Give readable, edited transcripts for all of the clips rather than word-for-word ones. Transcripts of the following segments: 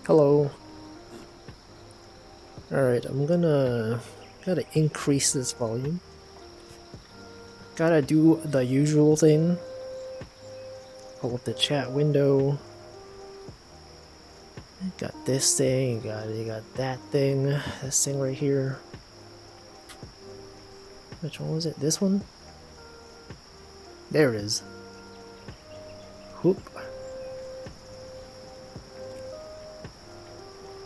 Hello. Alright, gotta increase this volume. Gotta do the usual thing. Pull up the chat window. Got this thing, you got that thing, this thing right here. Which one was it? This one? There it is. Whoop.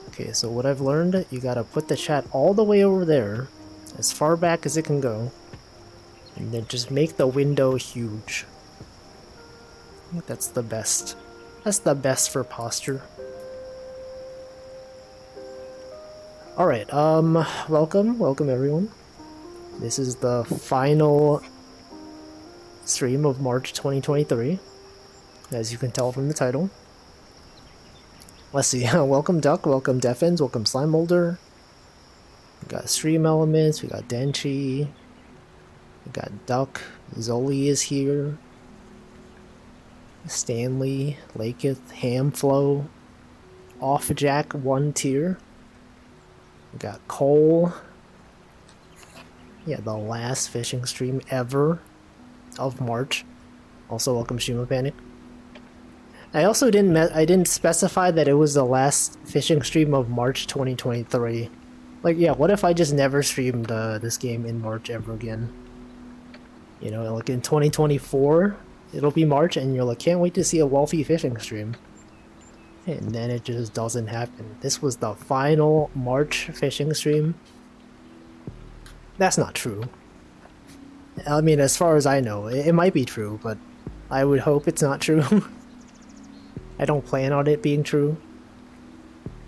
Okay, so what I've learned, you gotta put the chat all the way over there, as far back as it can go, and then just make the window huge. I think that's the best. That's the best for posture. Alright, welcome everyone. This is the final stream of March 2023, as you can tell from the title. Let's see, welcome Duck, welcome Defens, welcome Slime Molder. We got Stream Elements, we got Denchi, we got Duck, Zoli is here, Stanley, Laketh, Hamflow, Offjack 1 tier. We got Cole. Yeah, the last fishing stream ever of March. Also, welcome Shima Panic. I also didn't specify that it was the last fishing stream of March 2023. Like, yeah, what if I just never streamed this game in March ever again? You know, like in 2024, it'll be March, and you're like, can't wait to see a Wolfie fishing stream. And then it just doesn't happen. This was the final March fishing stream. That's not true. I mean, as far as I know, it might be true, but I would hope it's not true. I don't plan on it being true.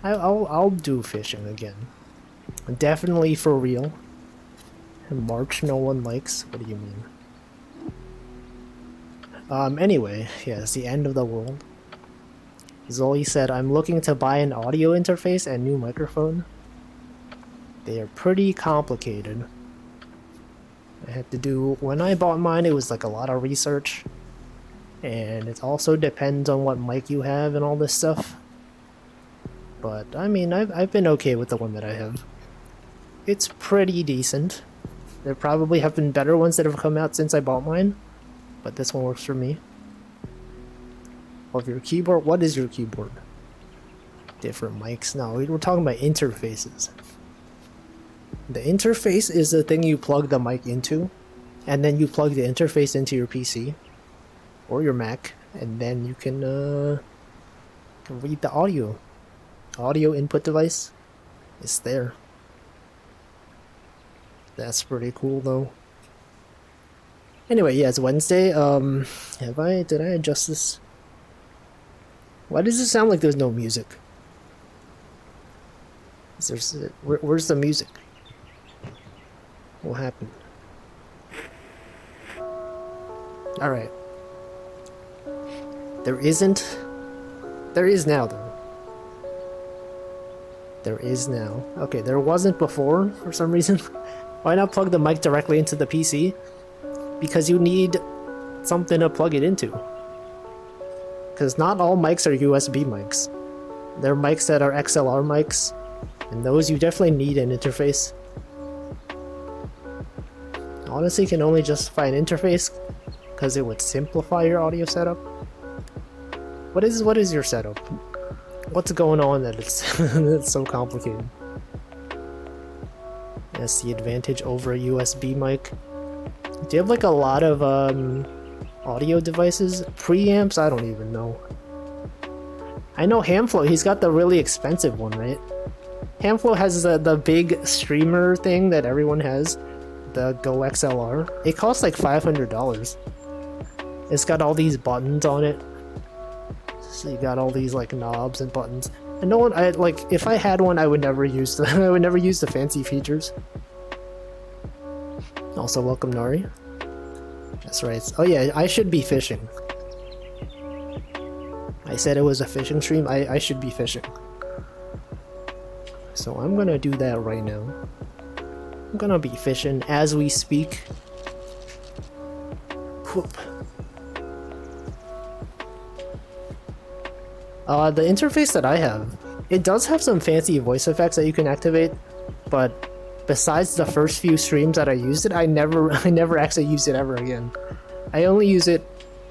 I'll do fishing again. Definitely for real. March no one likes? What do you mean? Anyway, yeah, it's the end of the world. Zoli said, I'm looking to buy an audio interface and new microphone. They are pretty complicated. I had to do, when I bought mine, it was like a lot of research. And it also depends on what mic you have and all this stuff. But, I mean, I've been okay with the one that I have. It's pretty decent. There probably have been better ones that have come out since I bought mine. But this one works for me. Of your keyboard? What is your keyboard? Different mics? No, we're talking about interfaces. The interface is the thing you plug the mic into, and then you plug the interface into your PC or your Mac, and then you can read the audio. Audio input device is there. That's pretty cool though. Anyway, yeah, it's Wednesday. Did I adjust this? Why does it sound like there's no music? Where's the music? What happened? Alright. There isn't. There is now, though. There is now. Okay, there wasn't before, for some reason. Why not plug the mic directly into the PC? Because you need something to plug it into. Because not all mics are USB mics. There are mics that are XLR mics, and those you definitely need an interface. Honestly, you can only justify an interface because it would simplify your audio setup. What is your setup? What's going on that it's it's so complicated? That's the advantage over a USB mic. Do you have like a lot of audio devices? Preamps? I don't even know. I know Hamflow, he's got the really expensive one, right? Hamflow has the big streamer thing that everyone has, the Go XLR. It costs like $500. It's got all these buttons on it. So you got all these like knobs and buttons. And no one, if I had one, I would never use the fancy features. Also, welcome Nari. That's right. Oh yeah, I should be fishing. I said it was a fishing stream. I should be fishing. So I'm gonna do that right now. I'm gonna be fishing as we speak. Whoop. The interface that I have It does have some fancy voice effects that you can activate, but besides the first few streams that I used it, I never actually used it ever again. I only use it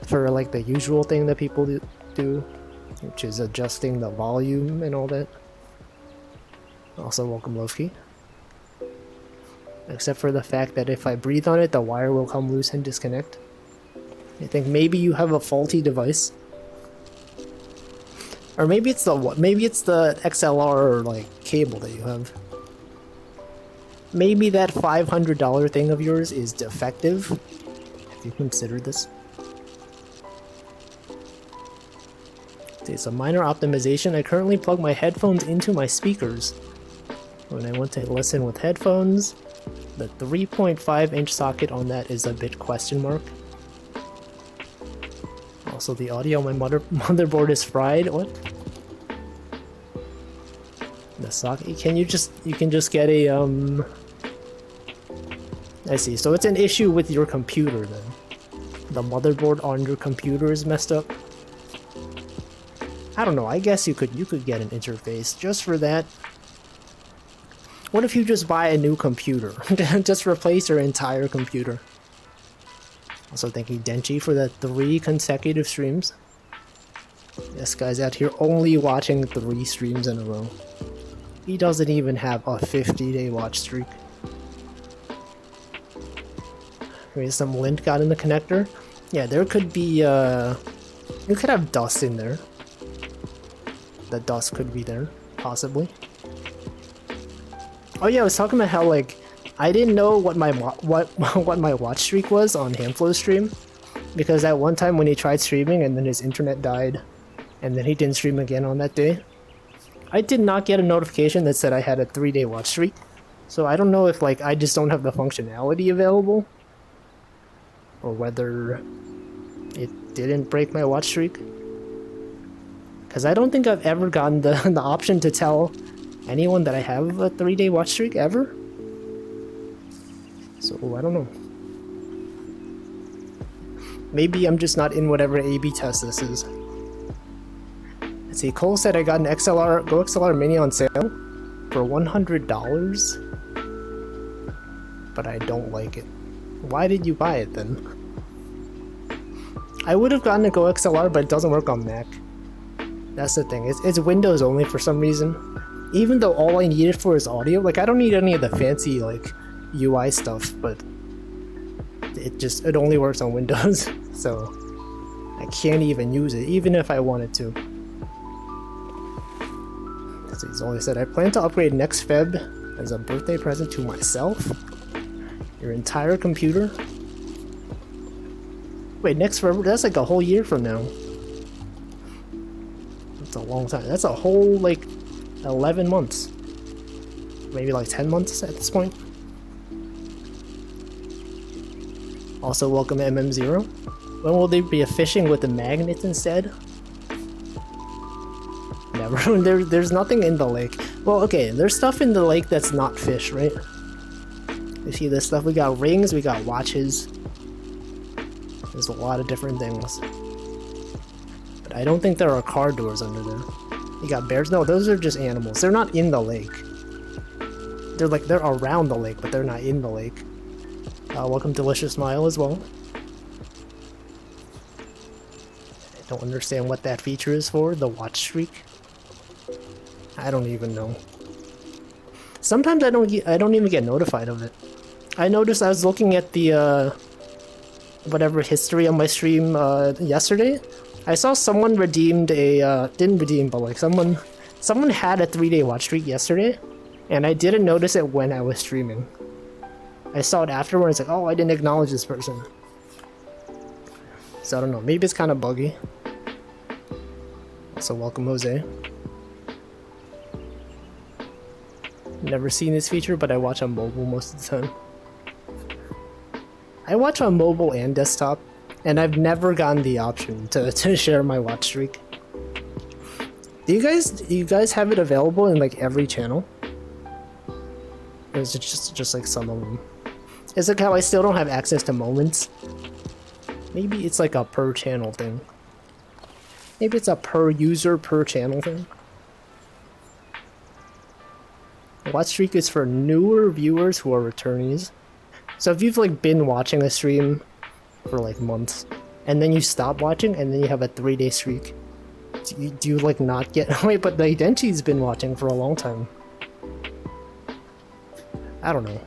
for like the usual thing that people do, which is adjusting the volume and all that. Also, welcome Loki. Except for the fact that if I breathe on it, the wire will come loose and disconnect. I think maybe you have a faulty device. Or maybe it's the XLR like cable that you have. Maybe that $500 thing of yours is defective. Have you considered this? It's a minor optimization. I currently plug my headphones into my speakers. When I want to listen with headphones, the 3.5-inch socket on that is a bit question mark. Also, the audio on my motherboard is fried. What? The socket? You can just get a I see. So it's an issue with your computer then. The motherboard on your computer is messed up. I don't know. I guess you could get an interface just for that. What if you just buy a new computer? Just replace your entire computer. Also thank you Denchi for the 3 consecutive streams. This guy's out here only watching 3 streams in a row. He doesn't even have a 50-day watch streak. Maybe some lint got in the connector. Yeah, there could be you could have dust in there. The dust could be there, possibly. Oh yeah, I was talking about how like I didn't know what my watch streak was on Handflow's stream, because at one time when he tried streaming and then his internet died, and then he didn't stream again on that day, I did not get a notification that said I had a 3-day watch streak. So I don't know if like I just don't have the functionality available, or whether it didn't break my watch streak. Because I don't think I've ever gotten the option to tell anyone that I have a 3-day watch streak ever. So I don't know. Maybe I'm just not in whatever A/B test this is. Let's see, Cole said I got an Go XLR Mini on sale for $100, but I don't like it. Why did you buy it then? I would have gotten a Go XLR, but it doesn't work on Mac. That's the thing. It's Windows only for some reason. Even though all I need it for is audio, like I don't need any of the fancy like UI stuff, but it only works on Windows, so I can't even use it, even if I wanted to. So he's only said, I plan to upgrade next Feb as a birthday present to myself. Your entire computer? Wait, next February? That's like a whole year from now. That's a long time. That's a whole like 11 months. Maybe like 10 months at this point. Also, welcome MM0. When will they be fishing with the magnets instead? Never. There's nothing in the lake. Well, okay, there's stuff in the lake that's not fish, right? You see this stuff? We got rings, we got watches. There's a lot of different things. But I don't think there are car doors under there. You got bears? No, those are just animals. They're not in the lake. They're around the lake, but they're not in the lake. Welcome Delicious Smile as well. I don't understand what that feature is for, the watch streak. I don't even know. Sometimes I don't even get notified of it. I noticed I was looking at the whatever history on my stream yesterday. I saw someone redeemed a didn't redeem, but like someone had a 3-day watch streak yesterday, and I didn't notice it when I was streaming. I saw it afterwards, like, oh, I didn't acknowledge this person. So I don't know, maybe it's kind of buggy. So welcome Jose. Never seen this feature, but I watch on mobile most of the time. I watch on mobile and desktop, and I've never gotten the option to share my watch streak. Do you guys have it available in like every channel? Or is it just like some of them? Is it how I still don't have access to moments? Maybe it's like a per channel thing. Maybe it's a per user per channel thing. Watch streak is for newer viewers who are returnees. So if you've like been watching a stream for like months, and then you stop watching, and then you have a 3-day streak, do you like not get... Wait, but the Denchi's been watching for a long time. I don't know.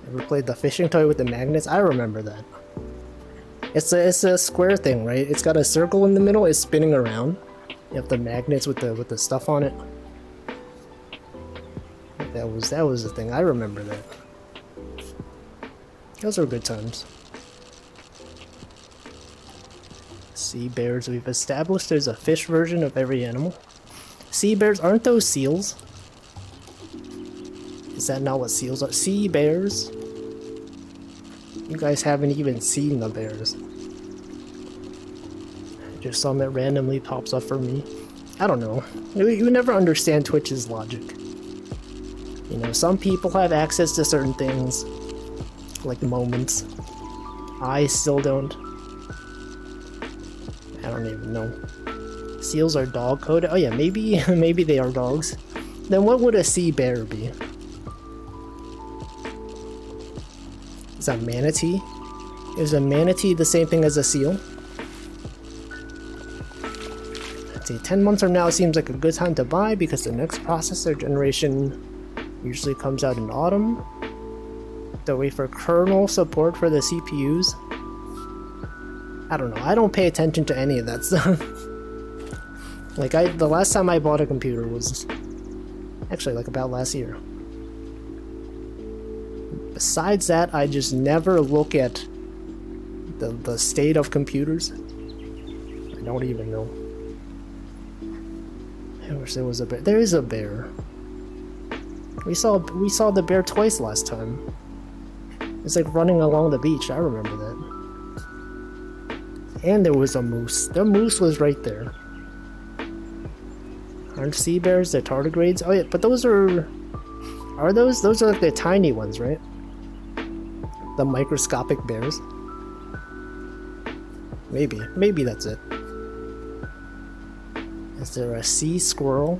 Ever played the fishing toy with the magnets? I remember that. It's a square thing, right? It's got a circle in the middle, it's spinning around. You have the magnets with the stuff on it. That was the thing. I remember that. Those were good times. Sea bears. We've established there's a fish version of every animal. Sea bears, aren't those seals? Is that not what seals are? Sea bears? You guys haven't even seen the bears. Just some that randomly pops up for me. I don't know. You never understand Twitch's logic. You know, some people have access to certain things, like moments. I still don't. I don't even know. Seals are dog coded. Oh yeah, maybe maybe they are dogs. Then what would a sea bear be? Is that manatee? Is a manatee the same thing as a seal? Let's see, 10 months from now seems like a good time to buy because the next processor generation usually comes out in autumn. To wait for kernel support for the CPUs. I don't know. I don't pay attention to any of that stuff. Like the last time I bought a computer was actually like about last year. Besides that, I just never look at the state of computers. I don't even know. I wish there was a bear. There is a bear. We saw the bear twice last time. It's like running along the beach. I remember that. And there was a moose. The moose was right there. Aren't sea bears the tardigrades? Oh yeah, but those are those? Those are like the tiny ones, right? The microscopic bears. Maybe that's it. Is there a sea squirrel?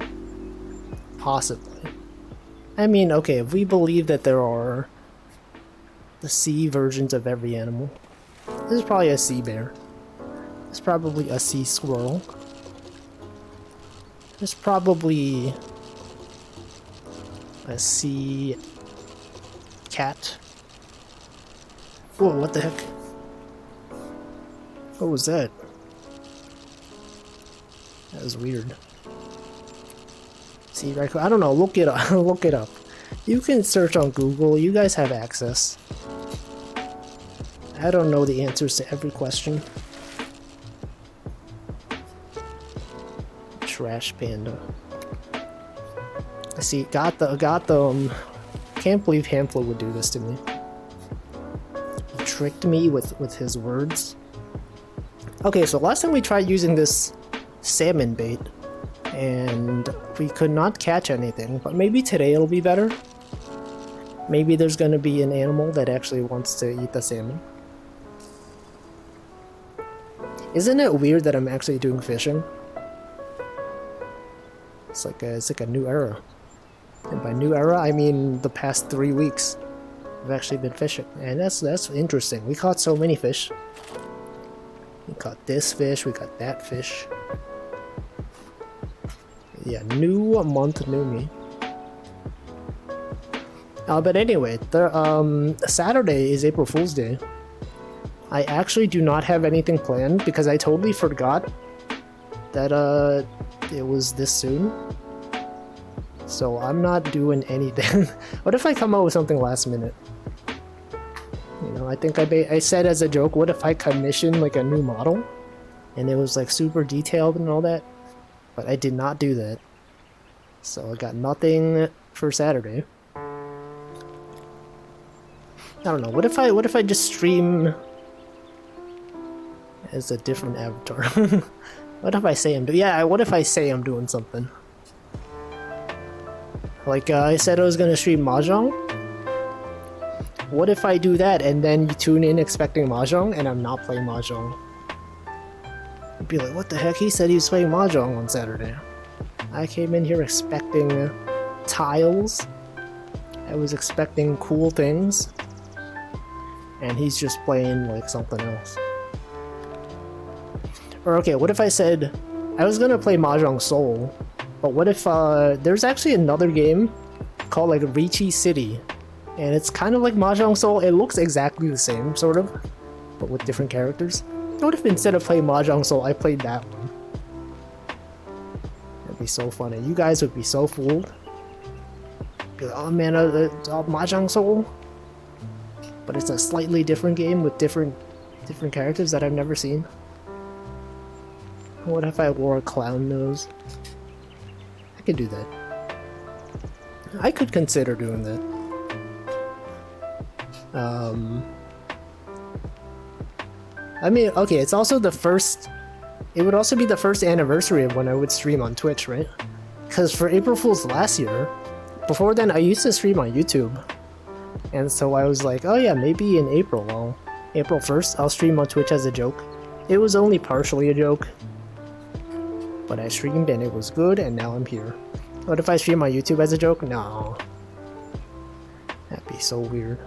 Possibly. I mean, okay, if we believe that there are the sea versions of every animal, this is probably a sea bear. It's probably a sea squirrel. There's probably a sea cat. Whoa, what the heck? What was that? That was weird. Sea raccoon? I don't know, look it up. Look it up. You can search on Google, you guys have access. I don't know the answers to every question. Trash panda. I see, got the can't believe Hamflo would do this to me. He tricked me with his words. Okay, so last time we tried using this salmon bait and we could not catch anything, but maybe today it'll be better. Maybe there's gonna be an animal that actually wants to eat the salmon. Isn't it weird that I'm actually doing fishing? It's like a new era. And by new era, I mean the past 3 weeks. I've actually been fishing, and that's interesting. We caught so many fish. We caught this fish, we got that fish. Yeah, new month, new me. But anyway, Saturday is April Fool's Day. I actually do not have anything planned because I totally forgot that it was this soon. So I'm not doing anything. What if I come up with something last minute? You know, I think I said as a joke, what if I commissioned like a new model? And it was like super detailed and all that? But I did not do that. So I got nothing for Saturday. I don't know, what if I just stream as a different avatar? What if I say I'm doing... Yeah, what if I say I'm doing something? Like, I said I was gonna stream Mahjong. What if I do that and then you tune in expecting Mahjong and I'm not playing Mahjong? You'd be like, what the heck? He said he was playing Mahjong on Saturday. I came in here expecting tiles. I was expecting cool things. And he's just playing like something else. Or okay, what if I said I was gonna play Mahjong Soul, but what if there's actually another game called like Ricci City, and it's kind of like Mahjong Soul. It looks exactly the same, sort of, but with different characters. What if instead of playing Mahjong Soul, I played that one? That'd be so funny. You guys would be so fooled. Be like, oh man, Mahjong Soul, but it's a slightly different game with different characters that I've never seen. What if I wore a clown nose? I could do that. I could consider doing that. I mean, okay, it's also the first... It would also be the first anniversary of when I would stream on Twitch, right? Because for April Fool's last year, before then I used to stream on YouTube. And so I was like, oh yeah, maybe in April, April 1st, I'll stream on Twitch as a joke. It was only partially a joke. But I streamed and it was good, and now I'm here. What if I stream on YouTube as a joke? No. That'd be so weird.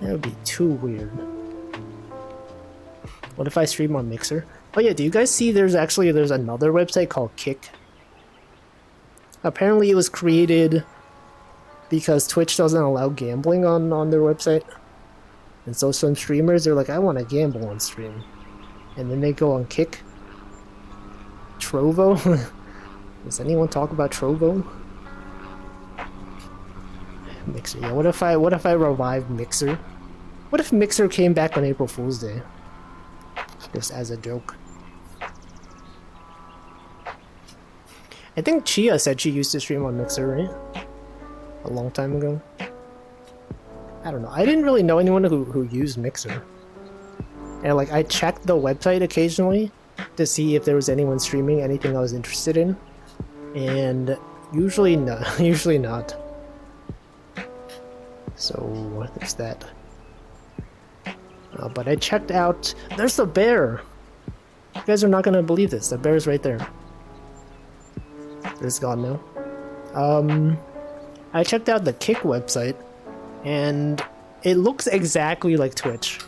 That would be too weird. What if I stream on Mixer? Oh yeah, do you guys see there's another website called Kick? Apparently it was created because Twitch doesn't allow gambling on their website. And so some streamers are like, I want to gamble on stream. And then they go on Kick. Trovo? Does anyone talk about Trovo? Mixer, yeah. What if I revived Mixer? What if Mixer came back on April Fool's Day? Just as a joke. I think Chia said she used to stream on Mixer, right? A long time ago. I don't know. I didn't really know anyone who used Mixer. And like, I checked the website occasionally to see if there was anyone streaming anything I was interested in. And usually not. Usually not. So, there's that. But I checked out... There's the bear! You guys are not gonna believe this. The bear's right there. It's gone now. I checked out the Kick website, and it looks exactly like Twitch.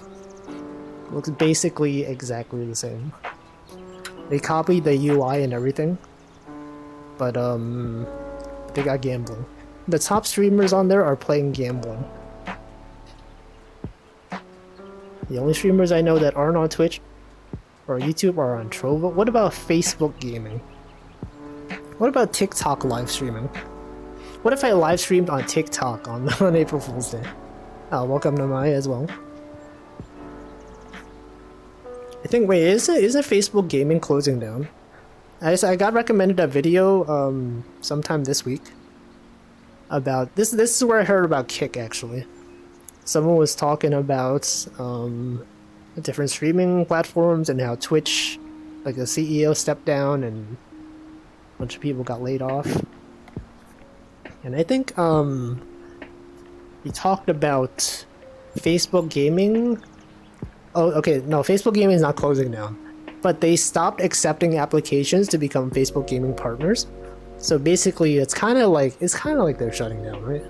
It looks basically exactly the same. They copied the UI and everything, but they got gambling. The top streamers on there are playing gambling. The only streamers I know that aren't on Twitch or YouTube are on Trovo. What about Facebook gaming? What about TikTok live streaming? What if I live streamed on TikTok on April Fool's Day? Welcome to Maya as well. I think, wait, isn't Facebook gaming closing down? I got recommended a video sometime this week about this. This is where I heard about Kick, actually. Someone was talking about different streaming platforms and how Twitch, like the CEO stepped down and a bunch of people got laid off. And I think he talked about Facebook gaming. Oh, okay, no, Facebook gaming is not closing down, but they stopped accepting applications to become Facebook gaming partners. So basically, it's kind of like they're shutting down, right?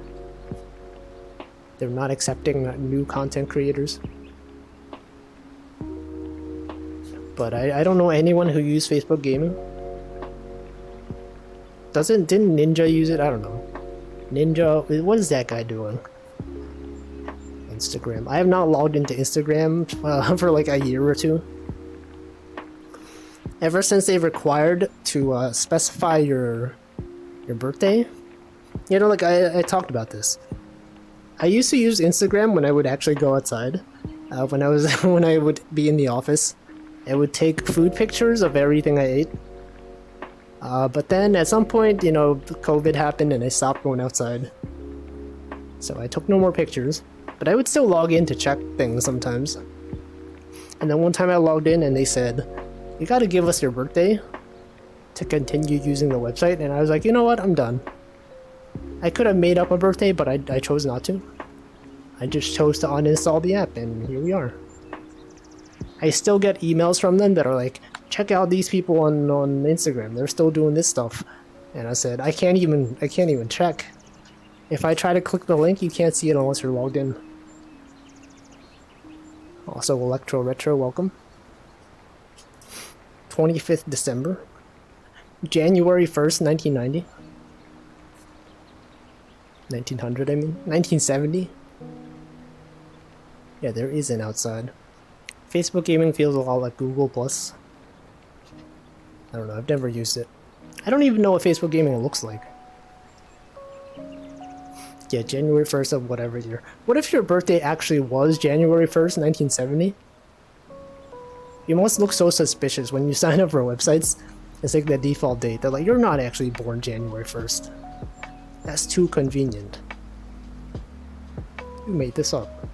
They're not accepting new content creators. But I don't know anyone who used Facebook gaming. Didn't Ninja use it? I don't know. Ninja, what is that guy doing? Instagram. I have not logged into Instagram for like a year or two. Ever since they've required to specify your birthday. You know, like I talked about this. I used to use Instagram when I would actually go outside. When I would be in the office, I would take food pictures of everything I ate. But then at some point, you know, COVID happened and I stopped going outside. So I took no more pictures, but I would still log in to check things sometimes. And then one time I logged in and they said, you gotta give us your birthday to continue using the website. And I was like, you know what, I'm done. I could have made up a birthday, but I chose not to. I just chose to uninstall the app, and here we are. I still get emails from them that are like, check out these people on Instagram. They're still doing this stuff. And I said, I can't even check. If I try to click the link, you can't see it unless you're logged in. Also, Electro Retro, welcome. 25th December. January 1st, 1990. 1900, I mean. 1970. Yeah, there is an outside. Facebook gaming feels a lot like Google Plus. I don't know, I've never used it. I don't even know what Facebook gaming looks like. Yeah, January 1st of whatever year. What if your birthday actually was January 1st, 1970? You must look so suspicious when you sign up for websites. It's like the default date. They're like, you're not actually born January 1st. That's too convenient. You made this up.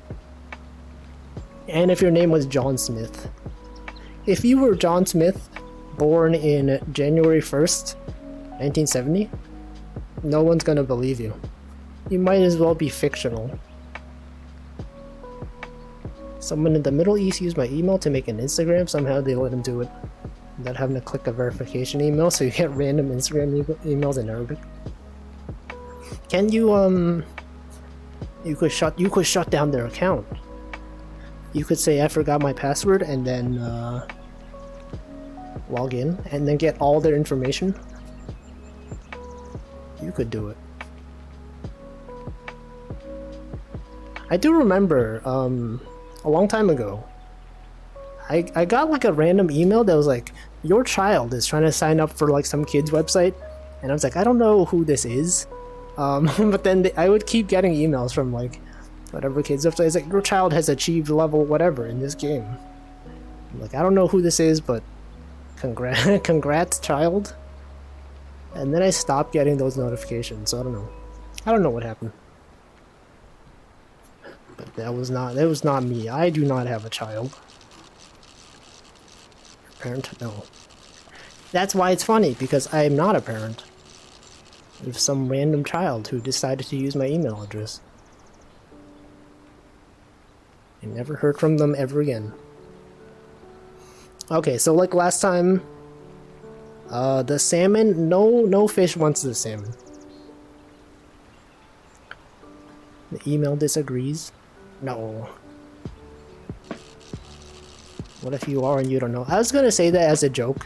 And if your name was John Smith. If you were John Smith, born in January 1st, 1970, no one's gonna believe you. You might as well be fictional. Someone in the Middle East used my email to make an Instagram. Somehow they let him do it without having to click a verification email, so you get random Instagram emails in Arabic. Can you you could shut down their account. You could say I forgot my password and then log in and then get all their information. You could do it. I do remember a long time ago I got like a random email that was like, your child is trying to sign up for like some kid's website, and I was like, I don't know who this is, but then I would keep getting emails from like whatever kids website. It's like, your child has achieved level whatever in this game. I'm like, I don't know who this is, but congrats child. And then I stopped getting those notifications, so I don't know what happened. But that was not me. I do not have a child. Parent? No. That's why it's funny, because I am not a parent of some random child who decided to use my email address. I never heard from them ever again. Okay, so like last time, the salmon, no fish wants the salmon. The email disagrees. No. What if you are and you don't know? I was gonna say that as a joke,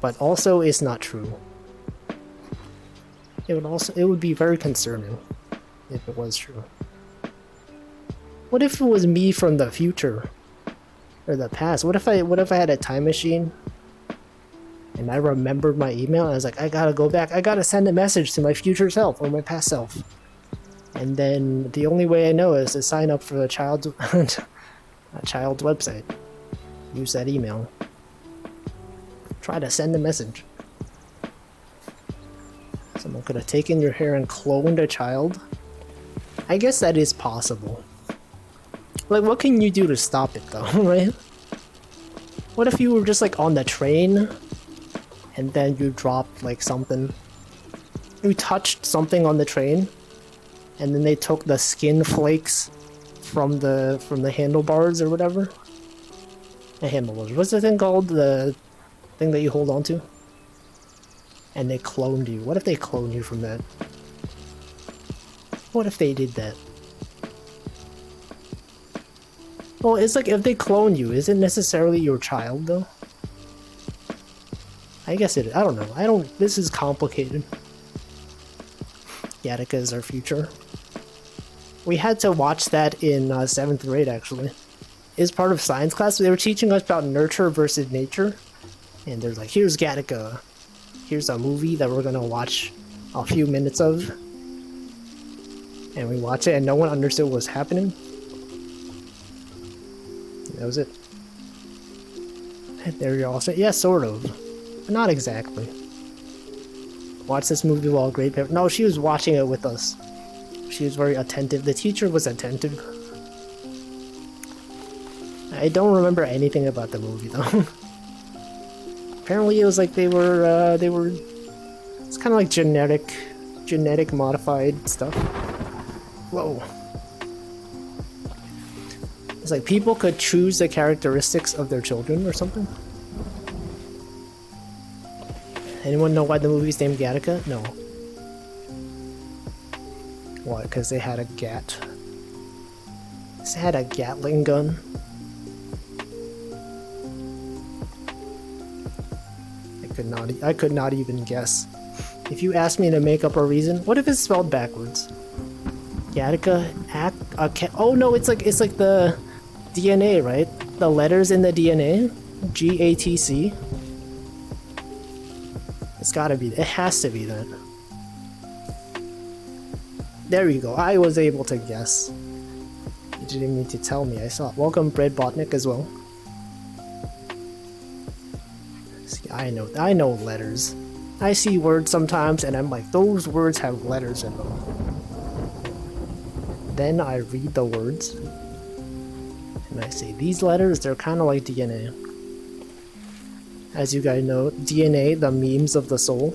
but also it's not true. It would be very concerning if it was true. What if it was me from the future or the past? What if I had a time machine and I remembered my email and I was like, I gotta go back. I gotta send a message to my future self or my past self. And then the only way I know is to sign up for a child's website. Use that email. Try to send a message. Someone could have taken your hair and cloned a child. I guess that is possible. Like, what can you do to stop it though, right? What if you were just like on the train and then you dropped like something? You touched something on the train and then they took the skin flakes from the handlebars or whatever. The handlebars. What's the thing called? The thing that you hold on to? And they cloned you. What if they cloned you from that? What if they did that? Well, it's like if they clone you, is it necessarily your child though? I guess it is. I don't know. This is complicated. Gattaca is our future. We had to watch that in 7th grade actually. It's part of science class. They were teaching us about nurture versus nature. And they're like, here's Gattaca. Here's a movie that we're gonna watch a few minutes of. And we watch it and no one understood what was happening. That was it. There you're all set. Yeah, sort of. But not exactly. Watch this movie while grade paper. No, she was watching it with us. She was very attentive. The teacher was attentive. I don't remember anything about the movie though. Apparently it was like they were it's kind of like genetic modified stuff. Whoa. It's like people could choose the characteristics of their children or something. Anyone know why the movie's named Gattaca? No. What? Because they had a Gat. They had a Gatling gun. I could not even guess. If you asked me to make up a reason, what if it's spelled backwards? Gattaca, oh no, it's like the DNA, right? The letters in the DNA, GATC. It's gotta be. It has to be that. There you go. I was able to guess. You didn't need to tell me. I saw it. Welcome, Bread Botnik, as well. See, I know letters. I see words sometimes, and I'm like, those words have letters in them. Then I read the words, and I say, these letters, they're kind of like DNA. As you guys know, DNA, the memes of the soul.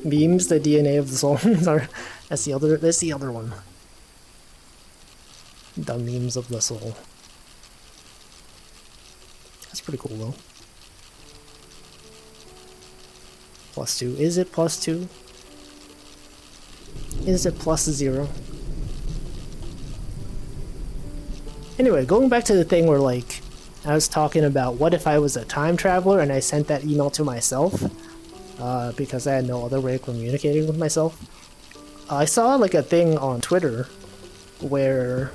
Memes, the DNA of the soul. That's the other one. The memes of the soul. That's pretty cool though. +2. Is it +2? Is it +0? Anyway, going back to the thing where like I was talking about what if I was a time traveler and I sent that email to myself because I had no other way of communicating with myself. I saw like a thing on Twitter where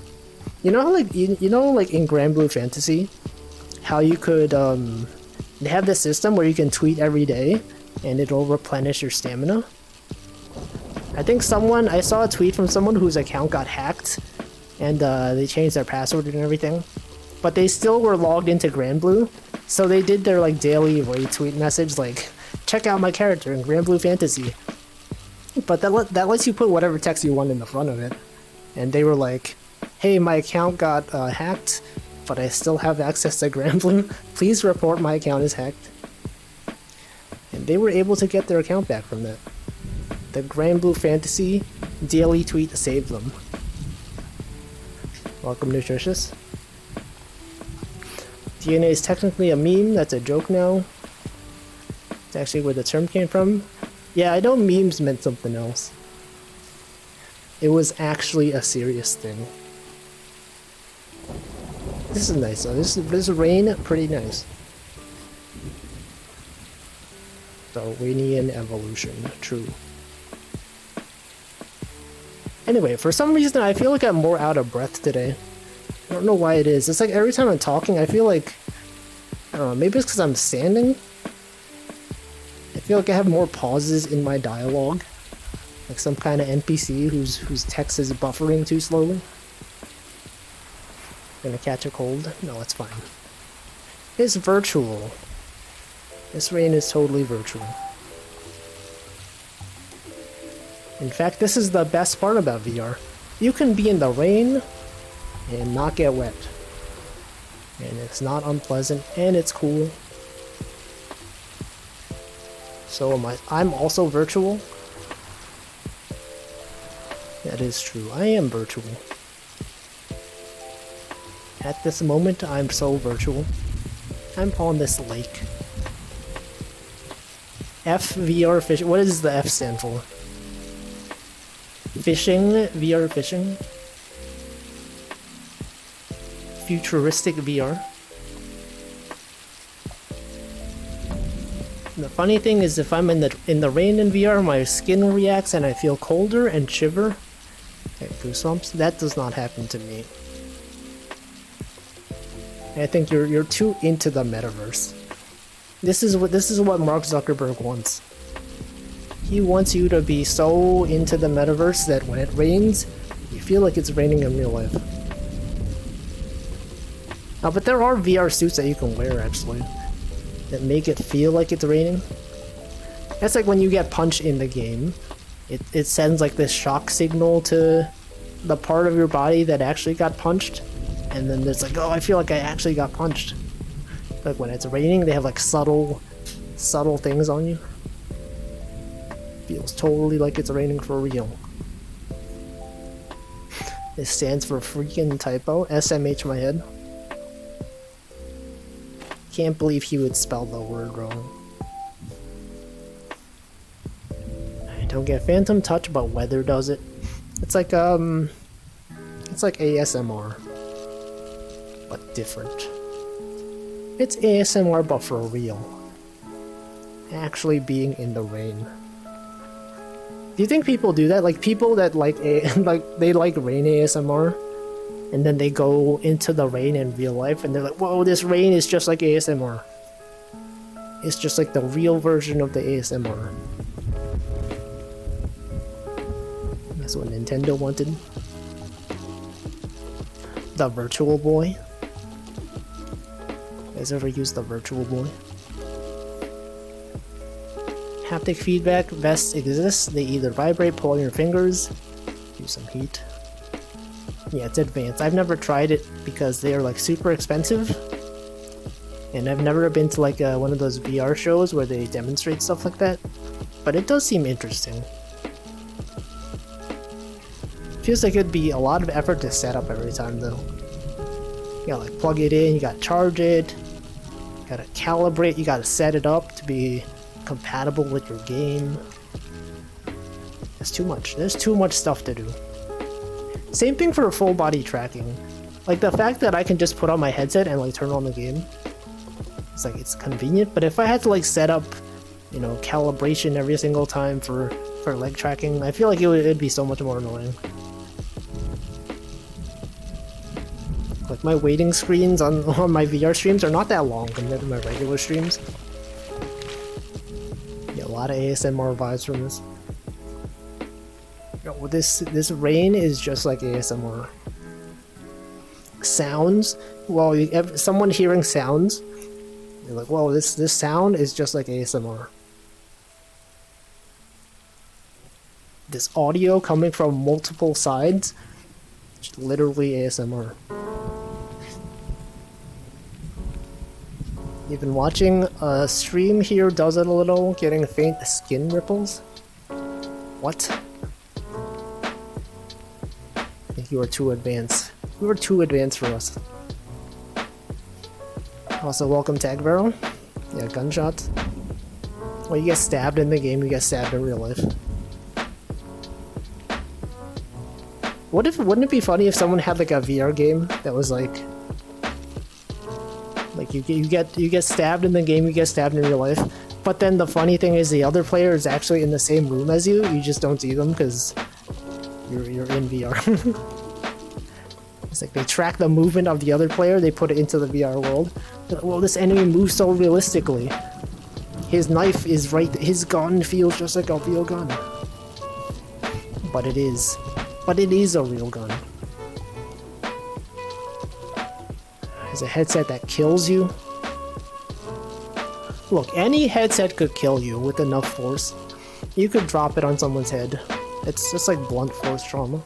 you know like like in Granblue Fantasy how you could they have this system where you can tweet every day and it'll replenish your stamina. I saw a tweet from someone whose account got hacked and they changed their password and everything, but they still were logged into Granblue, so they did their like daily retweet message like, check out my character in Granblue Fantasy. But that lets you put whatever text you want in the front of it. And they were like, hey, my account got hacked, but I still have access to Granblue. Please report my account is hacked. And they were able to get their account back from that. The Granblue Fantasy daily tweet saved them. Welcome, Nutritious. DNA is technically a meme, that's a joke now. It's actually where the term came from. Yeah, I know memes meant something else. It was actually a serious thing. This is nice though. This rain, pretty nice. Darwinian evolution, true. Anyway, for some reason I feel like I'm more out of breath today. I don't know why it is. It's like every time I'm talking I feel like, I don't know, maybe it's because I'm standing? I feel like I have more pauses in my dialogue. Like some kind of NPC whose text is buffering too slowly. Gonna catch a cold? No, it's fine. It's virtual. This rain is totally virtual. In fact, this is the best part about VR. You can be in the rain and not get wet. And it's not unpleasant, and it's cool. So am I. I'm also virtual. That is true. I am virtual. At this moment, I'm so virtual. I'm on this lake. FVR fishing. What does the F stand for? Fishing? VR fishing? Futuristic VR. The funny thing is, if I'm in the rain in VR, my skin reacts and I feel colder and shiver. Okay, goosebumps. That does not happen to me. I think you're too into the metaverse. This is what Mark Zuckerberg wants. He wants you to be so into the metaverse that when it rains, you feel like it's raining in real life. But there are VR suits that you can wear actually that make it feel like it's raining. That's like when you get punched in the game. It sends like this shock signal to the part of your body that actually got punched. And then there's like, oh, I feel like I actually got punched. Like when it's raining, they have like subtle things on you. Feels totally like it's raining for real. It stands for freaking typo. SMH my head. Can't believe he would spell the word wrong. don't get phantom touch, but weather does it. It's like ASMR, but different. It's ASMR but for real. Actually being in the rain. Do you think people do that? Like people that like they like rain ASMR, and then they go into the rain in real life and they're like, whoa, this rain is just like ASMR. It's just like the real version of the ASMR. That's what Nintendo wanted. The Virtual Boy. You guys ever used the Virtual Boy? Haptic feedback vests exist. They either vibrate, pull on your fingers, do some heat. Yeah, it's advanced. I've never tried it because they are like super expensive. And I've never been to like one of those VR shows where they demonstrate stuff like that. But it does seem interesting. Feels like it'd be a lot of effort to set up every time though. You gotta like plug it in, you gotta charge it, you gotta calibrate, you gotta set it up to be compatible with your game. It's too much. There's too much stuff to do. Same thing for full body tracking. Like the fact that I can just put on my headset and like turn on the game. It's like it's convenient, but if I had to like set up, you know, calibration every single time for leg tracking, I feel like it'd be so much more annoying. Like my waiting screens on my VR streams are not that long compared to my regular streams. Yeah, a lot of ASMR vibes from this. Yo, this rain is just like ASMR. Sounds, well, someone hearing sounds, you're like, whoa, this sound is just like ASMR. This audio coming from multiple sides, literally ASMR. Even watching a stream here does it a little, getting faint skin ripples. What? I think you are too advanced. You are too advanced for us. Also, welcome Tag Barrel. Yeah, gunshots. Well, you get stabbed in the game, you get stabbed in real life. Wouldn't it be funny if someone had like a VR game that was like you get stabbed in the game, you get stabbed in real life, but then the funny thing is the other player is actually in the same room as you. You just don't see them because you're in VR. It's like they track the movement of the other player, they put it into the VR world. Well, this enemy moves so realistically. His knife is right. His gun feels just like a real gun. But it is. But it is a real gun. It's a headset that kills you. Look, any headset could kill you with enough force. You could drop it on someone's head. It's just like blunt force trauma.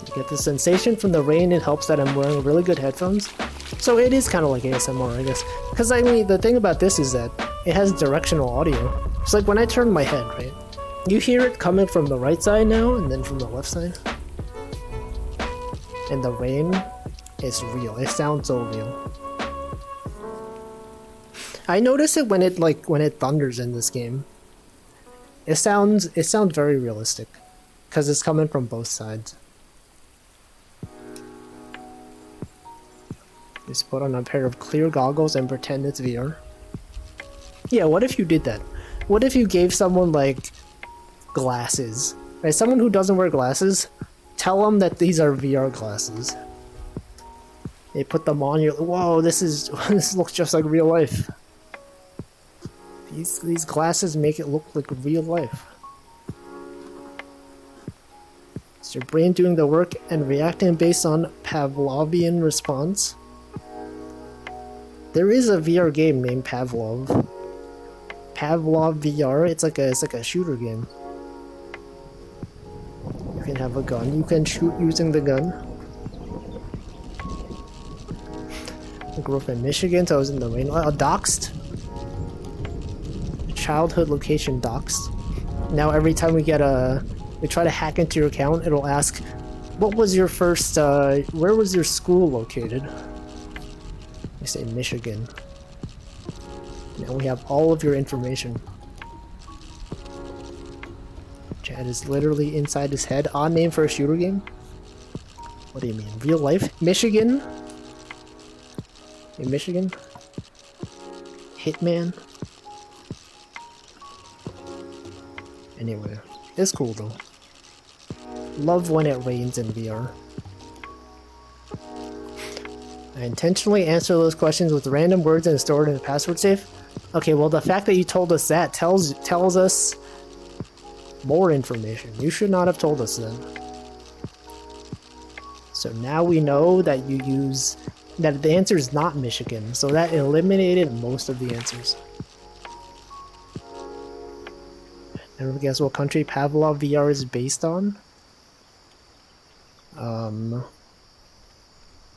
You get the sensation from the rain, it helps that I'm wearing really good headphones. So it is kind of like ASMR, I guess. Because I mean, the thing about this is that it has directional audio. It's like when I turn my head, right? You hear it coming from the right side now, and then from the left side. And the rain is real. It sounds so real. I notice it when it thunders in this game. It sounds very realistic, because it's coming from both sides. Just put on a pair of clear goggles and pretend it's VR. Yeah, what if you did that? What if you gave someone like glasses? Right, someone who doesn't wear glasses, tell them that these are VR glasses. They put them on, you're like, whoa, this looks just like real life. These glasses make it look like real life. It's your brain doing the work and reacting based on Pavlovian response. There is a VR game named Pavlov. Pavlov VR. It's like a shooter game. You can have a gun. You can shoot using the gun. I grew up in Michigan, so I was in the rain. Doxed. Childhood location doxed. Now every time we try to hack into your account, it'll ask, what was your first, where was your school located? I say Michigan. Now we have all of your information. Chad is literally inside his head. Odd name for a shooter game? What do you mean? Real life? Michigan? In Michigan? Hitman? Anyway, it's cool though. Love when it rains in VR. I intentionally answer those questions with random words and stored in a password safe. Okay, well the fact that you told us that tells us more information. You should not have told us then. So now we know that you use that the answer is not Michigan, so that eliminated most of the answers. And guess what country Pavlov VR is based on?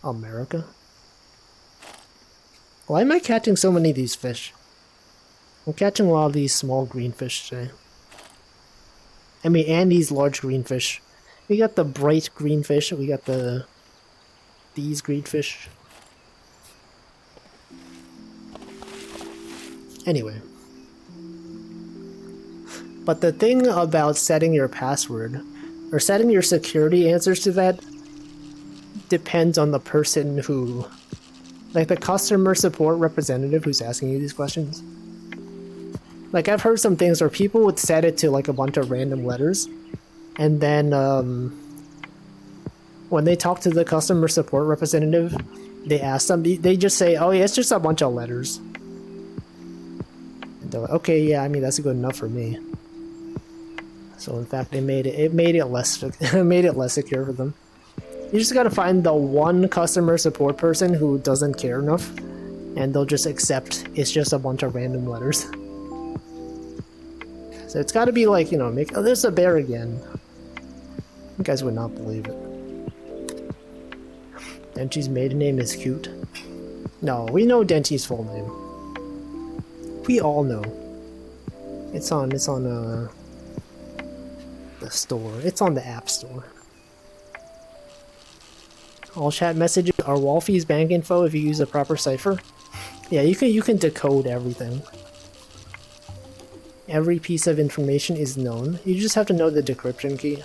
America. Why am I catching so many of these fish? I'm catching a lot of these small green fish today. I mean, and these large green fish. We got the bright green fish, we got these green fish. Anyway. But the thing about setting your password, or setting your security answers to that, depends on the person who, like the customer support representative who's asking you these questions. Like I've heard some things where people would set it to like a bunch of random letters, and then when they talk to the customer support representative, they ask them, they just say, oh yeah, it's just a bunch of letters. And they're like, okay, yeah, I mean that's good enough for me. So in fact, it made it less secure for them. You just gotta find the one customer support person who doesn't care enough, and they'll just accept it's just a bunch of random letters. So it's gotta be like, you know, oh, there's a bear again. You guys would not believe it. Denchi's maiden name is cute. No, we know Denchi's full name. We all know. It's on the store. It's on the App Store. All chat messages are Wolfie's bank info if you use a proper cipher. Yeah, you can decode everything. Every piece of information is known. You just have to know the decryption key.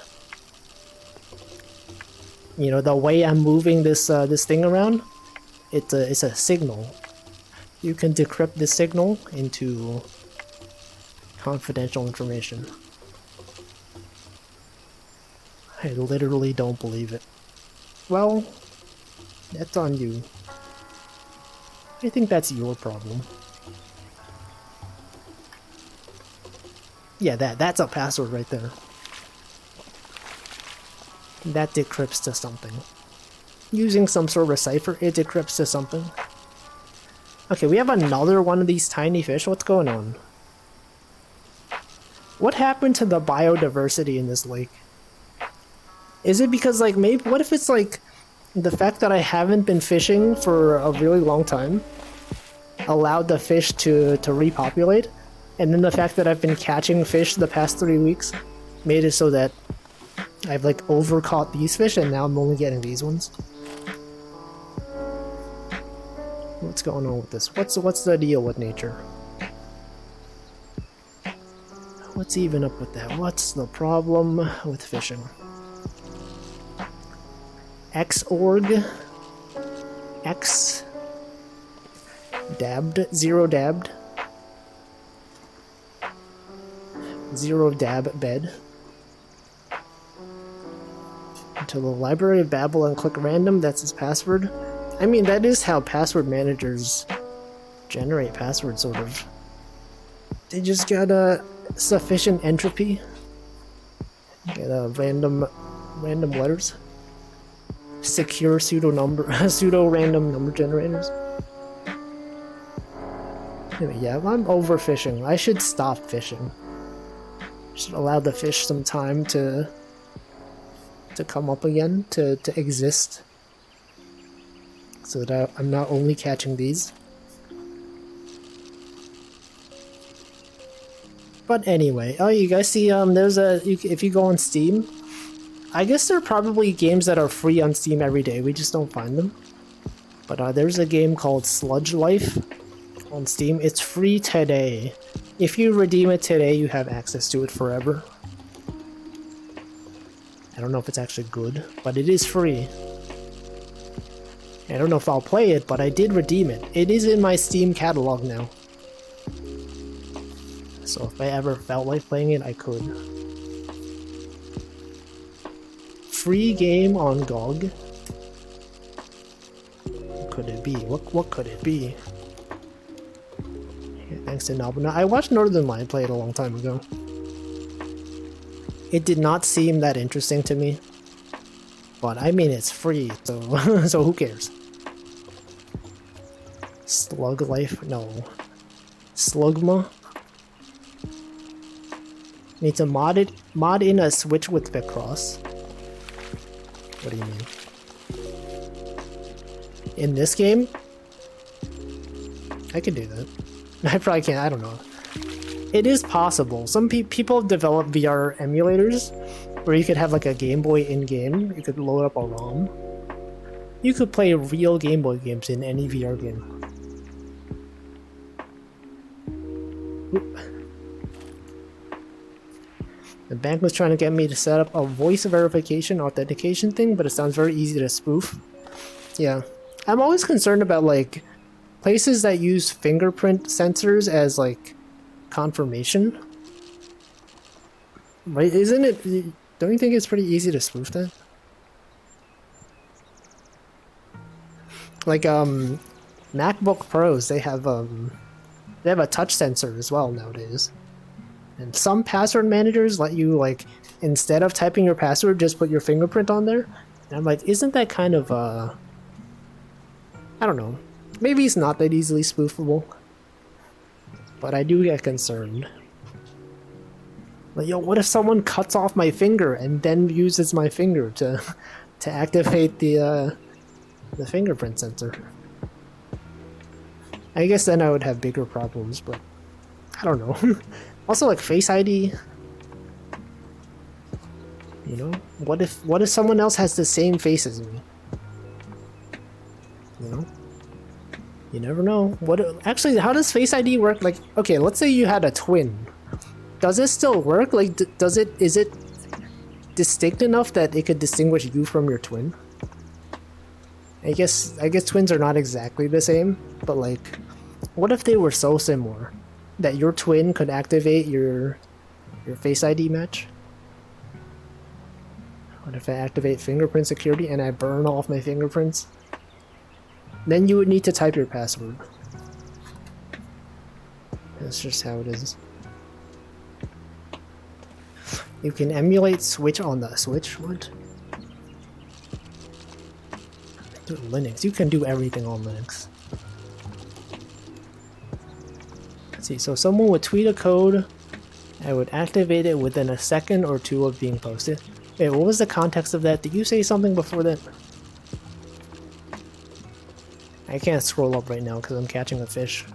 You know, the way I'm moving this thing around, it's a signal. You can decrypt the signal into confidential information. I literally don't believe it. Well, that's on you. I think that's your problem. Yeah, that's a password right there. That decrypts to something. Using some sort of cipher, it decrypts to something. Okay, we have another one of these tiny fish. What's going on? What happened to the biodiversity in this lake? Is it because, like, maybe, what if it's like the fact that I haven't been fishing for a really long time allowed the fish to repopulate, and then the fact that I've been catching fish the past 3 weeks made it so that I've like overcaught these fish and now I'm only getting these ones? What's going on with this? What's the deal with nature? What's even up with that? What's the problem with fishing? Xorg, X dabbed, zero dabbed, zero dab bed. To the Library of Babel and click random, that's his password. I mean, that is how password managers generate passwords, sort of. They just got a sufficient entropy. Get a random letters. Secure pseudo random number generators. Anyway, yeah, I'm overfishing. I should stop fishing. Should allow the fish some time to come up again, to exist. So that I'm not only catching these. But anyway, oh, you guys see, there's if you go on Steam, I guess there are probably games that are free on Steam every day, we just don't find them. But there's a game called Sludge Life, on Steam. It's free today. If you redeem it today, you have access to it forever. I don't know if it's actually good, but it is free. I don't know if I'll play it, but I did redeem it. It is in my Steam catalog now. So if I ever felt like playing it, I could. Free game on GOG? What could it be? What could it be? Yeah, thanks to Nobuna. I watched Northern Lion play it a long time ago. It did not seem that interesting to me. But I mean, it's free, so so who cares? Slug Life? No. Slugma? Need to mod in a Switch with Picross. What do you mean? In this game? I could do that. I probably can't, I don't know. It is possible. Some people develop VR emulators where you could have like a Game Boy in-game. You could load up a ROM. You could play real Game Boy games in any VR game. The bank was trying to get me to set up a voice verification authentication thing, but it sounds very easy to spoof. Yeah. I'm always concerned about like places that use fingerprint sensors as like confirmation. Right? Isn't it? Don't you think it's pretty easy to spoof that? Like MacBook Pros, they have a touch sensor as well nowadays. And some password managers let you, like, instead of typing your password, just put your fingerprint on there. And I'm like, isn't that kind of, I don't know. Maybe it's not that easily spoofable. But I do get concerned. Like, yo, what if someone cuts off my finger and then uses my finger to activate the fingerprint sensor? I guess then I would have bigger problems, but I don't know. Also, like Face ID, you know, what if someone else has the same face as me? You know, you never know. Actually, how does Face ID work? Like, okay, let's say you had a twin. Does it still work? Like, is it distinct enough that it could distinguish you from your twin? I guess twins are not exactly the same, but like, what if they were so similar that your twin could activate your Face ID match? What if I activate fingerprint security and I burn off my fingerprints? Then you would need to type your password. That's just how it is. You can emulate Switch on the Switch? What? Dude, Linux. You can do everything on Linux. Let's see, so someone would tweet a code, I would activate it within a second or two of being posted. Wait, what was the context of that? Did you say something before that? I can't scroll up right now because I'm catching a fish.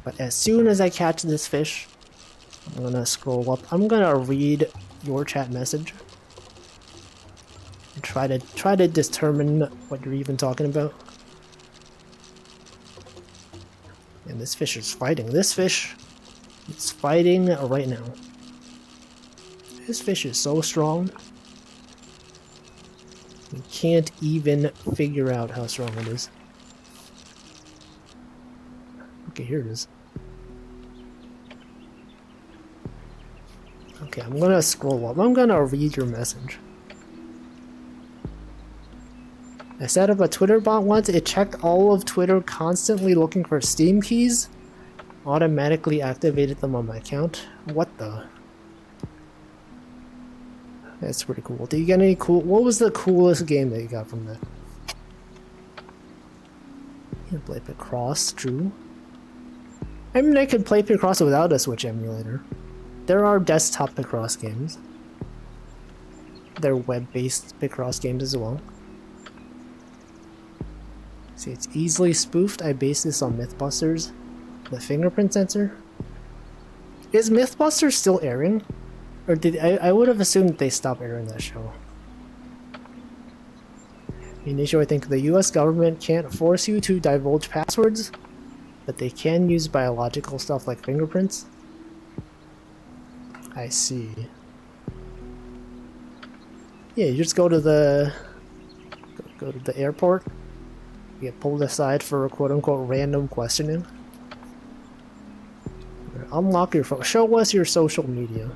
But as soon as I catch this fish, I'm gonna scroll up. I'm gonna read your chat message and try to determine what you're even talking about. And this fish is fighting. This fish is fighting right now. This fish is so strong. You can't even figure out how strong it is. Okay, here it is. Okay, I'm gonna scroll up. I'm gonna read your message. I set up a Twitter bot once. It checked all of Twitter constantly looking for Steam keys. Automatically activated them on my account. What the? That's pretty cool. Did you get any cool? What was the coolest game that you got from that? You can play Picross, true. I mean, I could play Picross without a Switch emulator. There are desktop Picross games. There are web-based Picross games as well. See, it's easily spoofed. I base this on Mythbusters. The fingerprint sensor. Is Mythbusters still airing? Or did I would have assumed they stopped airing that show. Initially, I think the US government can't force you to divulge passwords, but they can use biological stuff like fingerprints. I see. Yeah, you just go to the airport, you get pulled aside for quote-unquote random questioning. Unlock your phone. Show us your social media.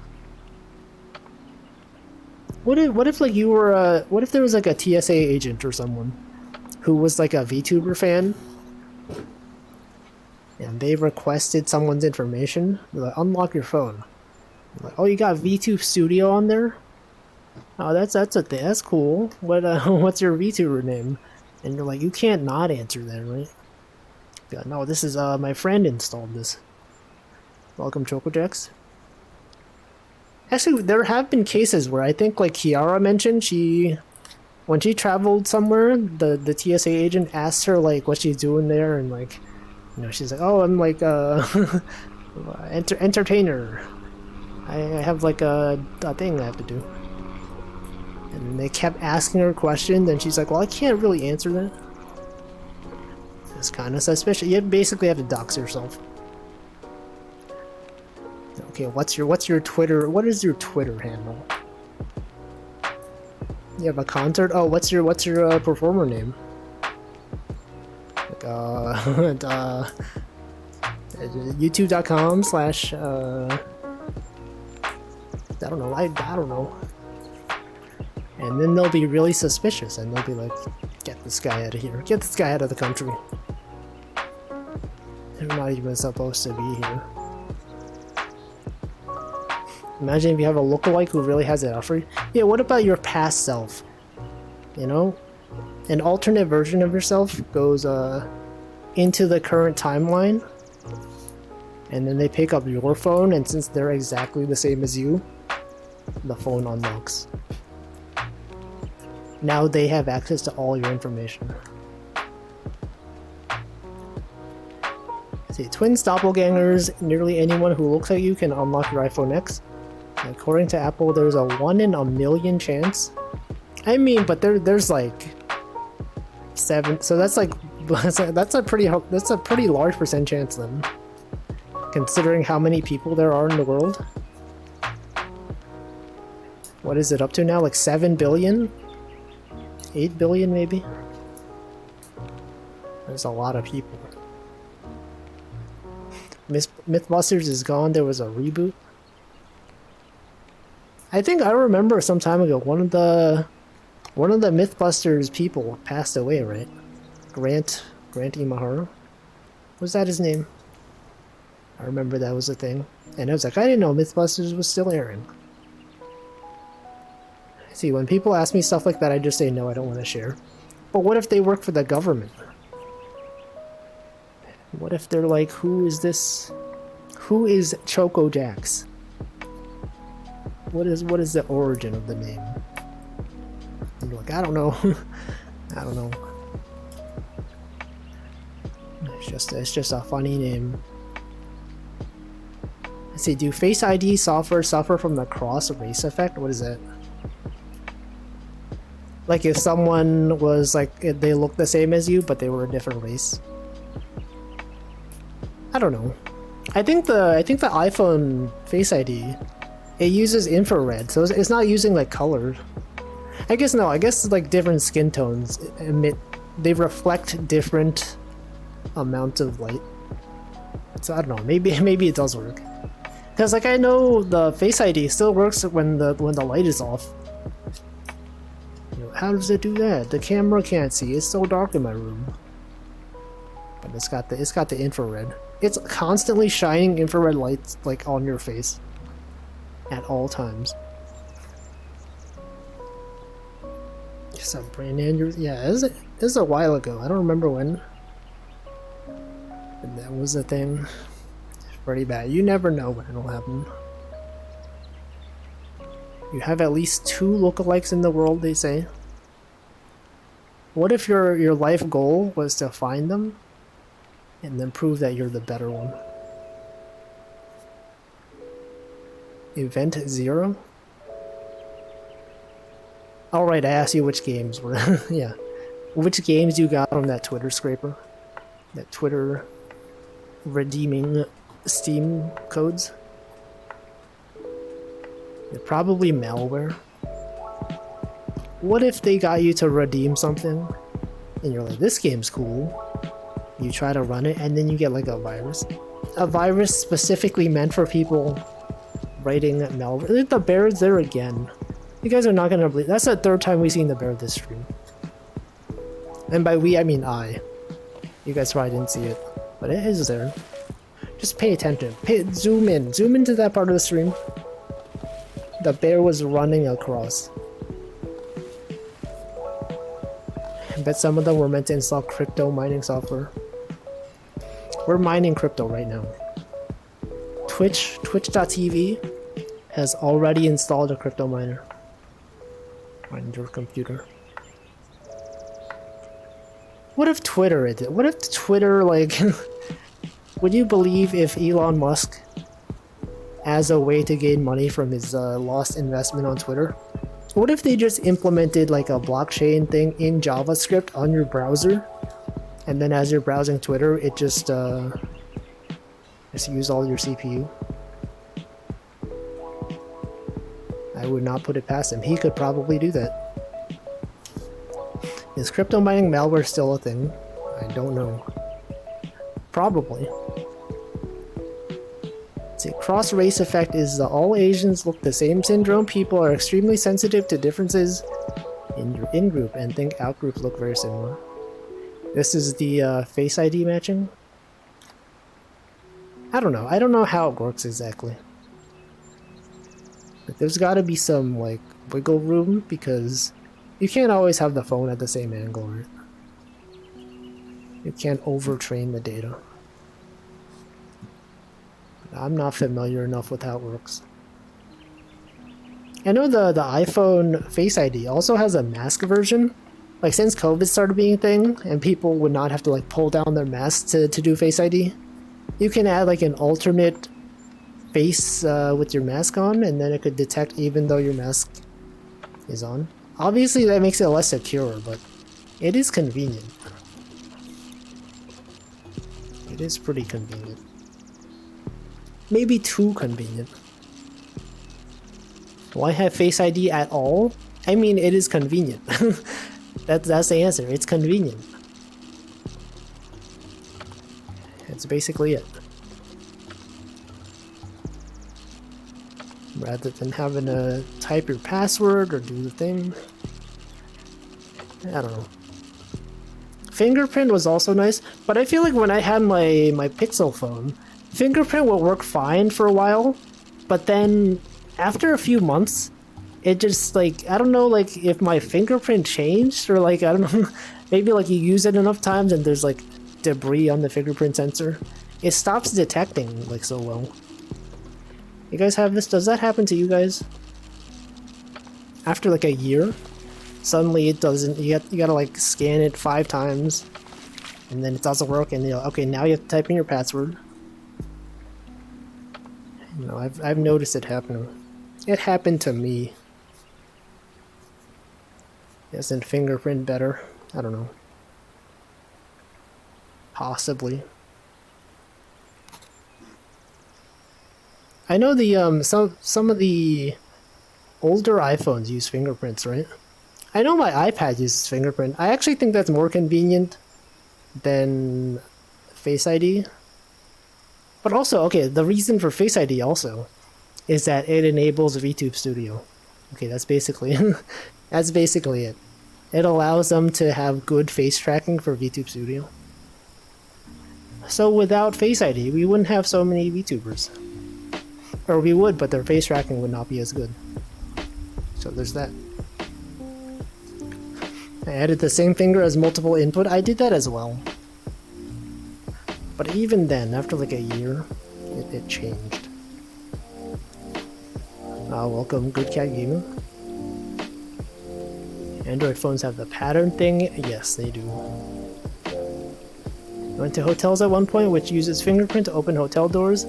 What if like you were what if there was like a TSA agent or someone who was like a VTuber fan and they requested someone's information? They're like, unlock your phone. Like, oh, you got VTube Studio on there? Oh, that's a thing. That's cool. What what's your VTuber name? And you're like, you can't not answer that, right? Yeah, no, this is my friend installed this. Welcome, ChocoJax. Actually, there have been cases where I think, like Kiara mentioned, when she traveled somewhere, the TSA agent asked her like what she's doing there, and like, you know, she's like, oh, I'm like entertainer. I have like a thing I have to do. And they kept asking her questions, and she's like, well, I can't really answer that. It's kind of suspicious. You basically have to dox yourself. Okay, what's your Twitter? What is your Twitter handle? You have a concert? Oh, what's your performer name? Like youtube.com/ I don't know. I don't know. And then they'll be really suspicious, and they'll be like, "Get this guy out of here! Get this guy out of the country! They're not even supposed to be here." Imagine if you have a lookalike who really has it out for you. Yeah, what about your past self? You know? An alternate version of yourself goes into the current timeline, and then they pick up your phone, and since they're exactly the same as you, the phone unlocks. Now they have access to all your information. See, twins, doppelgangers, nearly anyone who looks like you can unlock your iPhone X. According to Apple, there's a 1 in a million chance. I mean, but there's like 7, so that's like that's a pretty large percent chance then, considering how many people there are in the world. What is it up to now? Like 7 billion? 8 billion maybe? There's a lot of people. Mythbusters is gone. There was a reboot. I think I remember some time ago one of the Mythbusters people passed away, right? Grant Imahara? Was that his name? I remember that was a thing. And I was like, I didn't know Mythbusters was still airing. See, when people ask me stuff like that, I just say no, I don't want to share. But what if they work for the government? What if they're like, who is this? Who is ChocoJax? What is the origin of the name? And you're like, I don't know. I don't know. It's just a funny name. Let's see, do Face ID software suffer from the cross race effect? What is that? Like if someone was like, they look the same as you, but they were a different race. I don't know. I think the iPhone Face ID, it uses infrared, so it's not using like color. I guess no. I guess like different skin tones they reflect different amounts of light. So I don't know. Maybe it does work. Because like I know the Face ID still works when the light is off. How does it do that? The camera can't see. It's so dark in my room. But it's got the infrared. It's constantly shining infrared lights like on your face at all times. Just a brain aneurysm. Yeah, this is a while ago. I don't remember when. But that was a thing. It's pretty bad. You never know when it'll happen. You have at least 2 lookalikes in the world, they say. What if your life goal was to find them and then prove that you're the better one? Event 0? Alright, I asked you which games were. Yeah. which games you got from that Twitter scraper, that Twitter redeeming Steam codes. They're probably malware. What if they got you to redeem something and you're like, this game's cool? You try to run it and then you get like a virus. A virus specifically meant for people writing malware. The bear's there again. You guys are not gonna believe. That's the third time we've seen the bear this stream. And by we, I mean I. You guys probably didn't see it, but it is there. Just pay attention. Zoom in. Zoom into that part of the stream. The bear was running across. I bet some of them were meant to install crypto mining software. We're mining crypto right now. Twitch.tv has already installed a crypto miner on your computer. What if Twitter did it? What if Twitter, like, would you believe if Elon Musk, as a way to gain money from his lost investment on Twitter, what if they just implemented like a blockchain thing in JavaScript on your browser, and then as you're browsing Twitter, it just use all your CPU? I would not put it past him. He could probably do that. Is crypto mining malware still a thing? I don't know. Probably. See, cross-race effect is the all Asians look the same syndrome. People are extremely sensitive to differences in your in-group and think out-group look very similar. This is the Face ID matching? I don't know. I don't know how it works exactly. But there's gotta be some, like, wiggle room because you can't always have the phone at the same angle, right? You can't overtrain the data. I'm not familiar enough with how it works. I know the iPhone Face ID also has a mask version. Like, since COVID started being a thing, and people would not have to like pull down their masks to do Face ID, you can add like an alternate face with your mask on, and then it could detect even though your mask is on. Obviously that makes it less secure, but it is convenient. It is pretty convenient. Maybe too convenient. Why have Face ID at all? I mean, it is convenient. That's the answer. It's convenient. That's basically it. Rather than having to type your password or do the thing. I don't know. Fingerprint was also nice, but I feel like when I had my Pixel phone, fingerprint will work fine for a while, but then after a few months, it just like, I don't know, like if my fingerprint changed or like, I don't know, maybe like you use it enough times and there's like debris on the fingerprint sensor, it stops detecting like so well. You guys have this? Does that happen to you guys? After like a year, suddenly it doesn't, you gotta like scan it 5 times and then it doesn't work and okay, now you have to type in your password. You know, I've noticed it happening. It happened to me. Isn't fingerprint better? I don't know. Possibly. I know the some of the older iPhones use fingerprints, right? I know my iPad uses fingerprint. I actually think that's more convenient than Face ID. But also, okay, the reason for Face ID also is that it enables VTube Studio. Okay, that's basically that's basically it. It allows them to have good face tracking for VTube Studio. So without Face ID, we wouldn't have so many VTubers. Or we would, but their face tracking would not be as good. So there's that. I added the same finger as multiple input. I did that as well. But even then, after like a year, it changed. Welcome, Good Cat Gaming. Android phones have the pattern thing. Yes, they do. Went to hotels at one point, which uses fingerprint to open hotel doors.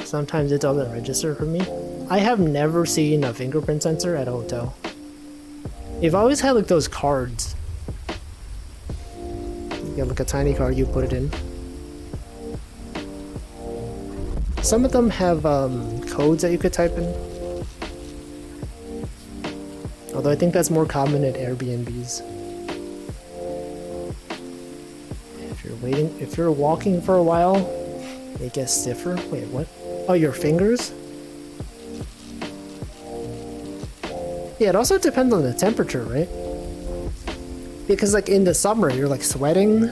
Sometimes it doesn't register for me. I have never seen a fingerprint sensor at a hotel. They've always had like those cards. You have like a tiny card, you put it in. Some of them have codes that you could type in. Although I think that's more common at Airbnbs. If you're walking for a while, it gets stiffer. Wait, what? Oh, your fingers? Yeah, it also depends on the temperature, right? Because like in the summer, you're like sweating.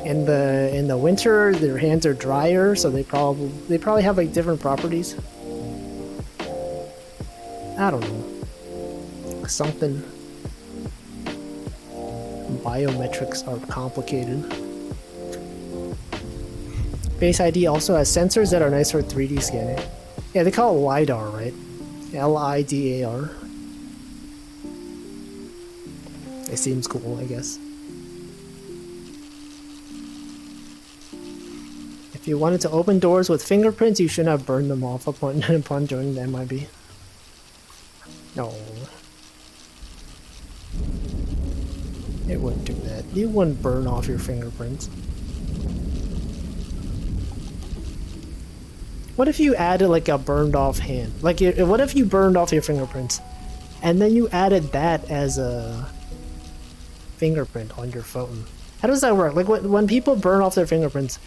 In the winter, their hands are drier, so they probably have like different properties. I don't know. Something. Biometrics are complicated. Face ID also has sensors that are nice for 3D scanning. Yeah, they call it LiDAR, right? LIDAR. It seems cool, I guess. If you wanted to open doors with fingerprints, you shouldn't have burned them off upon joining the MIB. No. It wouldn't do that. You wouldn't burn off your fingerprints. What if you added like a burned off hand? Like, what if you burned off your fingerprints and then you added that as a fingerprint on your phone? How does that work? Like, when people burn off their fingerprints,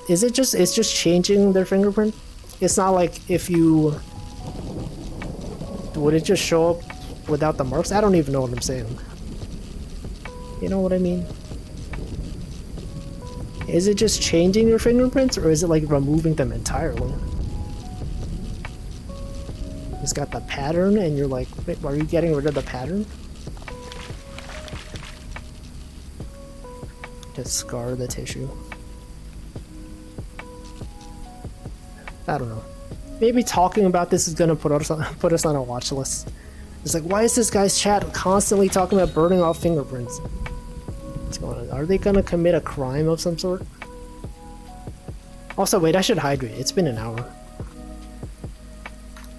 it's just changing their fingerprint? It's not like if you... Would it just show up without the marks? I don't even know what I'm saying. You know what I mean? Is it just changing your fingerprints, or is it like removing them entirely? It's got the pattern, and you're like, wait, are you getting rid of the pattern? Just scar the tissue. I don't know. Maybe talking about this is gonna put us on a watch list. It's like, why is this guy's chat constantly talking about burning off fingerprints? What's going on? Are they gonna commit a crime of some sort? Also, wait, I should hydrate. It's been an hour.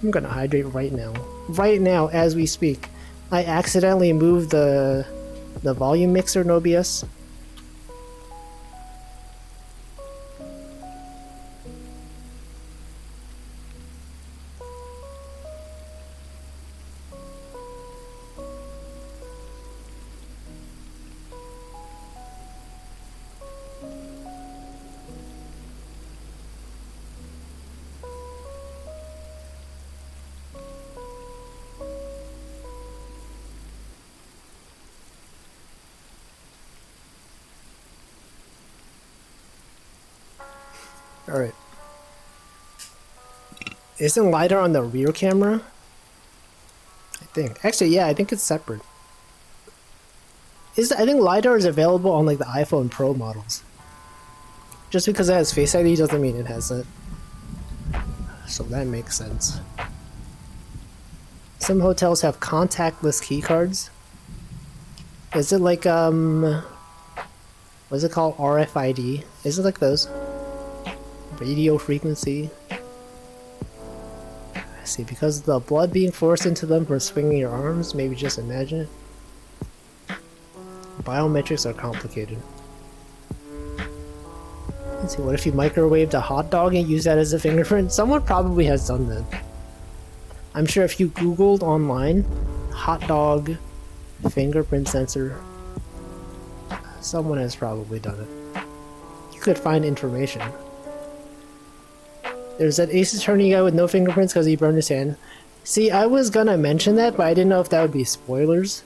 I'm gonna hydrate right now. Right now, as we speak. I accidentally moved the volume mixer in OBS. Alright. Isn't LiDAR on the rear camera? I think. Actually, yeah, I think it's separate. I think LiDAR is available on like the iPhone Pro models. Just because it has Face ID doesn't mean it has it. So that makes sense. Some hotels have contactless key cards. Is it like, what's it called? RFID? Is it like those? Radio frequency. I see, because of the blood being forced into them for swinging your arms, maybe just imagine it. Biometrics are complicated. Let's see, what if you microwaved a hot dog and used that as a fingerprint? Someone probably has done that. I'm sure if you googled online, hot dog fingerprint sensor, someone has probably done it. You could find information. There's that Ace Attorney guy with no fingerprints because he burned his hand. See, I was gonna mention that, but I didn't know if that would be spoilers.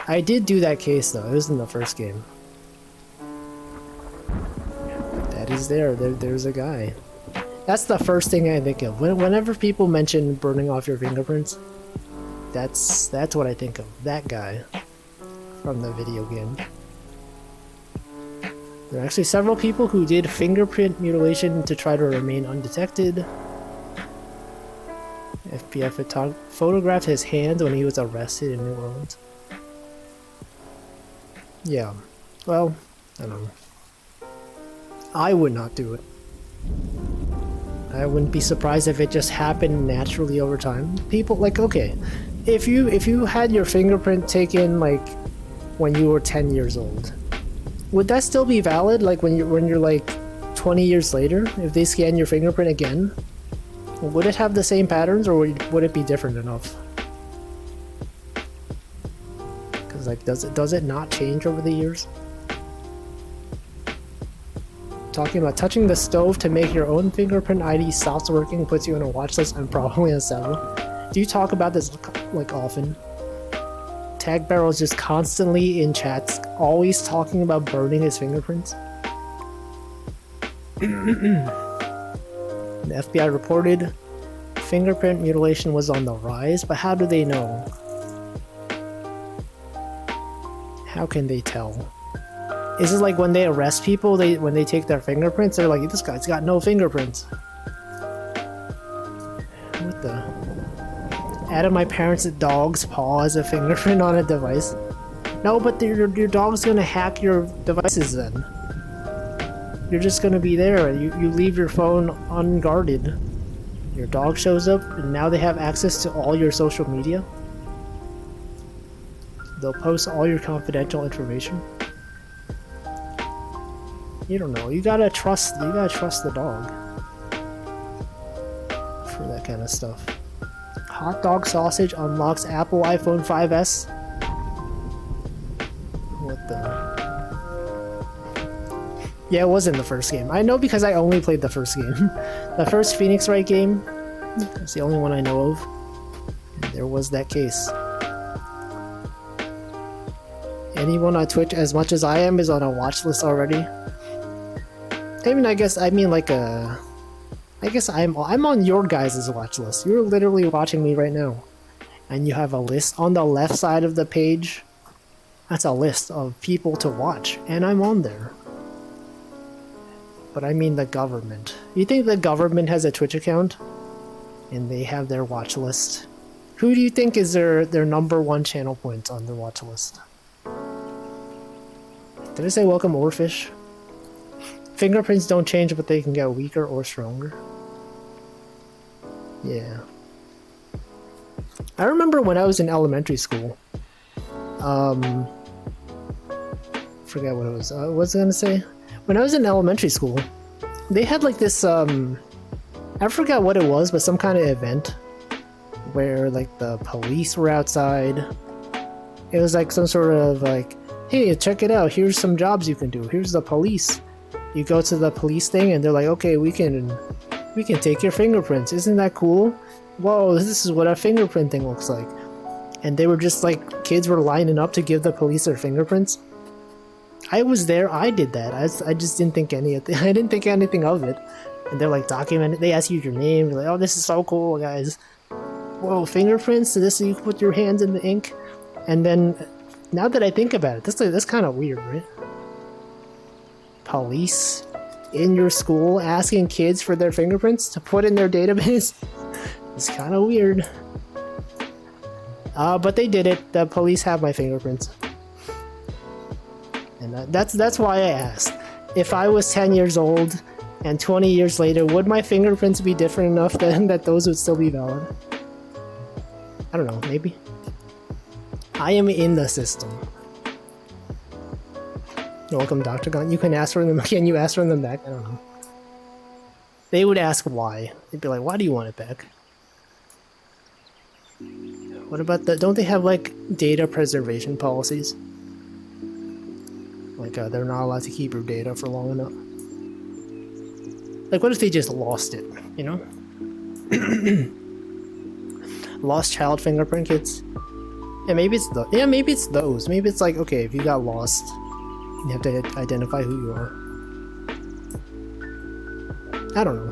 I did do that case though, it was in the first game. That is there's a guy. That's the first thing I think of. Whenever people mention burning off your fingerprints, that's what I think of. That guy from the video game. There are actually several people who did fingerprint mutilation to try to remain undetected. FBI photographed his hand when he was arrested in New Orleans. Yeah, well, I don't know. I would not do it. I wouldn't be surprised if it just happened naturally over time. People, like, okay, if you had your fingerprint taken, like, when you were 10 years old, would that still be valid? Like when you're like 20 years later, if they scan your fingerprint again, would it have the same patterns, or would it be different enough? Because like, does it not change over the years? Talking about touching the stove to make your own fingerprint ID stops working, puts you on a watch list, and probably on several. Do you talk about this like often? Tag Barrel is just constantly in chats, always talking about burning his fingerprints. The FBI reported fingerprint mutilation was on the rise, but how do they know? How can they tell? Is it like when they arrest people, when they take their fingerprints, they're like, this guy's got no fingerprints. What the? Added my parents' dog's paw as a fingerprint on a device. No, but your dog's gonna hack your devices then. You're just gonna be there. You leave your phone unguarded. Your dog shows up, and now they have access to all your social media. They'll post all your confidential information. You don't know. You gotta trust the dog for that kind of stuff. Hot dog sausage unlocks Apple iPhone 5S. What the? Yeah, it was in the first game. I know because I only played the first game. The first Phoenix Wright game. That's the only one I know of. There was that case. Anyone on Twitch as much as I am is on a watch list already. I guess I'm on your guys' watch list. You're literally watching me right now. And you have a list on the left side of the page. That's a list of people to watch, and I'm on there. But I mean the government. You think the government has a Twitch account? And they have their watch list? Who do you think is their number one channel point on their watch list? Did I say welcome Oarfish? Fingerprints don't change, but they can get weaker or stronger. Yeah. I remember when I was in elementary school. Forget what it was. What was I gonna say? When I was in elementary school, they had like this, I forgot what it was, but some kind of event where like the police were outside. It was like some sort of like, hey, check it out. Here's some jobs you can do. Here's the police. You go to the police thing and they're like, okay, we can take your fingerprints. Isn't that cool? Whoa, this is what a fingerprint thing looks like. And they were just like, kids were lining up to give the police their fingerprints. I was there, I did that. I just didn't think I didn't think anything of it. And they're like documenting, they ask you your name, you're like, oh, this is so cool, guys. Whoa, fingerprints? So this, so you can put your hands in the ink? And then, now that I think about it, that's kind of weird, right? Police in your school asking kids for their fingerprints to put in their database. It's kind of weird. But they did it. The police have my fingerprints. And that's why I asked. If I was 10 years old and 20 years later, would my fingerprints be different enough that those would still be valid? I don't know, maybe. I am in the system. Welcome, Dr. Gunn. You can ask for them. Can you ask for them back? I don't know. They would ask why. They'd be like, why do you want it back? What about the... Don't they have, like, data preservation policies? Like, they're not allowed to keep your data for long enough. Like, what if they just lost it, you know? Lost child fingerprint kits? Yeah, maybe it's maybe it's those. Maybe it's like, okay, if you got lost, you have to identify who you are. I don't know.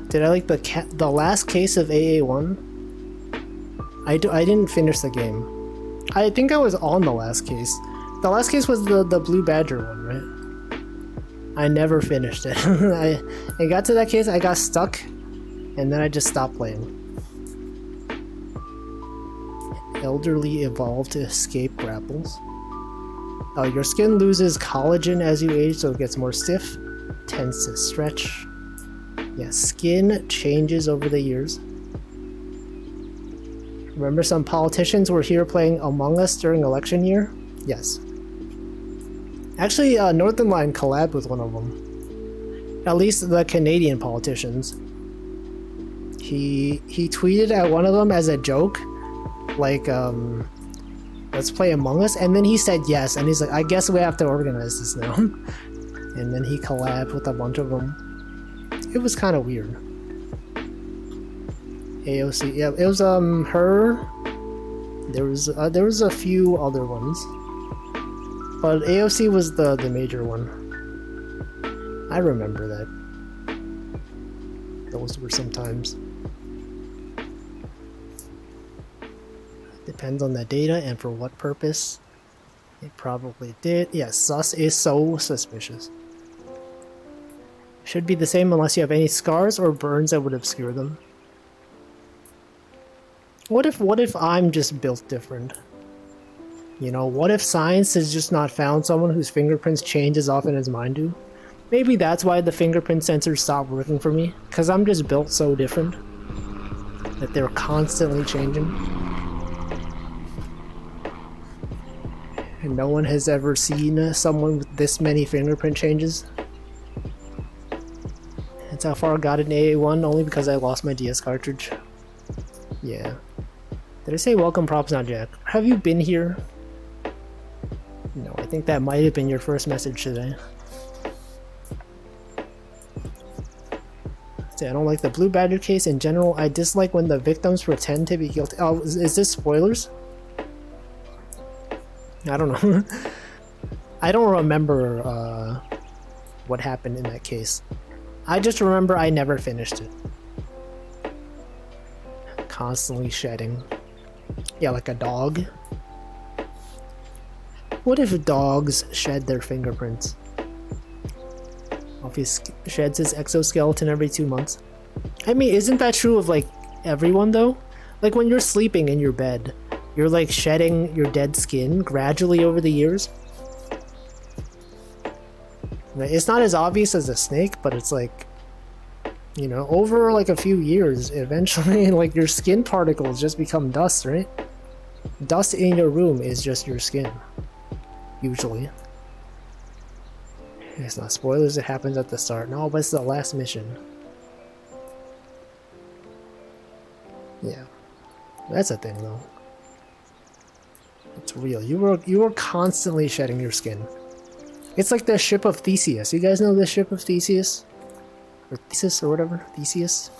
Did I like the last case of AA1? I didn't finish the game. I think I was on the last case. The last case was the Blue Badger one, right? I never finished it. I got to that case, I got stuck, and then I just stopped playing. Elderly evolved to escape grapples. Your skin loses collagen as you age, so it gets more stiff, tends to stretch. Yeah, skin changes over the years. Remember some politicians were here playing Among Us during election year? Yes. Actually, Northern Line collabed with one of them. At least the Canadian politicians. He tweeted at one of them as a joke, like, let's play Among Us, and then he said yes, and he's like, I guess we have to organize this now. And then he collabed with a bunch of them. It was kind of weird. AOC, yeah, it was her. There was a few other ones, but AOC was the major one. I remember that. Those were some times. Depends on the data and for what purpose. It probably did. Yes, sus is so suspicious. Should be the same unless you have any scars or burns that would obscure them. What if I'm just built different? You know, what if science has just not found someone whose fingerprints change as often as mine do? Maybe that's why the fingerprint sensors stopped working for me, because I'm just built so different that they're constantly changing. And no one has ever seen someone with this many fingerprint changes. That's how far I got in AA1, only because I lost my DS cartridge. Yeah. Did I say welcome props not Jack? Have you been here? No, I think that might have been your first message today. See, I don't like the Blue Badger case in general. I dislike when the victims pretend to be guilty. Oh, is this spoilers? I don't know. I don't remember what happened in that case. I just remember I never finished it. Constantly shedding. Yeah, like a dog. What if dogs shed their fingerprints? If he sheds his exoskeleton every 2 months. I mean, isn't that true of like everyone though? Like when you're sleeping in your bed, you're like shedding your dead skin gradually over the years. It's not as obvious as a snake, but it's like, you know, over like a few years, eventually like your skin particles just become dust, right? Dust in your room is just your skin. Usually. It's not spoilers, it happens at the start. No, but it's the last mission. Yeah. That's a thing though. It's real. You were constantly shedding your skin. It's like the ship of Theseus. You guys know the ship of Theseus? Or Theseus or whatever? Theseus?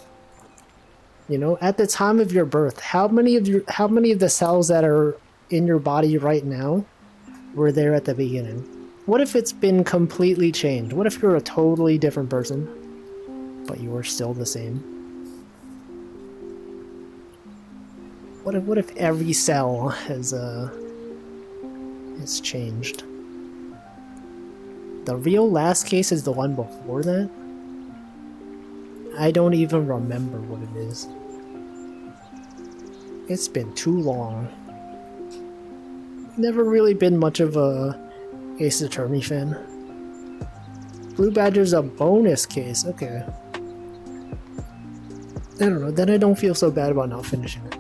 You know, at the time of your birth, how many of the cells that are in your body right now were there at the beginning? What if it's been completely changed? What if you're a totally different person, but you are still the same? What if every cell has changed? The real last case is the one before that? I don't even remember what it is. It's been too long. Never really been much of a Ace Attorney fan. Blue Badger's a bonus case, okay. I don't know, then I don't feel so bad about not finishing it.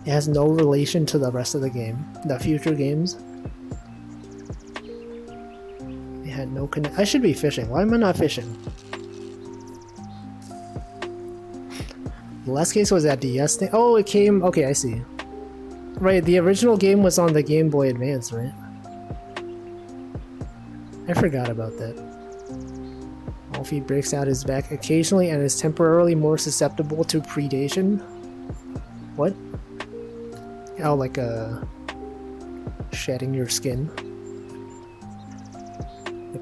It has no relation to the rest of the game, the future games. It had no connect. I should be fishing. Why am I not fishing? The last case was that DS thing. Oh, it came. Okay, I see. Right, the original game was on the Game Boy Advance, right? I forgot about that. Alfie breaks out his back occasionally and is temporarily more susceptible to predation. What? Oh, like shedding your skin.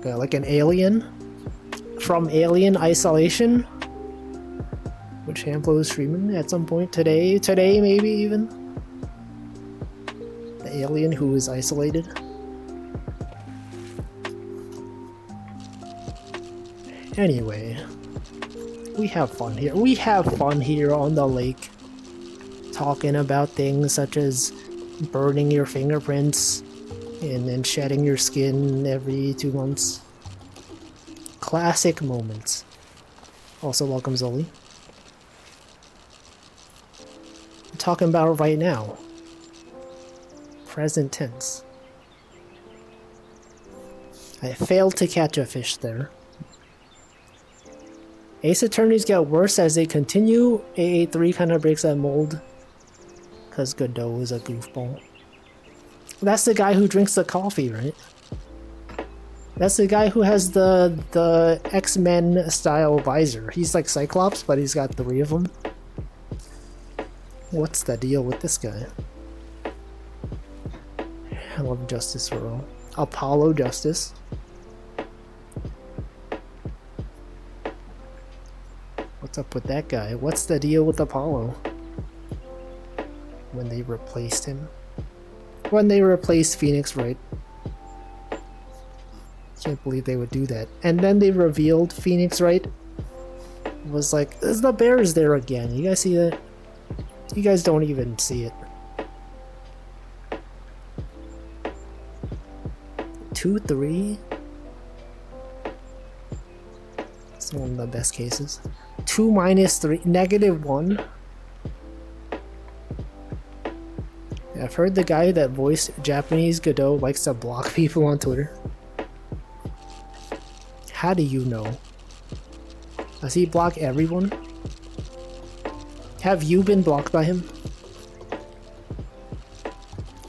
Like an alien? From Alien Isolation? Which Hamplo is streaming at some point today maybe even? The alien who is isolated. Anyway, we have fun here. We have fun here on the lake. Talking about things such as burning your fingerprints and then shedding your skin every 2 months. Classic moments. Also, welcome Zoli. I'm talking about right now. Present tense. I failed to catch a fish there. Ace Attorneys get worse as they continue. AA3 kind of breaks that mold. Because Godot is a goofball. That's the guy who drinks the coffee, right? That's the guy who has the X-Men style visor. He's like Cyclops, but he's got 3 of them. What's the deal with this guy? I love Justice for All. Apollo Justice. What's up with that guy? What's the deal with Apollo? When they replaced him? When they replaced Phoenix Wright. Can't believe they would do that. And then they revealed Phoenix Wright was like, "Is the Bears there again?" You guys see that? You guys don't even see it. 2-3. It's one of the best cases. 2 minus 3, -1. I've heard the guy that voiced Japanese Godot likes to block people on Twitter. How do you know? Does he block everyone? Have you been blocked by him?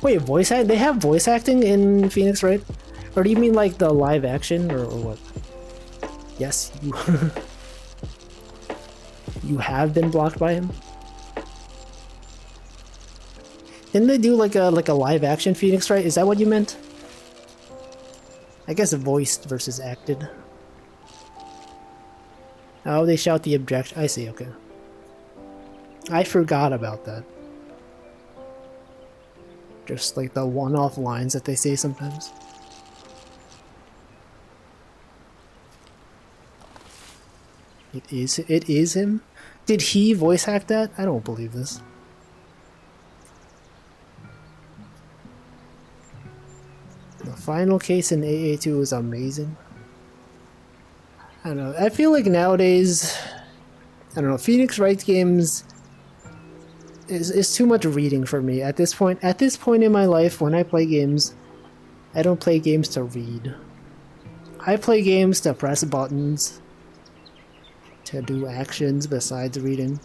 Wait, voice act? They have voice acting in Phoenix Wright? Or do you mean like the live action or what? Yes, you you have been blocked by him? Didn't they do like a live action Phoenix Wright? Is that what you meant? I guess voiced versus acted. Oh, they shout the objection. I see, okay. I forgot about that. Just like the one-off lines that they say sometimes. It is him? Did he voice act that? I don't believe this. The final case in AA2 is amazing. I don't know. I feel like nowadays, I don't know, Phoenix Wright games is too much reading for me at this point. At this point in my life, when I play games, I don't play games to read. I play games to press buttons, to do actions besides reading.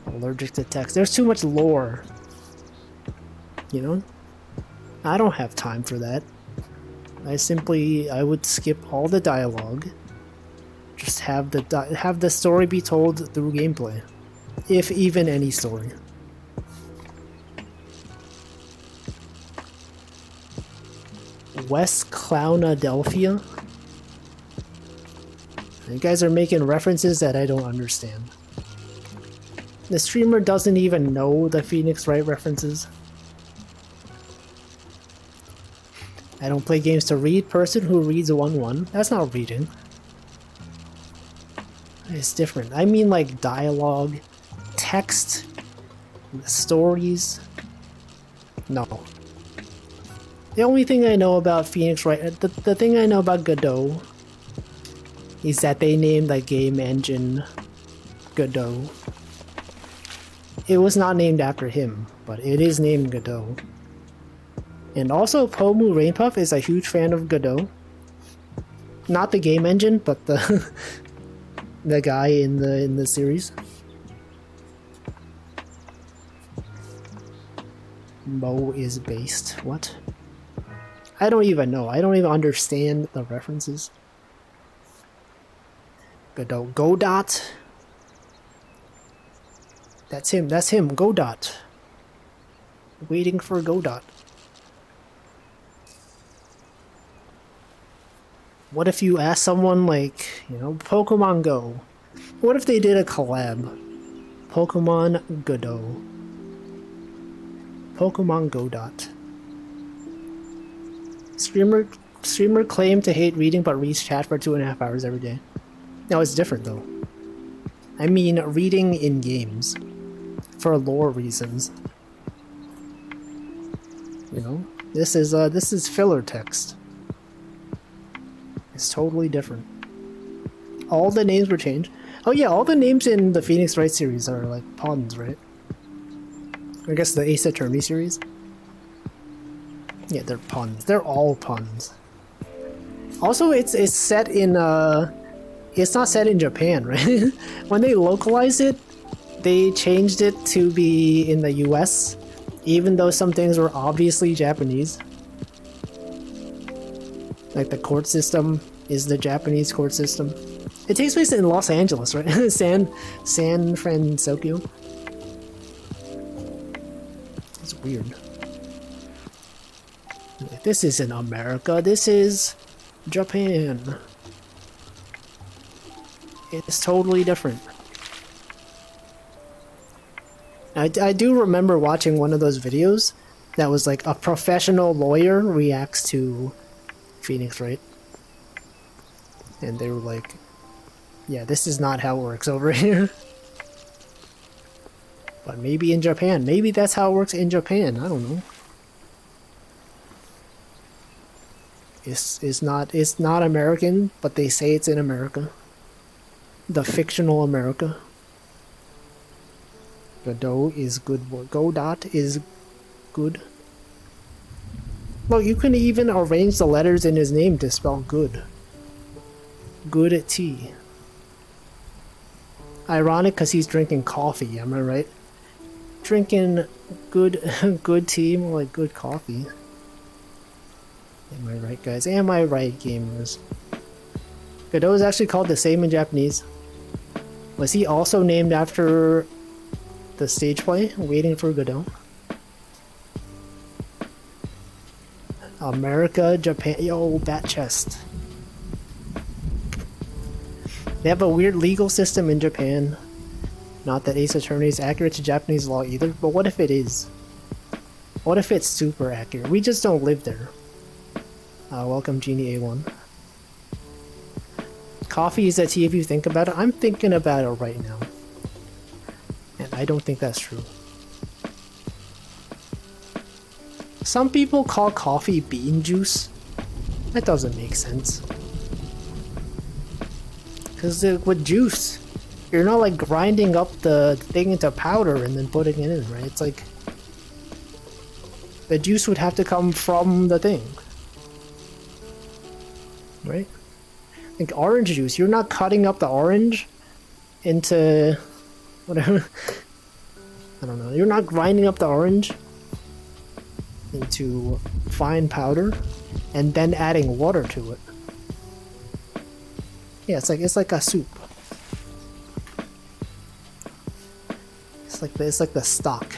Allergic to text. There's too much lore. You know? I don't have time for that. I would skip all the dialogue. Just have the story be told through gameplay. If even any story. West Clownadelphia? You guys are making references that I don't understand. The streamer doesn't even know the Phoenix Wright references. I don't play games to read. Person who reads 1-1. That's not reading. It's different. I mean like dialogue, text, stories. No. The only thing I know about Phoenix Wright, the thing I know about Godot is that they named the game engine Godot. It was not named after him, but it is named Godot. And also, Pomu Rainpuff is a huge fan of Godot. Not the game engine, but the the guy in the series. Mo is based. What? I don't even know. I don't even understand the references. Godot. Godot. That's him. That's him. Godot. Waiting for Godot. What if you ask someone like, you know, Pokemon Go? What if they did a collab? Pokemon Godot. Pokemon Godot. Streamer claimed to hate reading but reads chat for 2.5 hours every day. No, it's different though. I mean reading in games. For lore reasons. You know? This is filler text. It's totally different. All the names were changed. Oh yeah, all the names in the Phoenix Wright series are like puns, right? I guess the Ace Attorney series. Yeah, they're puns. They're all puns. Also, it's set in it's not set in Japan, right? When they localized it, they changed it to be in the US, even though some things were obviously Japanese. Like the court system is the Japanese court system. It takes place in Los Angeles, right? San Francisco. It's weird. This isn't America, this is Japan. It's totally different. I do remember watching one of those videos that was like a professional lawyer reacts to Phoenix Wright. And they were like, yeah, this is not how it works over here. But maybe in Japan. Maybe that's how it works in Japan. I don't know. It's not American, but they say it's in America. The fictional America. Godot is good word. Godot is good. Look, you can even arrange the letters in his name to spell good. Good tea. Ironic because he's drinking coffee, am I right? Drinking good tea, more like good coffee. Am I right, guys? Am I right, gamers? Godot is actually called the same in Japanese. Was he also named after the stage play, Waiting for Godot? America, Japan, yo, bat chest. They have a weird legal system in Japan. Not that Ace Attorney is accurate to Japanese law either, but what if it is? What if it's super accurate? We just don't live there. Welcome, Genie A1. Coffee is a tea if you think about it. I'm thinking about it right now. And I don't think that's true. Some people call coffee bean juice. That doesn't make sense. Because with juice, you're not like grinding up the thing into powder and then putting it in, right? It's like the juice would have to come from the thing. Right? Like orange juice, you're not cutting up the orange into whatever. I don't know. You're not grinding up the orange into fine powder and then adding water to it. Yeah, it's like a soup. It's like the stock,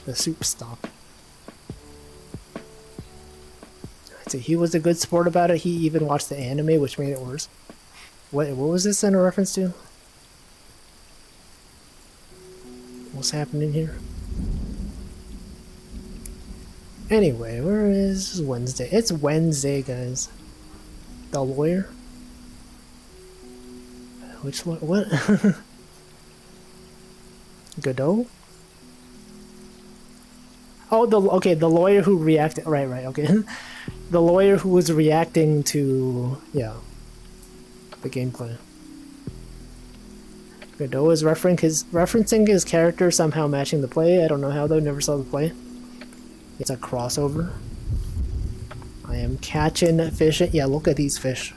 the soup stock. So he was a good sport about it. He even watched the anime, which made it worse. What was this in a reference to? What's happening here? Anyway, where is Wednesday? It's Wednesday, guys. The lawyer? Which one? What? Godot? Oh, the lawyer who reacted. Right, okay. The lawyer who was reacting to, yeah, the gameplay. Godot is referencing his character, somehow matching the play. I don't know how though, never saw the play. It's a crossover. I am catching fish. Yeah, look at these fish.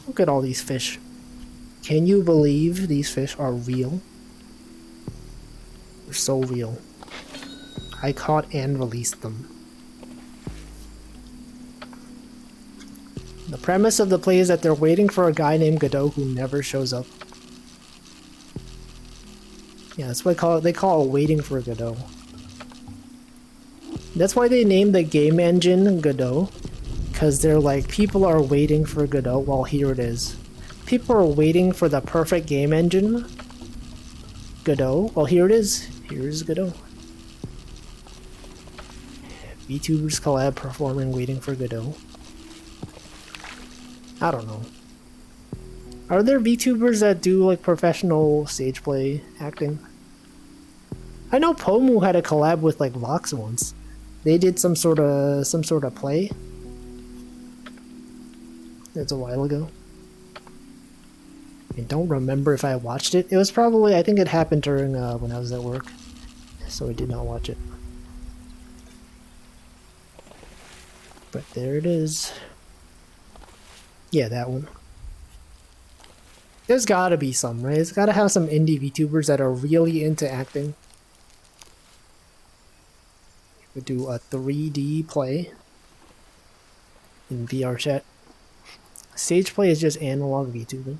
Look at all these fish. Can you believe these fish are real? They're so real. I caught and released them. The premise of the play is that they're waiting for a guy named Godot who never shows up. Yeah, that's what they call it waiting for Godot. That's why they named the game engine Godot. Because they're like, people are waiting for Godot. Well, here it is. People are waiting for the perfect game engine. Godot. Well, here it is. Here's Godot. VTubers collab performing Waiting for Godot. I don't know. Are there VTubers that do like professional stage play acting? I know Pomu had a collab with like Vox once. They did some sort of play. It's a while ago. I don't remember if I watched it. It was probably, I think it happened during when I was at work, so I did not watch it. But there it is. Yeah, that one. There's gotta be some, right? It's gotta have some indie VTubers that are really into acting. We do a 3D play in VR chat. Stage play is just analog VTubing.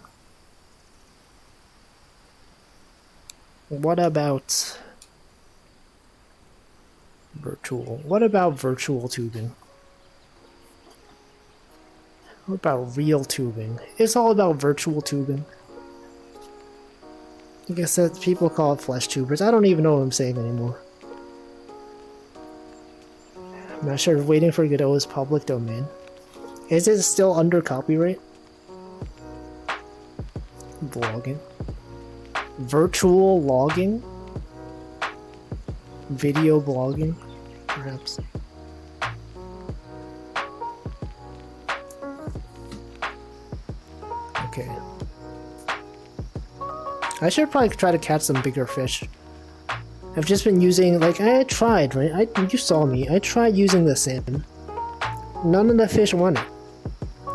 What about virtual? What about virtual tubing? What about real tubing? It's all about virtual tubing. I guess that people call it flesh tubers. I don't even know what I'm saying anymore. I'm not sure if Waiting for Godot is public domain. Is it still under copyright? Vlogging. Virtual logging? Video blogging, perhaps. Okay. I should probably try to catch some bigger fish. I've just been using, like, I tried, right? You saw me. I tried using the salmon. None of the fish want it.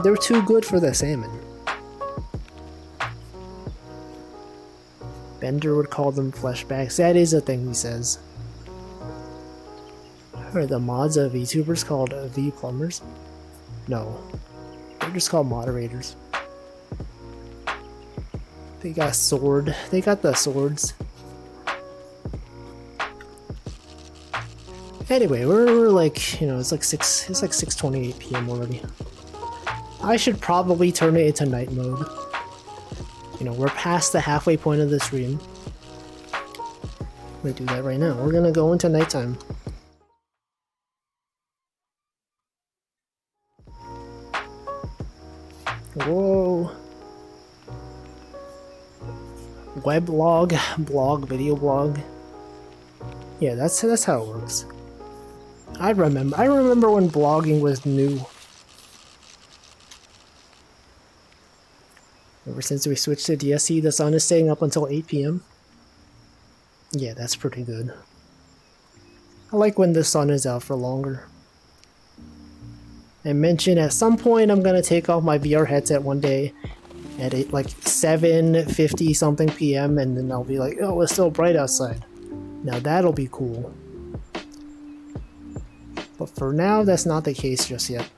They're too good for the salmon. Bender would call them fleshbacks. That is a thing he says. Are the mods of VTubers called V-plumbers? No. They're just called moderators. They got a sword. They got the swords. Anyway, we're like, you know, it's like 6:28 p.m. already. I should probably turn it into night mode. You know, we're past the halfway point of the stream. I'm gonna do that right now. We're gonna go into nighttime. Whoa. Weblog, blog, video blog. Yeah, that's how it works. I remember when blogging was new. Ever since we switched to DSC, the sun is staying up until 8 p.m. Yeah, that's pretty good. I like when the sun is out for longer. I mentioned at some point I'm gonna take off my VR headset one day at like 7:50 something p.m. and then I'll be like, oh, it's still bright outside. Now that'll be cool. But for now, that's not the case just yet.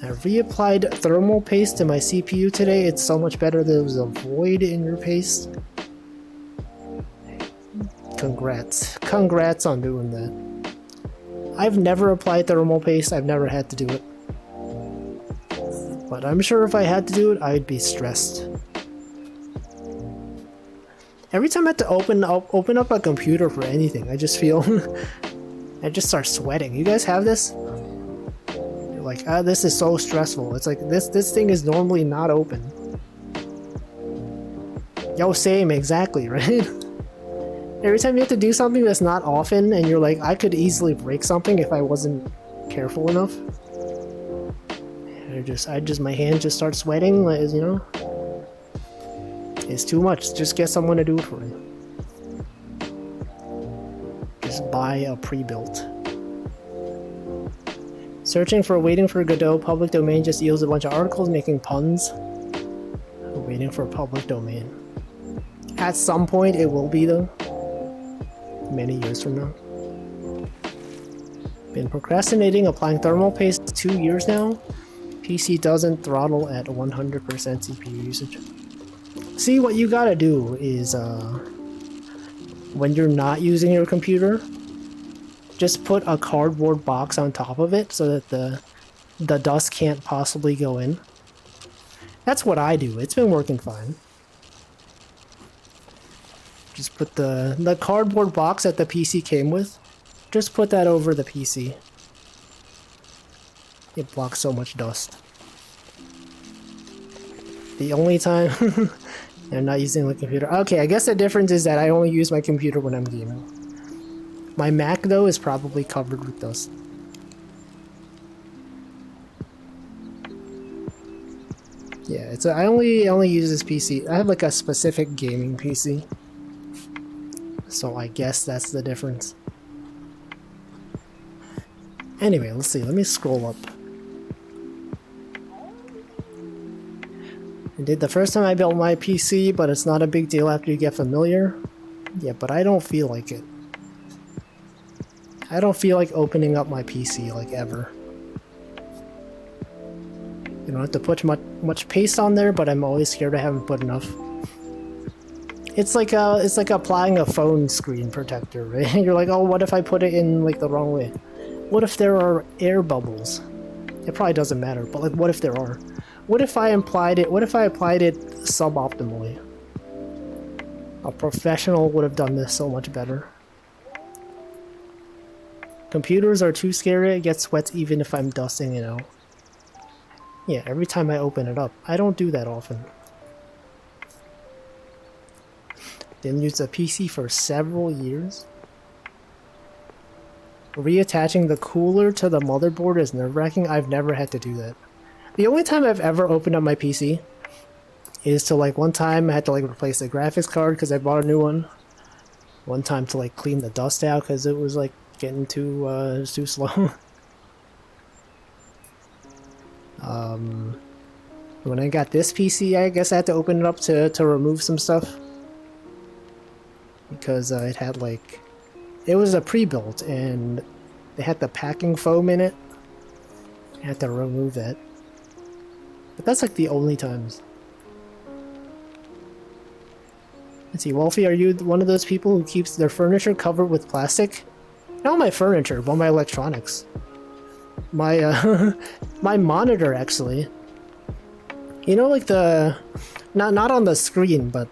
I reapplied thermal paste to my CPU today. It's so much better. There was a void in your paste. Congrats. Congrats on doing that. I've never applied thermal paste. I've never had to do it. But I'm sure if I had to do it, I'd be stressed. Every time I have to open up a computer for anything, I just feel... I just start sweating. You guys have this? You're like, ah, this is so stressful. It's like, this thing is normally not open. Yo, same, exactly, right? Every time you have to do something that's not often, and you're like, I could easily break something if I wasn't careful enough. My hand just starts sweating, like, you know? It's too much. Just get someone to do it for you. Just buy a pre-built. Searching for Waiting for Godot public domain just yields a bunch of articles making puns. Waiting for public domain. At some point it will be though. Many years from now. Been procrastinating applying thermal paste 2 years now. PC doesn't throttle at 100% CPU usage. See, what you gotta do is, when you're not using your computer, just put a cardboard box on top of it so that the dust can't possibly go in. That's what I do. It's been working fine. Just put the cardboard box that the PC came with, just put that over the PC. It blocks so much dust. The only time I'm not using the computer. Okay, I guess the difference is that I only use my computer when I'm gaming. My Mac, though, is probably covered with dust. Yeah, I only use this PC. I have like a specific gaming PC. So I guess that's the difference. Anyway, let's see. Let me scroll up. I did the first time I built my PC, but it's not a big deal after you get familiar. Yeah, but I don't feel like it. I don't feel like opening up my PC, like, ever. You don't have to put much paste on there, but I'm always scared I haven't put enough. It's like applying a phone screen protector, right? You're like, oh, what if I put it in, like, the wrong way? What if there are air bubbles? It probably doesn't matter, but, like, what if there are? What if I applied it suboptimally? A professional would have done this so much better. Computers are too scary, it gets wet even if I'm dusting it out. Yeah, every time I open it up. I don't do that often. Didn't use a PC for several years. Reattaching the cooler to the motherboard is nerve-wracking. I've never had to do that. The only time I've ever opened up my PC is to, like, one time I had to, like, replace the graphics card because I bought a new one. One time to, like, clean the dust out because it was, like, getting too slow. When I got this PC, I guess I had to open it up to remove some stuff. Because it had, like... It was a pre-built, and they had the packing foam in it. I had to remove that. But that's, like, the only times. Let's see, Wolfie, are you one of those people who keeps their furniture covered with plastic? Not my furniture, but my electronics. My, my monitor, actually. You know, like the... Not on the screen, but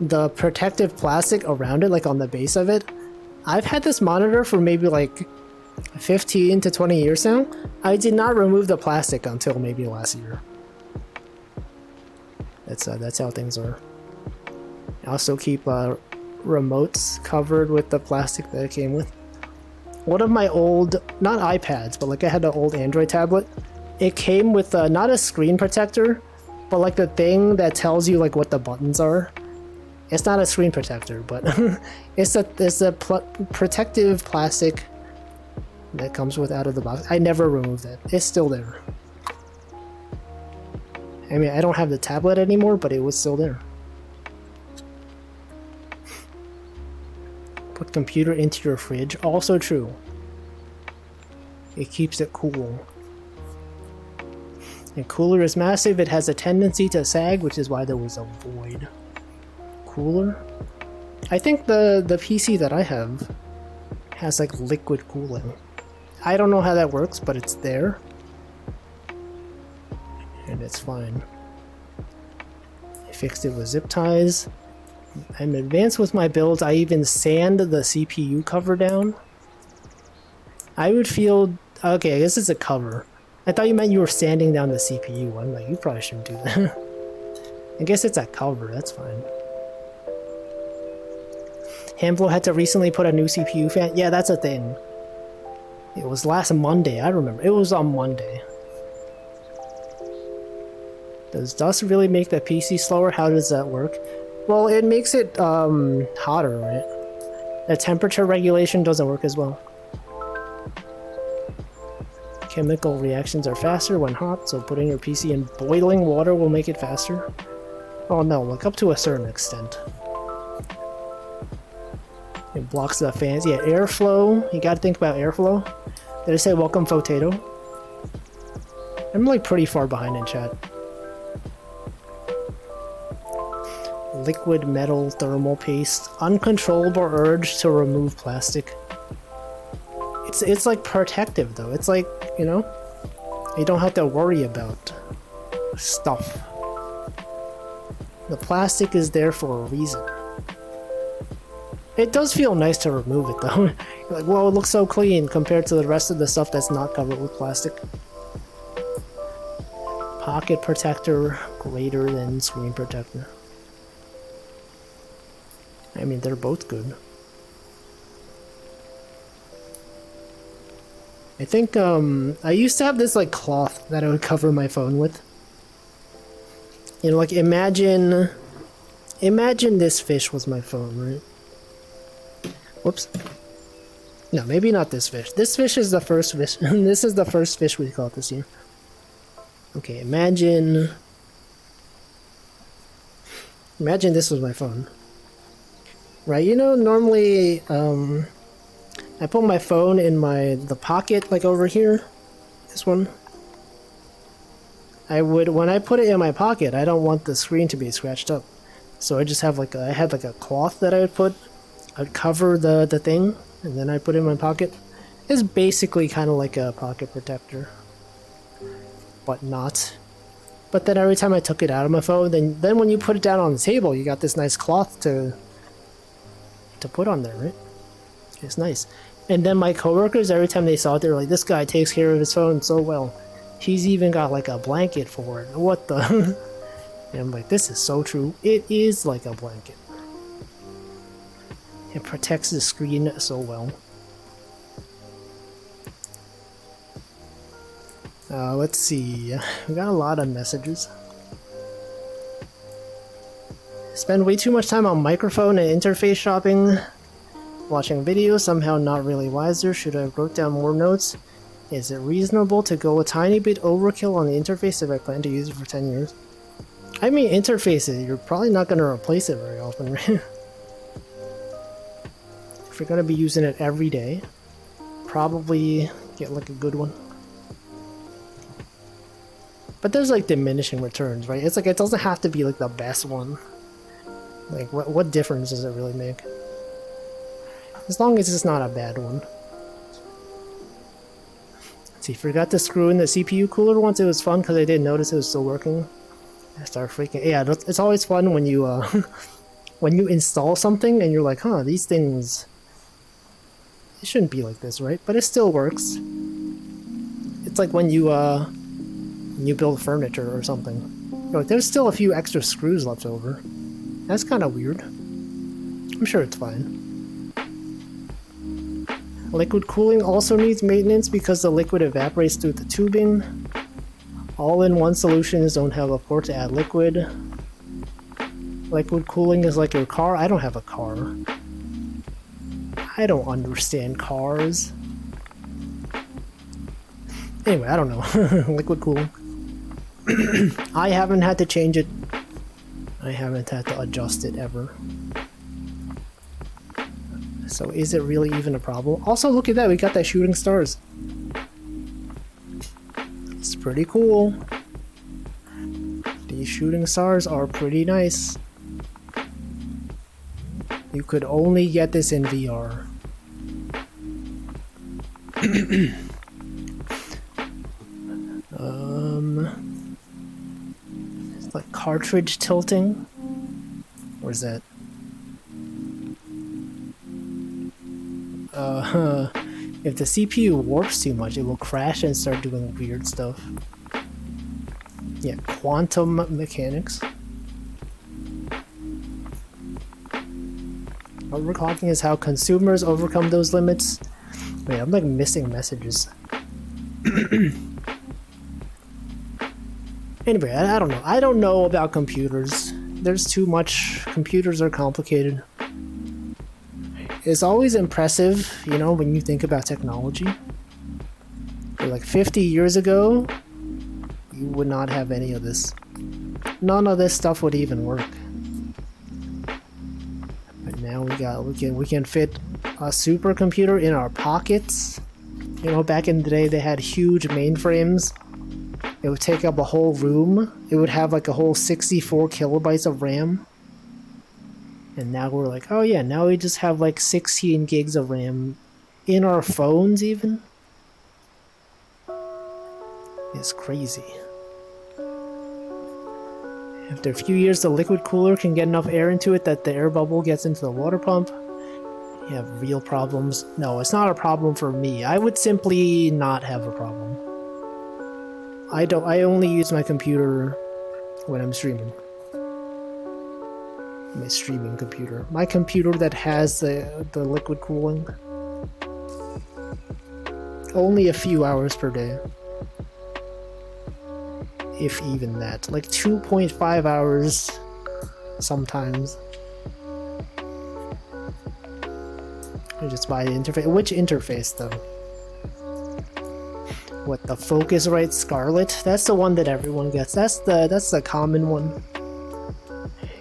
the protective plastic around it, like on the base of it. I've had this monitor for maybe, like, 15 to 20 years now. I did not remove the plastic until maybe last year. That's how things are. I also keep remotes covered with the plastic that it came with. One of my old, not iPads, but like I had an old Android tablet. It came with not a screen protector, but like the thing that tells you like what the buttons are. It's not a screen protector, but it's a protective plastic that comes with out of the box. I never removed it. It's still there. I mean, I don't have the tablet anymore, but it was still there. Put computer into your fridge. Also true. It keeps it cool. And cooler is massive. It has a tendency to sag, which is why there was a void. Cooler? I think the PC that I have has like liquid cooling. I don't know how that works, but it's there. And it's fine. I fixed it with zip ties. I'm advanced with my builds. I even sand the CPU cover down. I would feel... Okay, I guess it's a cover. I thought you meant you were sanding down the CPU. I'm like, you probably shouldn't do that. I guess it's a cover, that's fine. Hamblo had to recently put a new CPU fan. Yeah, that's a thing. It was last Monday, I remember. It was on Monday. Does dust really make the PC slower? How does that work? Well, it makes it hotter, right? The temperature regulation doesn't work as well. Chemical reactions are faster when hot, so putting your PC in boiling water will make it faster. Oh no, like up to a certain extent. It blocks the fans. Yeah, airflow. You gotta think about airflow. Did I say welcome, Fotato? I'm like pretty far behind in chat. Liquid metal thermal paste. Uncontrollable urge to remove plastic. It's like protective though. It's like, you know, you don't have to worry about stuff. The plastic is there for a reason. It does feel nice to remove it though. You're like, whoa, it looks so clean compared to the rest of the stuff that's not covered with plastic. Pocket protector greater than screen protector. I mean, they're both good. I think, I used to have this, like, cloth that I would cover my phone with. You know, like, imagine this fish was my phone, right? Whoops. No, maybe not this fish. This fish is the first fish. This is the first fish we caught this year. Okay, imagine Imagine this was my phone. Right, you know, normally, I put my phone in the pocket, like over here. This one. When I put it in my pocket, I don't want the screen to be scratched up. So I just have I had like a cloth that I would put. I'd cover the thing, and then I put it in my pocket. It's basically kind of like a pocket protector. But not. But then every time I took it out of my phone, then when you put it down on the table, you got this nice cloth to put on there, right? It's nice. And then my coworkers, every time they saw it, they were like, this guy takes care of his phone so well. He's even got like a blanket for it. What the? And I'm like, this is so true. It is like a blanket. It protects the screen so well. Let's see. We got a lot of messages. Spend way too much time on microphone and interface shopping. Watching videos, somehow not really wiser. Should I have wrote down more notes? Is it reasonable to go a tiny bit overkill on the interface if I plan to use it for 10 years? I mean, interfaces, you're probably not going to replace it very often, right? If you're going to be using it every day, probably get like a good one. But there's like diminishing returns, right? It's like it doesn't have to be like the best one. Like, what difference does it really make? As long as it's not a bad one. Let's see, forgot to screw in the CPU cooler once. It was fun because I didn't notice it was still working. I started freaking... Yeah, it's always fun when you, when you install something and you're like, huh, these things... It shouldn't be like this, right? But it still works. It's like when you build furniture or something. You're like, there's still a few extra screws left over. That's kind of weird. I'm sure it's fine. Liquid cooling also needs maintenance because the liquid evaporates through the tubing. All-in-one solutions don't have a port to add liquid. Liquid cooling is like your car. I don't have a car. I don't understand cars. Anyway, I don't know. Liquid cooling. I haven't had to change it. I haven't had to adjust it ever. So is it really even a problem? Also, look at that. We got that shooting stars. It's pretty cool. These shooting stars are pretty nice. You could only get this in VR. It's like cartridge tilting. Where's that? If the CPU warps too much, it will crash and start doing weird stuff. Yeah, quantum mechanics. What we're talking is how consumers overcome those limits. Wait, I'm like missing messages. Anyway, I don't know. I don't know about computers. There's too much. Computers are complicated. It's always impressive, you know, when you think about technology. Like 50 years ago, you would not have any of this. None of this stuff would even work. But now we can fit a supercomputer in our pockets. You know, back in the day they had huge mainframes. It would take up a whole room. It would have like a whole 64 kilobytes of RAM. And now we're like, oh yeah, now we just have like 16 gigs of RAM in our phones even. It's crazy. After a few years, the liquid cooler can get enough air into it that the air bubble gets into the water pump. You have real problems. No, it's not a problem for me. I would simply not have a problem. I only use my computer when I'm streaming. My streaming computer. My computer that has the liquid cooling. Only a few hours per day. If even that. Like 2.5 hours sometimes. I just buy the interface. Which interface though? What, the Focusrite Scarlett? That's the one that everyone gets. That's the common one.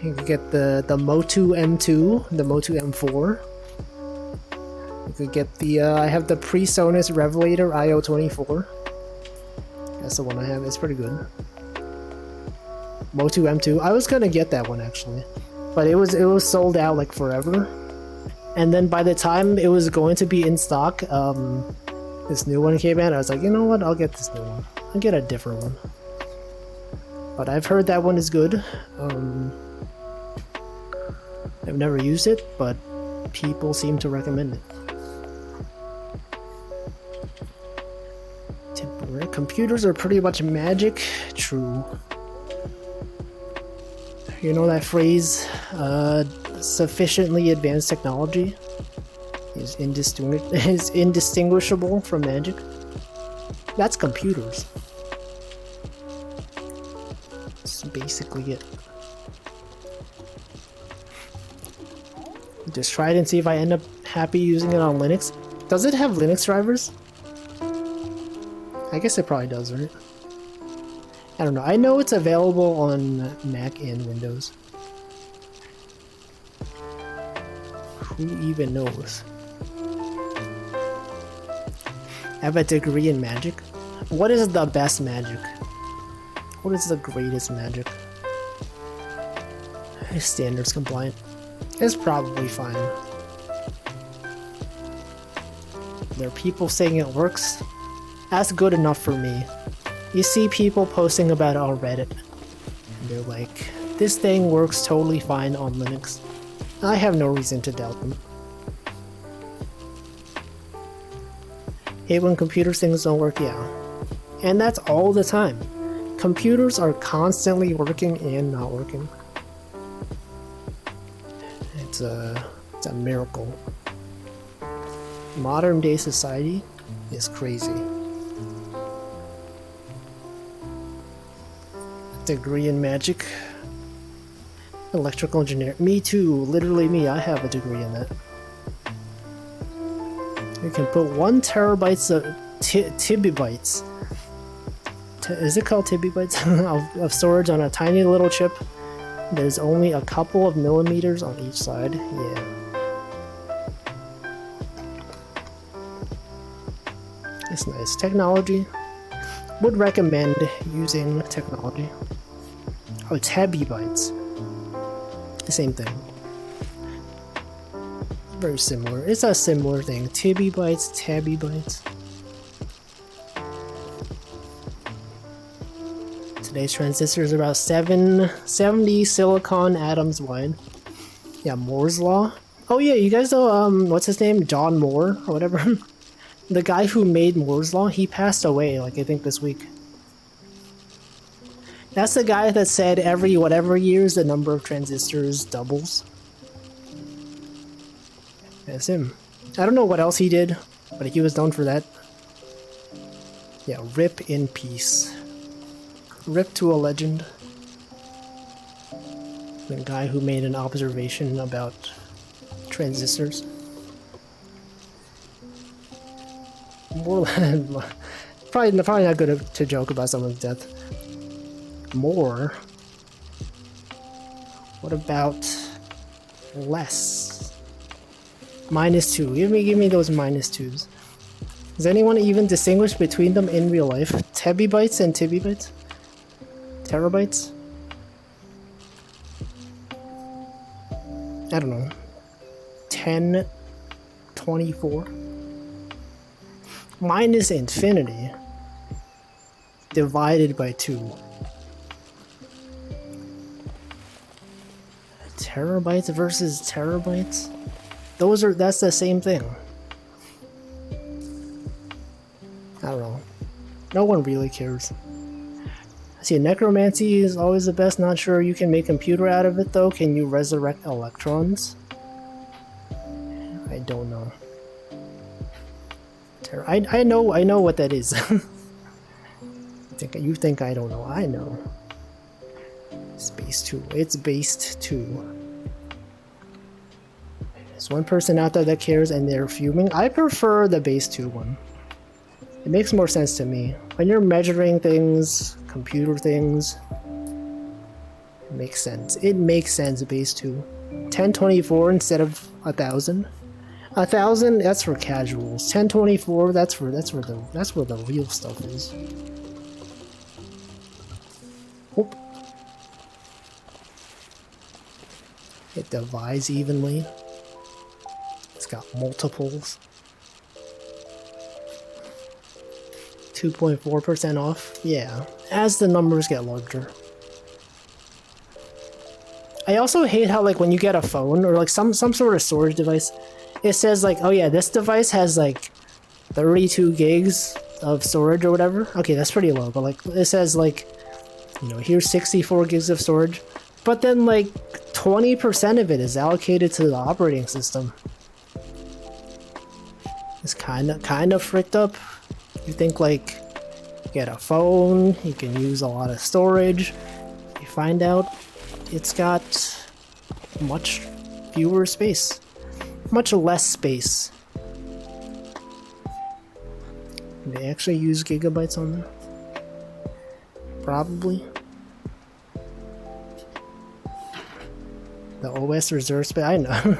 You can get the Motu M2, the Motu M4. You could get the I have the PreSonus Revelator IO24. That's the one I have. It's pretty good. Motu M2. I was gonna get that one actually, but it was sold out like forever. And then by the time it was going to be in stock, this new one came out. I was like, you know what? I'll get this new one. I'll get a different one. But I've heard that one is good. I've never used it, but people seem to recommend it. Temporary computers are pretty much magic. True. You know that phrase, sufficiently advanced technology is indistinguishable from magic? That's computers. That's basically it. Just try it and see if I end up happy using it on Linux. Does it have Linux drivers? I guess it probably does, right? I don't know. I know it's available on Mac and Windows. Who even knows? I have a degree in magic. What is the best magic? What is the greatest magic? Standards compliant. It's probably fine. There are people saying it works. That's good enough for me. You see people posting about it on Reddit. And they're like, this thing works totally fine on Linux. I have no reason to doubt them. Hate when computer things don't work, yeah. And that's all the time. Computers are constantly working and not working. It's a miracle. Modern day society is crazy. Degree in magic. Electrical engineer. Me too, literally me. I have a degree in that. You can put 1 terabytes of tibibytes. Is it called tibibytes? of storage on a tiny little chip. There's only a couple of millimeters on each side. Yeah. It's nice. Technology. Would recommend using technology. Oh, tabibytes. The same thing. Very similar. It's a similar thing. Tibibytes, tabibytes. Today's transistors are about 70 silicon atoms wide. Yeah, Moore's law. Oh yeah, you guys know what's his name? John Moore or whatever. The guy who made Moore's law, he passed away like I think this week. That's the guy that said every whatever years the number of transistors doubles. That's him. I don't know what else he did, but he was known for that. Yeah, rip in peace. Rip to a legend. The guy who made an observation about transistors. More probably not good to joke about someone's death. More. What about less? -2. Give me those -2s. Does anyone even distinguish between them in real life? Tebibytes and tibibytes? Terabytes? I don't know. 10, 24. Minus infinity divided by 2. Terabytes versus terabytes? That's the same thing. I don't know. No one really cares. See, necromancy is always the best. Not sure you can make computer out of it though. Can you resurrect electrons? I don't know. I know what that is. You think I don't know? I know. Space 2. It's based 2. There's one person out there that cares and they're fuming. I prefer the base 2 one. It makes more sense to me. When you're measuring things, computer things, Makes sense. It makes sense, base 2. 1024 instead of 1000. 1000, that's for casuals. 1024, that's where the real stuff is. Whoop. It divides evenly. It's got multiples. 2.4% off. Yeah, as the numbers get larger. I also hate how, like, when you get a phone or like some sort of storage device, it says like, oh yeah, this device has like 32 gigs of storage or whatever. Okay, that's pretty low, but like it says like, you know, here's 64 gigs of storage, but then like 20% of it is allocated to the operating system. It's kind of fricked up. You think like, you get a phone, you can use a lot of storage. You find out it's got much fewer space. Much less space. They actually use gigabytes on them? Probably. The OS reserve space, I know.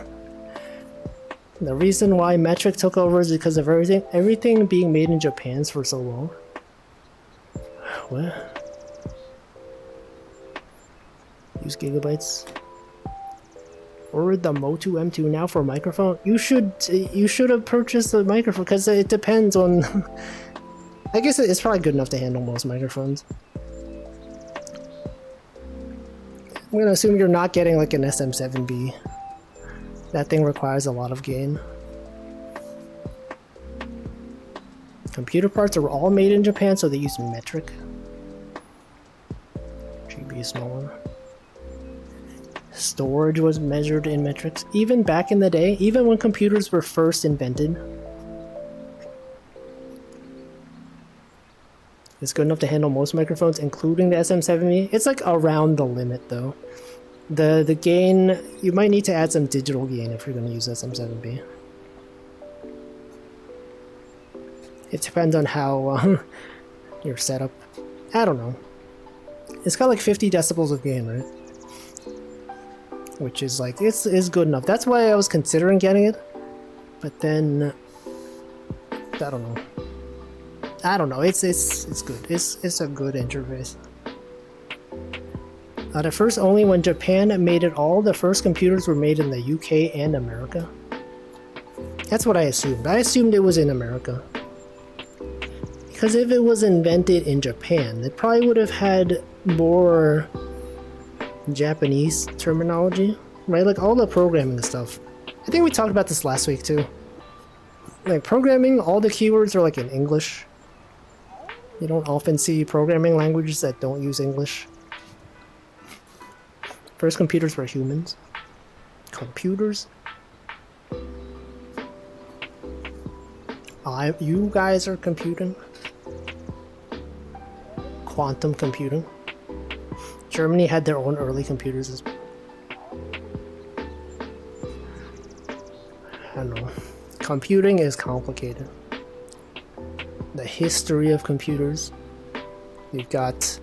The reason why Metric took over is because of everything being made in Japan for so long. What? Use gigabytes. Or the Motu M2 now for microphone. You should have purchased the microphone because it depends on. I guess it's probably good enough to handle most microphones. I'm gonna assume you're not getting like an SM7B. That thing requires a lot of gain. Computer parts are all made in Japan, so they use metric. GPU smaller. Storage was measured in metrics. Even back in the day, even when computers were first invented. It's good enough to handle most microphones, including the SM7B. It's like around the limit though. The gain, you might need to add some digital gain if you're going to use SM7B. It depends on how your setup. I don't know. It's got like 50 decibels of gain, right? Which is like, it's good enough. That's why I was considering getting it. But then, I don't know. It's good. It's a good interface. At first, only when Japan made it all, the first computers were made in the UK and America. That's what I assumed. I assumed it was in America. Because if it was invented in Japan, it probably would have had more Japanese terminology, right? Like all the programming stuff. I think we talked about this last week too. Like programming, all the keywords are like in English. You don't often see programming languages that don't use English. First computers were humans. Computers? You guys are computing? Quantum computing. Germany had their own early computers as well. I don't know. Computing is complicated. The history of computers. You've got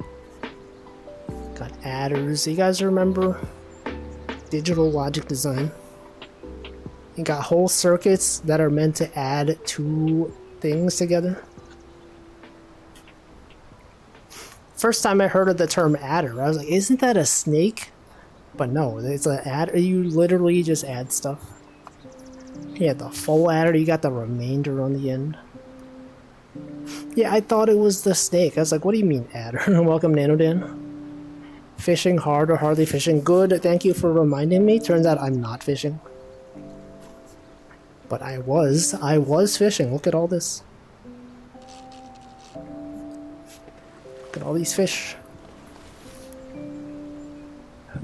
adders. You guys remember digital logic design? You got whole circuits that are meant to add two things together. First time I heard of the term adder, I was like, isn't that a snake? But no, it's an adder. You literally just add stuff. You had the full adder, you got the remainder on the end. Yeah, I thought it was the snake. I was like, what do you mean adder? Welcome, Nanodan. Fishing hard or hardly fishing? Good, thank you for reminding me. Turns out I'm not fishing. But I was fishing. Look at all this. Look at all these fish.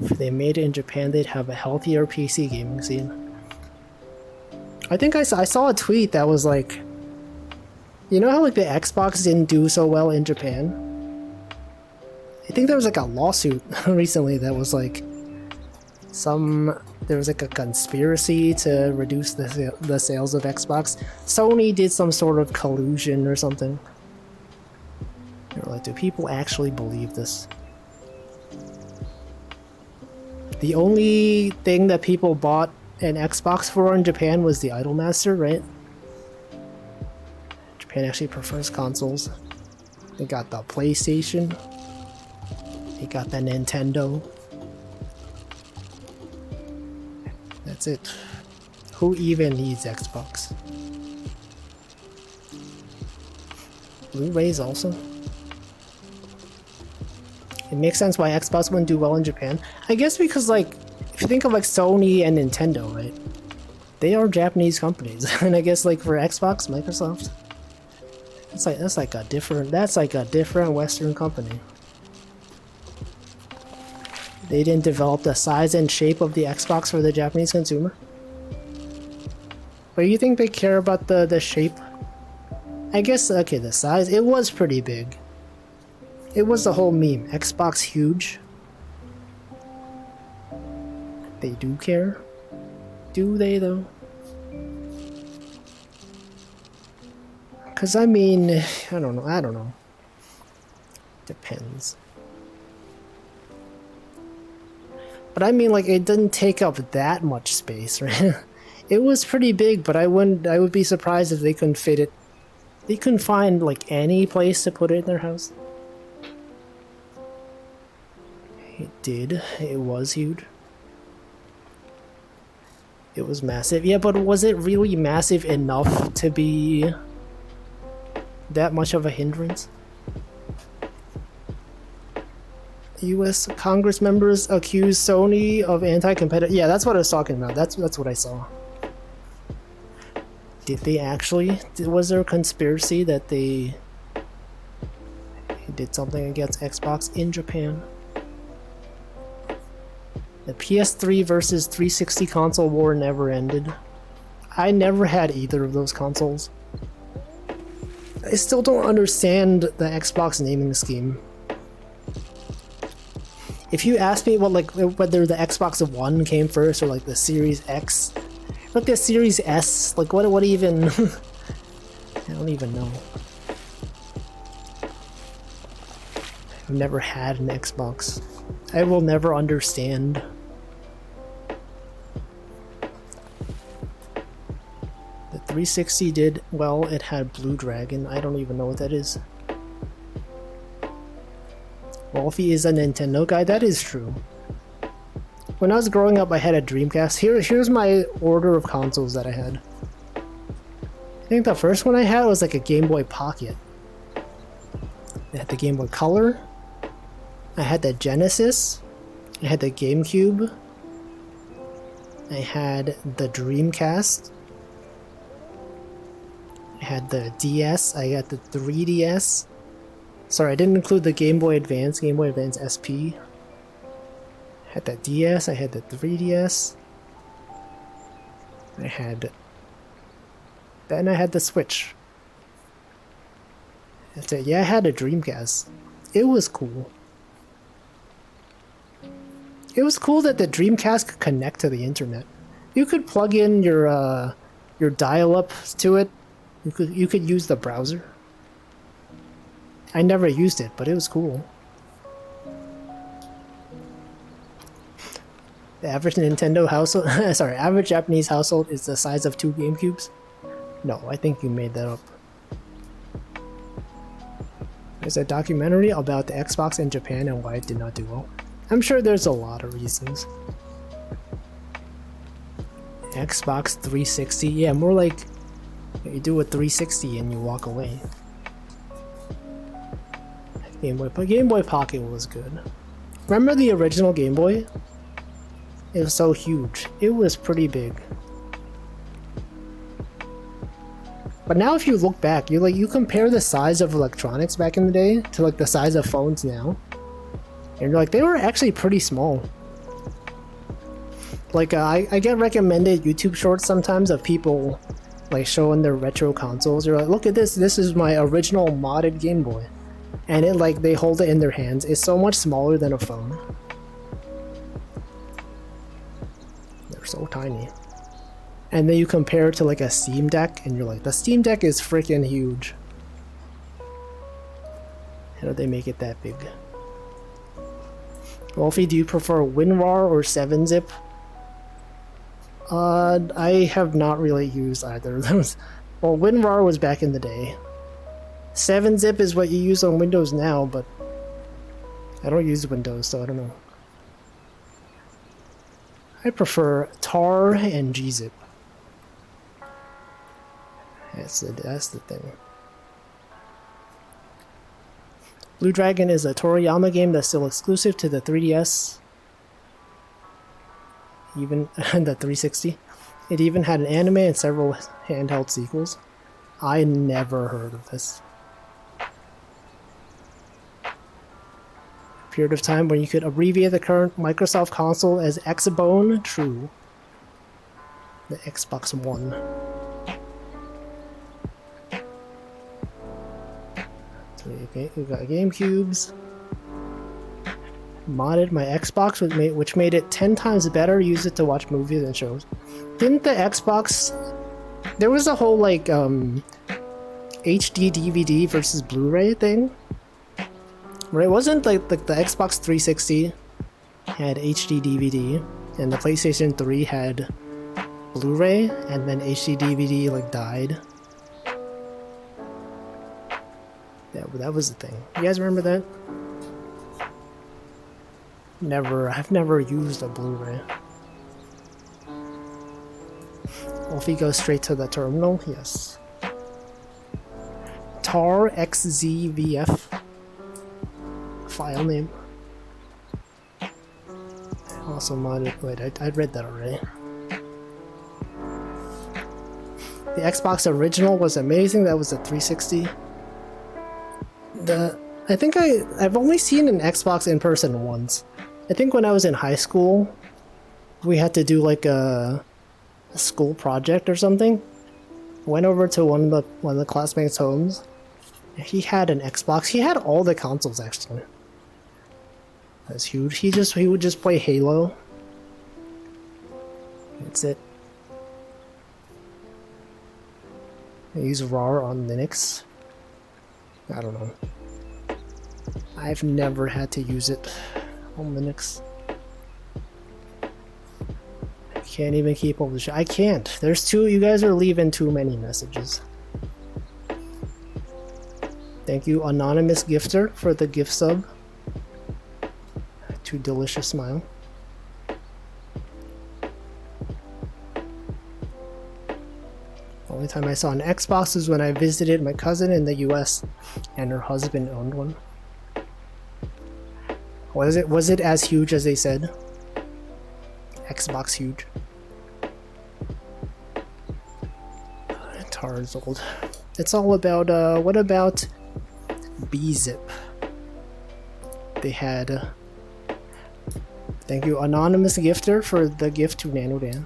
If they made it in Japan, they'd have a healthier PC gaming scene. I think I saw a tweet that was like, you know how like the Xbox didn't do so well in Japan? I think there was like a lawsuit recently that was like there was like a conspiracy to reduce the sales of Xbox. Sony did some sort of collusion or something. They were like, do people actually believe this? The only thing that people bought an Xbox for in Japan was the Idolmaster, right? Japan actually prefers consoles. They got the PlayStation. They got the Nintendo. That's it. Who even needs Xbox? Blu-rays also? It makes sense why Xbox wouldn't do well in Japan. I guess because, like, if you think of like Sony and Nintendo, right? They are Japanese companies, and I guess like for Xbox, Microsoft, that's like a different Western company. They didn't develop the size and shape of the Xbox for the Japanese consumer. But you think they care about the shape? I guess, okay, the size, it was pretty big. It was the whole meme. Xbox huge. They do care. Do they though? Cause I mean, I don't know. Depends. But I mean, like, it didn't take up that much space, right? It was pretty big, but I would be surprised if they couldn't fit it. They couldn't find like any place to put it in their house. It did. It was huge. It was massive. Yeah, but was it really massive enough to be that much of a hindrance? US Congress members accuse Sony of anti-competitive. Yeah, that's what I was talking about. That's what I saw. Did they actually? Was there a conspiracy that they did something against Xbox in Japan? The PS3 versus 360 console war never ended. I never had either of those consoles. I still don't understand the Xbox naming scheme. If you ask me whether the Xbox One came first or like the Series X, like the Series S, like what even? I don't even know. I've never had an Xbox. I will never understand. The 360 did well. It had Blue Dragon. I don't even know what that is. Wolfie is a Nintendo guy. That is true. When I was growing up, I had a Dreamcast. Here's my order of consoles that I had. I think the first one I had was like a Game Boy Pocket. I had the Game Boy Color. I had the Genesis. I had the GameCube. I had the Dreamcast. I had the DS. I got the 3DS. Sorry, I didn't include the Game Boy Advance SP. I had the DS. I had the 3DS. Then I had the Switch. That's it. Yeah, I had a Dreamcast. It was cool. It was cool that the Dreamcast could connect to the internet. You could plug in your dial-up to it. You could use the browser. I never used it, but it was cool. The average Nintendo household, sorry, average Japanese household is the size of 2 GameCubes? No, I think you made that up. There's a documentary about the Xbox in Japan and why it did not do well. I'm sure there's a lot of reasons. Xbox 360, yeah, more like you do a 360 and you walk away. Game Boy Pocket was good. Remember the original Game Boy? It was so huge. It was pretty big. But now if you look back, you compare the size of electronics back in the day to like the size of phones now. And you're like, they were actually pretty small. Like I get recommended YouTube shorts sometimes of people like showing their retro consoles. They're like, look at this is my original modded Game Boy. And it like they hold it in their hands. It's so much smaller than a phone. They're so tiny. And then you compare it to like a Steam Deck and you're like, the Steam Deck is freaking huge. How did they make it that big? Wolfie, do you prefer WinRAR or 7-zip? I have not really used either of those. Well, WinRAR was back in the day. 7-zip is what you use on Windows now, but I don't use Windows, so I don't know. I prefer tar and gzip. That's the thing. Blue Dragon is a Toriyama game that's still exclusive to the 3DS. Even the 360. It even had an anime and several handheld sequels. I never heard of this. Period of time when you could abbreviate the current Microsoft console as Xbone. True. The Xbox One. So we got GameCubes. Modded my Xbox, which made it 10 times better. Use it to watch movies and shows. Didn't the Xbox... There was a whole, like, HD DVD versus Blu-ray thing? Right? Wasn't, like, the Xbox 360 had HD DVD, and the PlayStation 3 had Blu-ray, and then HD DVD, like, died? That was the thing. You guys remember that? I've never used a Blu-ray. If he goes straight to the terminal, yes. tar xzvf file name. Also modded. Wait, I read that already. The Xbox original was amazing. That was a 360. I think I've only seen an Xbox in person once. I think when I was in high school, we had to do like a school project or something. Went over to one of the classmates' homes. He had an Xbox. He had all the consoles actually. That's huge. He would just play Halo. That's it. I use RAR on Linux. I don't know. I've never had to use it on Linux. I can't even keep up with the shit. I can't. There's you guys are leaving too many messages. Thank you, Anonymous Gifter, for the gift sub. Too delicious smile. Only time I saw an Xbox was when I visited my cousin in the US and her husband owned one. Was it as huge as they said? Xbox huge. Tar is old. It's all about what about bzip? They had thank you, Anonymous Gifter, for the gift to Nanodan.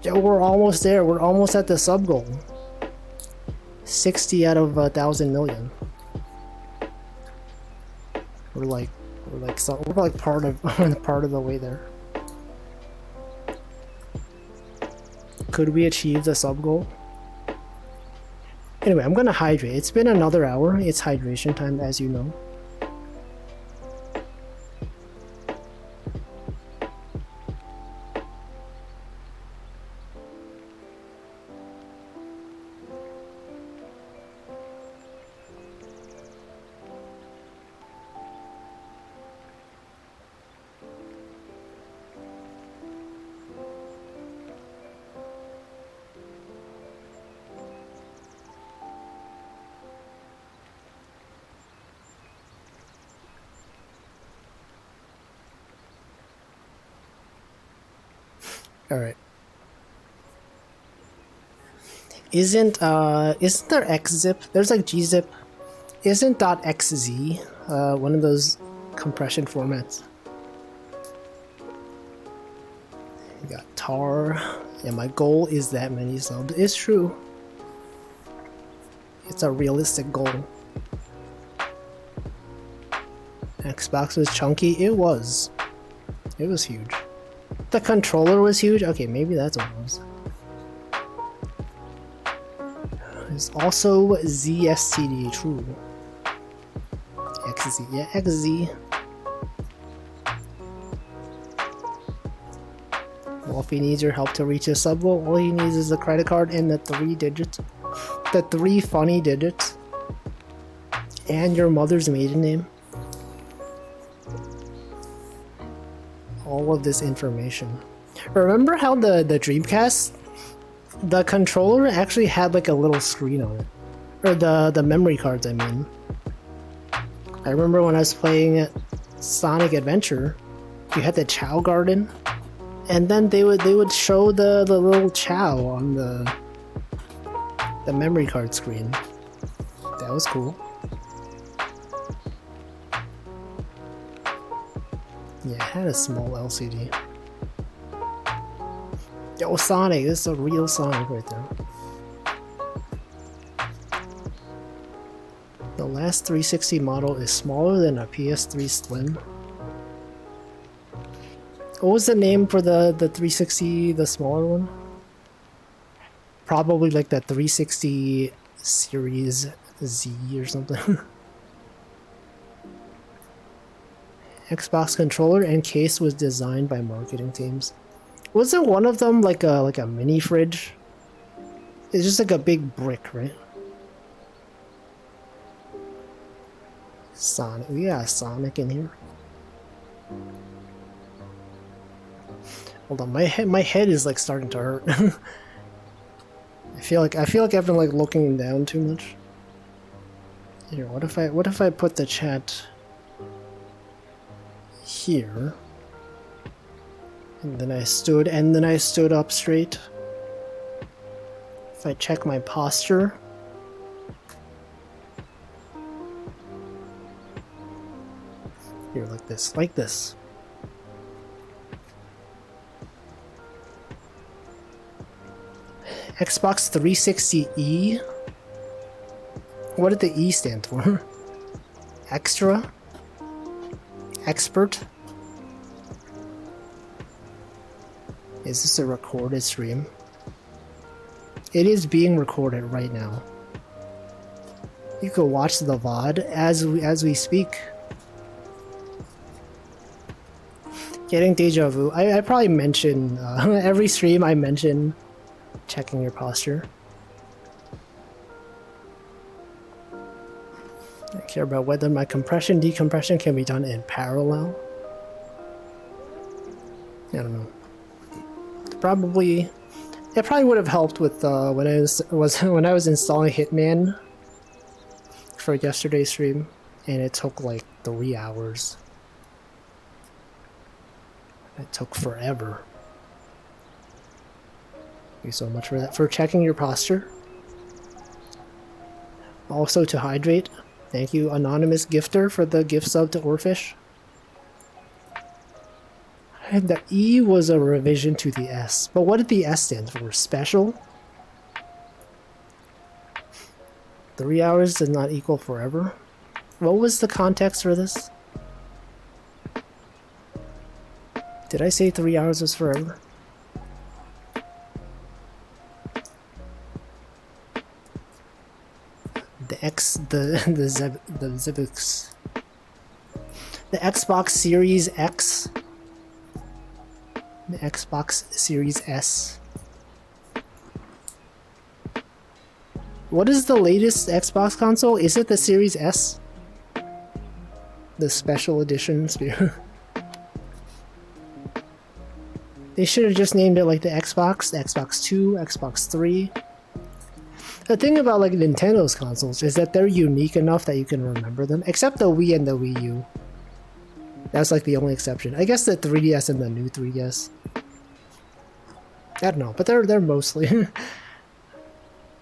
Yo, we're almost there. We're almost at the sub goal. 60 out of 1,000 million. We're like part of the way there. Could we achieve the sub goal? Anyway, I'm gonna hydrate. It's been another hour. It's hydration time, as you know. Alright. Isn't there xzip? There's like gzip. Isn't .xz one of those compression formats? You got tar. Yeah, my goal is that many subs. It's true. It's a realistic goal. Xbox was chunky. It was. It was huge. The controller was huge? Okay, maybe that's what it was. There's also ZSTD, true. XZ. Yeah, XZ. Well, if he needs your help to reach a sub goal, all he needs is a credit card and the 3 digits. The 3 funny digits. And your mother's maiden name. All of this information. Remember how the Dreamcast, the controller actually had like a little screen on it? Or the memory cards, I mean. I remember when I was playing Sonic Adventure, you had the Chow Garden, and then they would show the little Chow on the memory card screen. That was cool. Yeah, it had a small LCD. Yo, Sonic, this is a real Sonic right there. The last 360 model is smaller than a PS3 Slim. What was the name for the 360, the smaller one? Probably like the 360 Series Z or something. Xbox controller and case was designed by marketing teams. Wasn't one of them like a mini fridge? It's just like a big brick, right? Sonic, we got Sonic in here. Hold on, my head is like starting to hurt. I feel like I've been like looking down too much. Here, what if I put the chat here? And then I stood up straight. If I check my posture. Here, like this. Xbox 360E? What did the E stand for? Extra? Expert? Is this a recorded stream? It is being recorded right now. You can watch the VOD as we speak. Getting deja vu. I probably mention every stream I mention checking your posture. I care about whether my compression decompression can be done in parallel. I don't know. It probably would have helped with when I was installing Hitman for yesterday's stream, and it took like 3 hours. It took forever. Thank you so much for that. For checking your posture. Also to hydrate. Thank you, anonymous gifter, for the gift sub to Orfish. And the E was a revision to the S. But what did the S stand for? Special? 3 hours does not equal forever. What was the context for this? Did I say 3 hours was forever? The Zebux. The Xbox Series X. The Xbox Series S. What is the latest Xbox console? Is it the Series S? The special edition spear. They should have just named it like the Xbox 2, Xbox 3. The thing about like Nintendo's consoles is that they're unique enough that you can remember them, except the Wii and the Wii U. That's like the only exception. I guess the 3DS and the new 3DS. I don't know, but they're mostly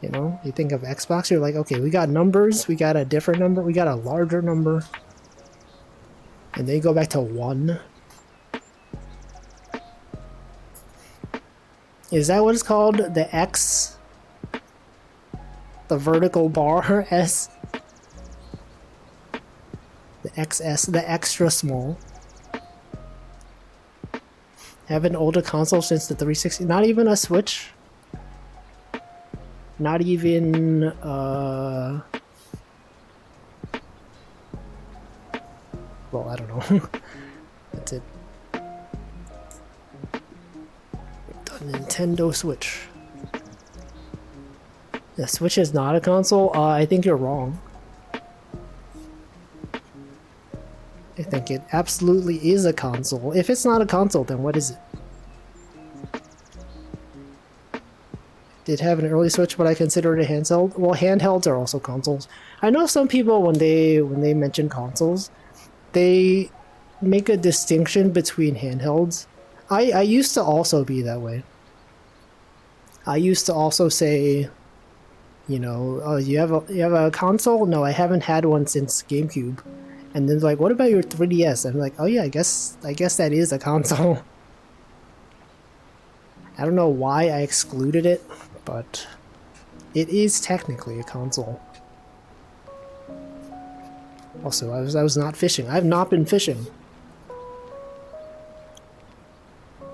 you know, you think of Xbox, you're like, okay, we got numbers, we got a different number, we got a larger number. And then you go back to 1. Is that what it's called? The X? The vertical bar S? The XS, the extra small. Have an older console since the 360. Not even a Switch? Not even Well, I don't know. That's it. The Nintendo Switch. The Switch is not a console? I think you're wrong. I think it absolutely is a console. If it's not a console, then what is it? Did have an early Switch, but I consider it a handheld. Well, handhelds are also consoles. I know some people when they mention consoles, they make a distinction between handhelds. I used to also be that way. I used to also say, you know, oh, you have a console? No, I haven't had one since GameCube. And then like, what about your 3DS? I'm like, oh yeah, I guess that is a console. I don't know why I excluded it, but it is technically a console. Also, I was not fishing. I've not been fishing.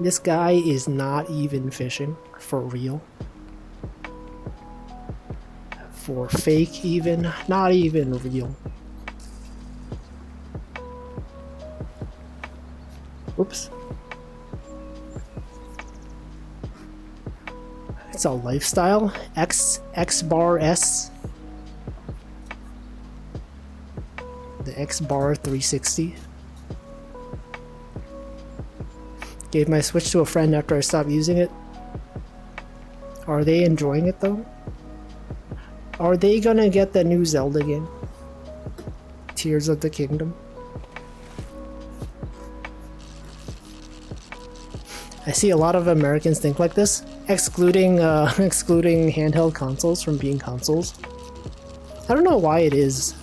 This guy is not even fishing, for real. For fake even, not even real. Oops. It's a lifestyle. X bar S. The X bar 360. Gave my Switch to a friend after I stopped using it. Are they enjoying it though? Are they gonna get the new Zelda game? Tears of the Kingdom? I see a lot of Americans think like this, excluding handheld consoles from being consoles. I don't know why it is.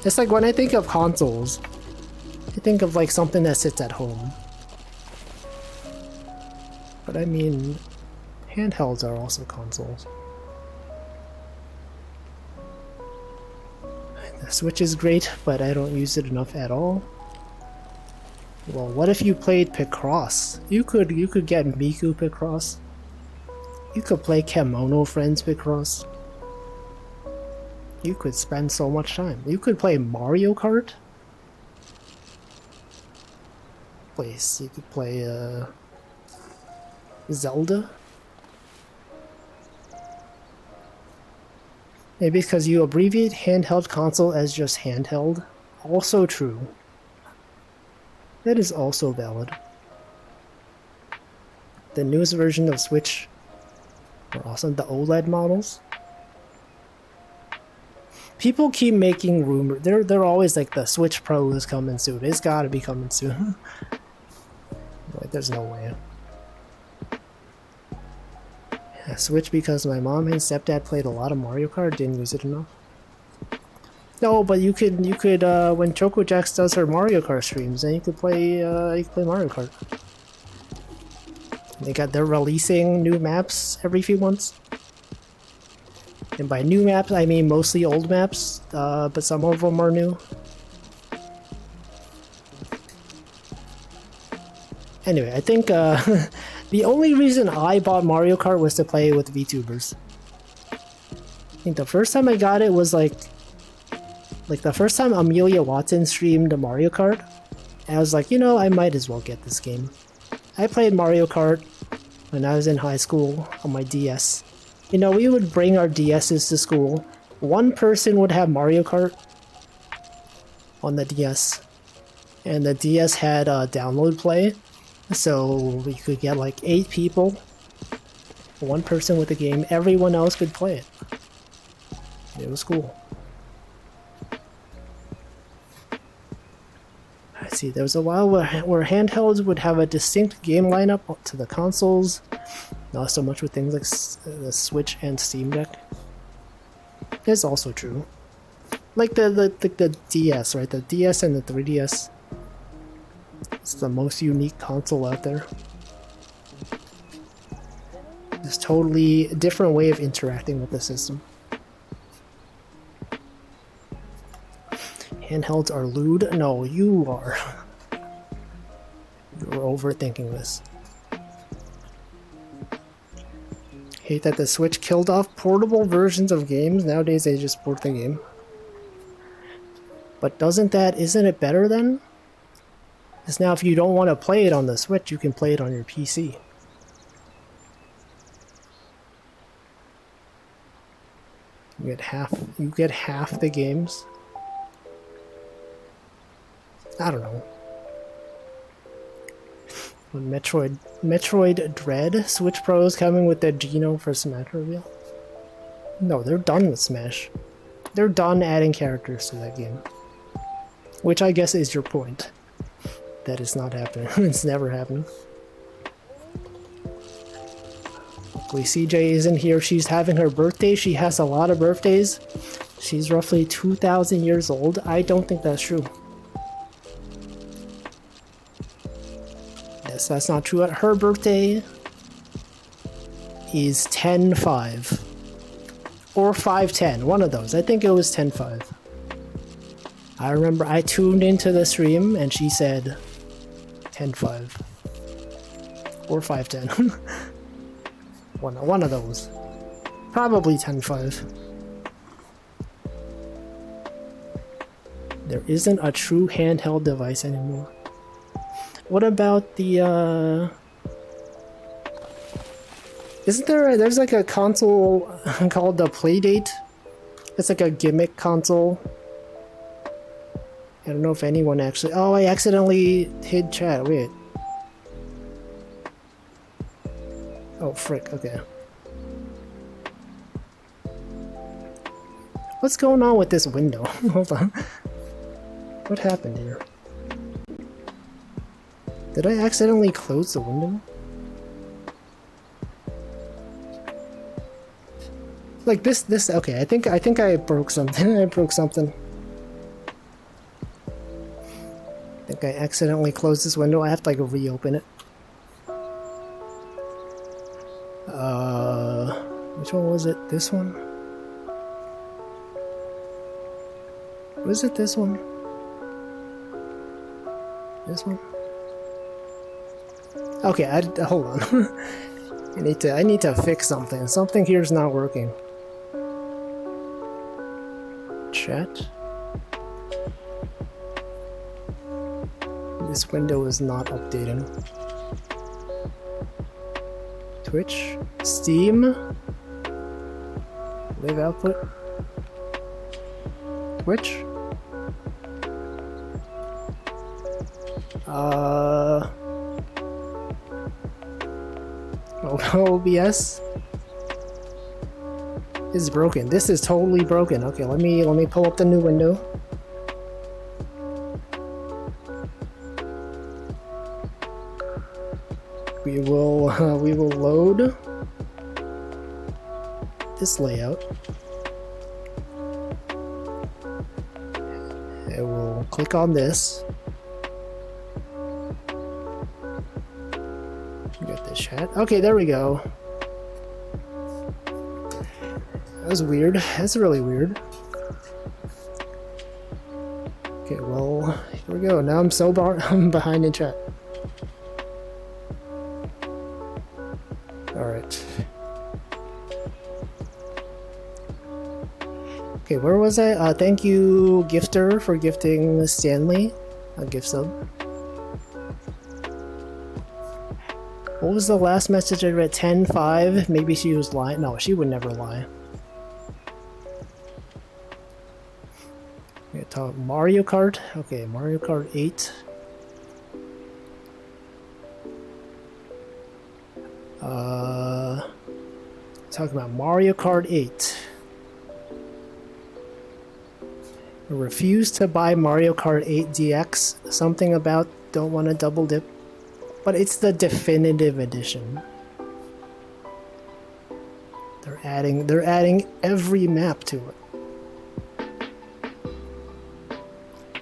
It's like when I think of consoles, I think of like something that sits at home. But I mean, handhelds are also consoles. The Switch is great, but I don't use it enough at all. Well, what if you played Picross? You could get Miku Picross. You could play Kemono Friends Picross. You could spend so much time. You could play Mario Kart. You could play Zelda. Maybe because you abbreviate handheld console as just handheld. Also true. That is also valid. The newest version of Switch are awesome. The OLED models. People keep making rumors. They're always like the Switch Pro is coming soon. It's gotta be coming soon. Like, there's no way. I switched because my mom and stepdad played a lot of Mario Kart, didn't use it enough. No, but you could when ChocoJax does her Mario Kart streams, then you could play Mario Kart. They're releasing new maps every few months. And by new maps, I mean mostly old maps, but some of them are new. Anyway, I think the only reason I bought Mario Kart was to play with VTubers. I think the first time I got it was like the first time Amelia Watson streamed Mario Kart, and I was like, you know, I might as well get this game. I played Mario Kart when I was in high school on my DS. You know, we would bring our DSs to school. One person would have Mario Kart on the DS, and the DS had download play, so we could get like 8 people, one person with the game, everyone else could play it. It was cool. Let's see, there was a while where handhelds would have a distinct game lineup to the consoles, not so much with things like the Switch and Steam Deck. It's also true. Like the DS, right? The DS and the 3DS. It's the most unique console out there. It's totally a different way of interacting with the system. Handhelds are lewd? No, you are. You're overthinking this. Hate that the Switch killed off portable versions of games. Nowadays they just port the game. But isn't it better then? Because now if you don't want to play it on the Switch, you can play it on your PC. You get half the games. I don't know. Metroid Dread Switch Pro is coming with the Geno for Smash reveal. No, they're done with Smash. They're done adding characters to that game. Which I guess is your point. That is not happening. It's never happening. Luckily CJ isn't here. She's having her birthday. She has a lot of birthdays. She's roughly 2,000 years old. I don't think that's true. Yes, that's not true. Her birthday is 10/5. Or 5/10. One of those. I think it was 10/5. I remember I tuned into the stream and she said 10/5. Or 5/10. One of those. Probably 10/5. There isn't a true handheld device anymore. What about the there's like a console called the Playdate? It's like a gimmick console. I don't know if anyone actually... Oh, I accidentally hid chat. Wait. Oh, frick. Okay. What's going on with this window? Hold on. What happened here? Did I accidentally close the window? Like this, okay, I think I broke something. I broke something. I think I accidentally closed this window. I have to like reopen it. Which one was it? This one? Was it this one? This one? Okay, hold on. I need to fix something. Something here's not working. Chat. This window is not updating. Twitch, Steam, Live output, Twitch. OBS is broken. This is totally broken. Okay, let me pull up the new window. We will load this layout. I will click on this. Get the chat. Okay, there we go. That was weird. That's really weird. Okay, well, here we go. Now I'm behind in chat. Alright. Okay, where was I? Thank you, Gifter, for gifting Stanley a gift sub. What was the last message I read? 10/5? Maybe she was lying. No, she would never lie. We talk Mario Kart. Okay, Mario Kart 8. Talking about Mario Kart 8. I refuse to buy Mario Kart 8 DX. Something about don't want to double dip. But it's the definitive edition. They're adding every map to it.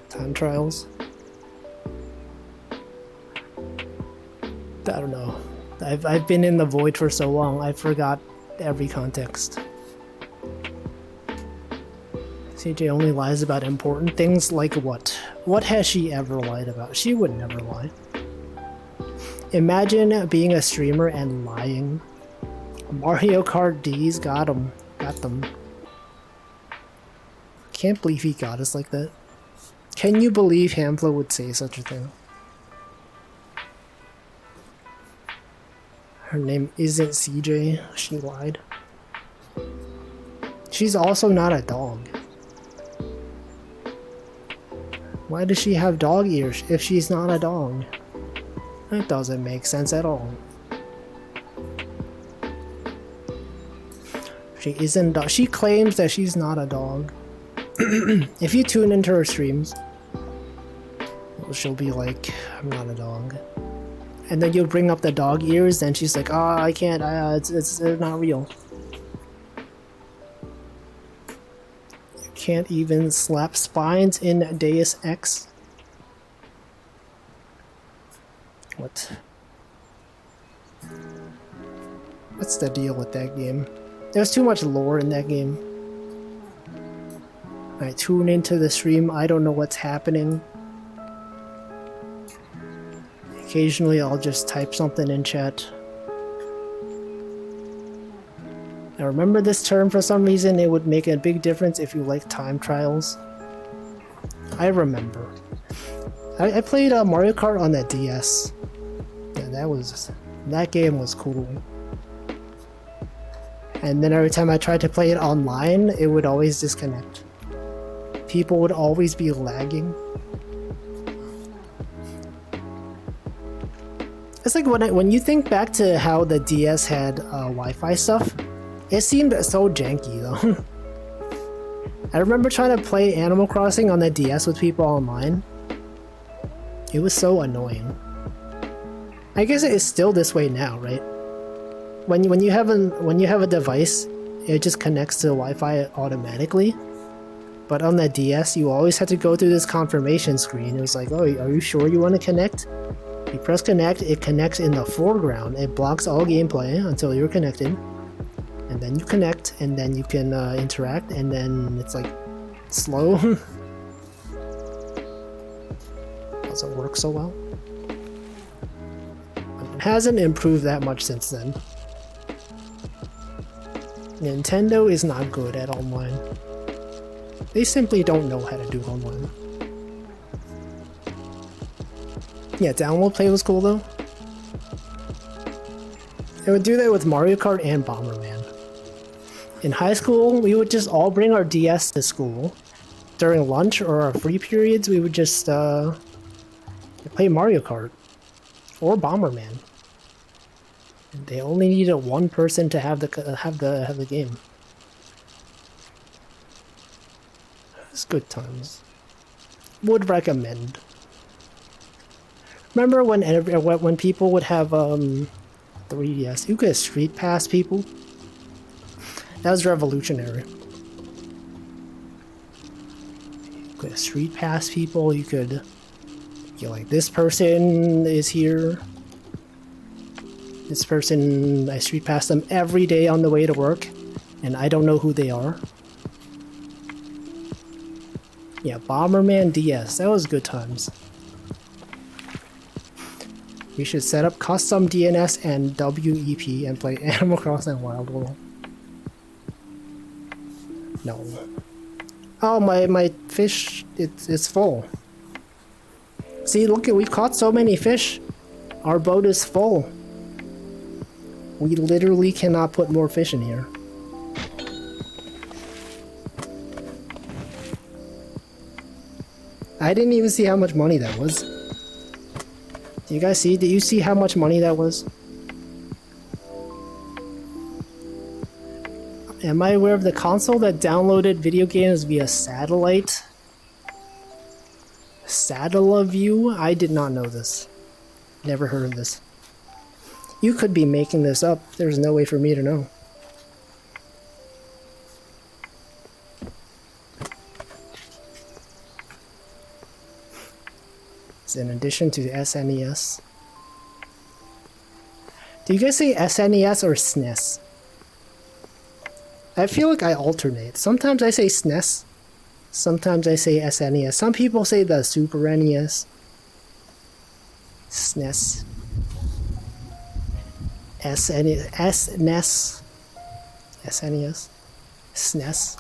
Time trials. I don't know. I've been in the void for so long, I forgot every context. CJ only lies about important things, like what? What has she ever lied about? She would never lie. Imagine being a streamer and lying. Mario Kart D's got him. Got them. Can't believe he got us like that. Can you believe Hamfla would say such a thing? Her name isn't CJ. She lied. She's also not a dog. Why does she have dog ears if she's not a dog? That doesn't make sense at all. She isn't. She claims that she's not a dog. If you tune into her streams, she'll be like, "I'm not a dog," and then you'll bring up the dog ears, and she's like, "Oh, I can't. It's not real. You can't even slap spines in Deus Ex." What? What's the deal with that game? There's too much lore in that game. I tune into the stream, I don't know what's happening. Occasionally I'll just type something in chat. I remember this term for some reason. It would make a big difference if you like time trials. I remember. I played Mario Kart on the DS. Yeah, that game was cool. And then every time I tried to play it online, it would always disconnect. People would always be lagging. It's like when you think back to how the DS had Wi-Fi stuff, it seemed so janky though. I remember trying to play Animal Crossing on the DS with people online. It was so annoying. I guess it is still this way now, right? When you have a device, it just connects to Wi-Fi automatically. But on the DS, you always had to go through this confirmation screen. It was like, "Oh, are you sure you want to connect?" You press connect, it connects in the foreground. It blocks all gameplay until you're connected. And then you connect, and then you can interact, and then it's like slow. Doesn't work so well. It hasn't improved that much since then. Nintendo is not good at online. They simply don't know how to do online. Yeah, download play was cool though. They would do that with Mario Kart and Bomberman. In high school, we would just all bring our DS to school. During lunch or our free periods, we would just play Mario Kart or Bomberman. And they only needed one person to have the game. It's good times. Would recommend. Remember when people would have 3DS? You could street pass people. That was revolutionary. You could street pass people. You could. You're like, this person is here. This person, I street pass them every day on the way to work, and I don't know who they are. Yeah, Bomberman DS, that was good times. We should set up custom DNS and WEP and play Animal Crossing Wild World. No. Oh, my fish, it's full. See, look, we've caught so many fish. Our boat is full. We literally cannot put more fish in here. I didn't even see how much money that was. Do you guys see? Did you see how much money that was? Am I aware of the console that downloaded video games via satellite? Satellaview? I did not know this. Never heard of this. You could be making this up. There's no way for me to know. It's in addition to SNES. Do you guys say SNES or SNES? I feel like I alternate. Sometimes I say SNES. Sometimes I say SNES. Some people say the Super NES. SNES. SNES. SNES. SNES.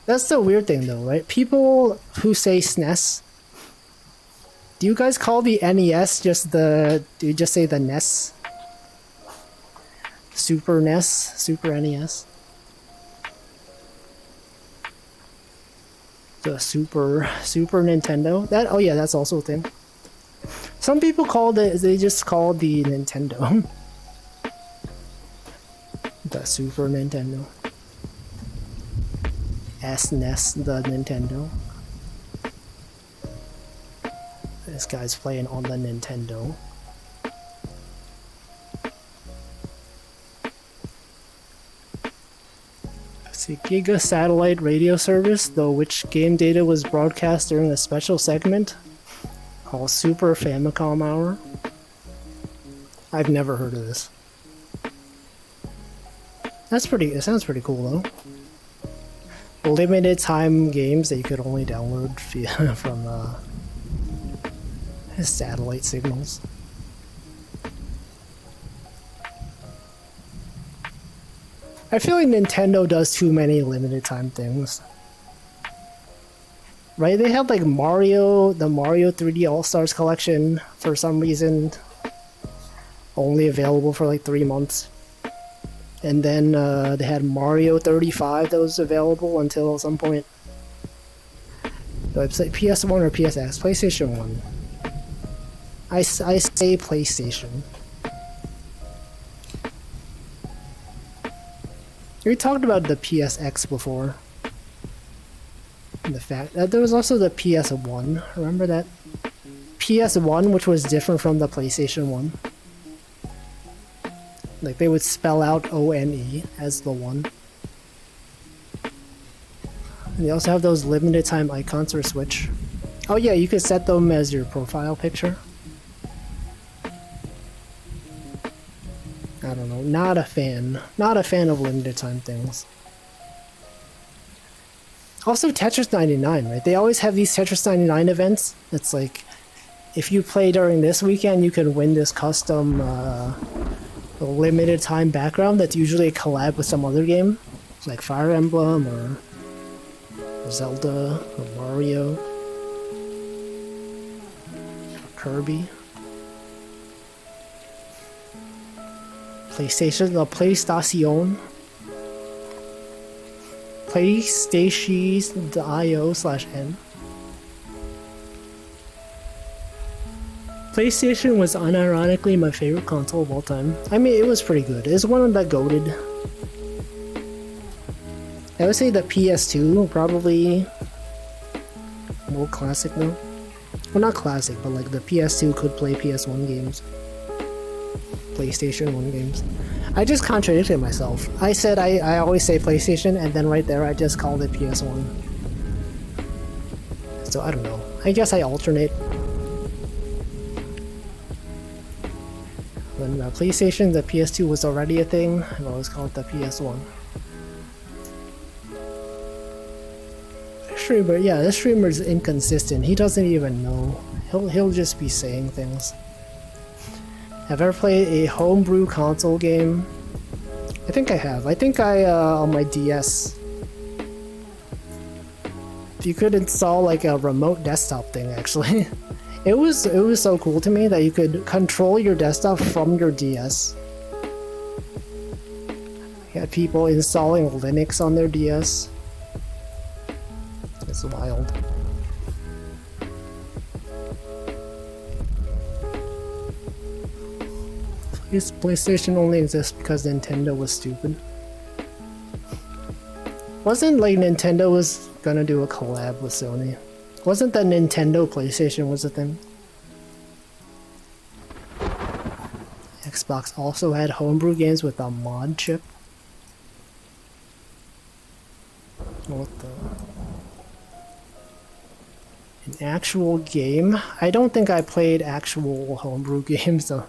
That's the weird thing though, right? People who say SNES, do you guys call the NES just the, do you just say the NES? Super NES? Super NES? The Super Nintendo? That, oh yeah, that's also a thing. Some people call it, they just call the Nintendo. The Super Nintendo. SNES, the Nintendo. This guy's playing on the Nintendo. Let's see, Giga Satellite Radio Service, though which game data was broadcast during a special segment called Super Famicom Hour. I've never heard of this. That's pretty, it sounds pretty cool though. Limited time games that you could only download via from satellite signals. I feel like Nintendo does too many limited time things. Right? They had like Mario, the Mario 3D All-Stars collection for some reason only available for like 3 months. And then they had Mario 35 that was available until some point. Website PS1 or PSX? PlayStation 1. I say PlayStation. We talked about the PSX before. And the fact that there was also the PS1. Remember that? PS1, which was different from the PlayStation 1. Like, they would spell out O-N-E as the one. And they also have those limited time icons for Switch. Oh yeah, you could set them as your profile picture. I don't know, not a fan. Not a fan of limited time things. Also Tetris 99, right? They always have these Tetris 99 events. It's like, if you play during this weekend, you can win this custom limited time background that's usually a collab with some other game, like Fire Emblem or Zelda or Mario or Kirby. PlayStation, the PlayStation. PlayStation.io/n. PlayStation was unironically my favorite console of all time. I mean, it was pretty good. It's one of the goated. I would say the PS2, probably more classic though. Well, not classic, but like the PS2 could play PS1 games. PlayStation 1 games. I just contradicted myself. I said I always say PlayStation, and then right there I just called it PS1. So I don't know. I guess I alternate. When PlayStation, the PS2 was already a thing, I've always called it the PS1. Streamer, yeah, this streamer's inconsistent. He doesn't even know. He'll just be saying things. Have I ever played a homebrew console game? I think I have. I think I on my DS. If you could install like a remote desktop thing, actually. It was so cool to me that you could control your desktop from your DS. You had people installing Linux on their DS. It's wild. This PlayStation only exists because Nintendo was stupid. Wasn't like Nintendo was gonna do a collab with Sony? Wasn't that Nintendo PlayStation was a thing? Xbox also had homebrew games with a mod chip. What the? An actual game? I don't think I played actual homebrew games though.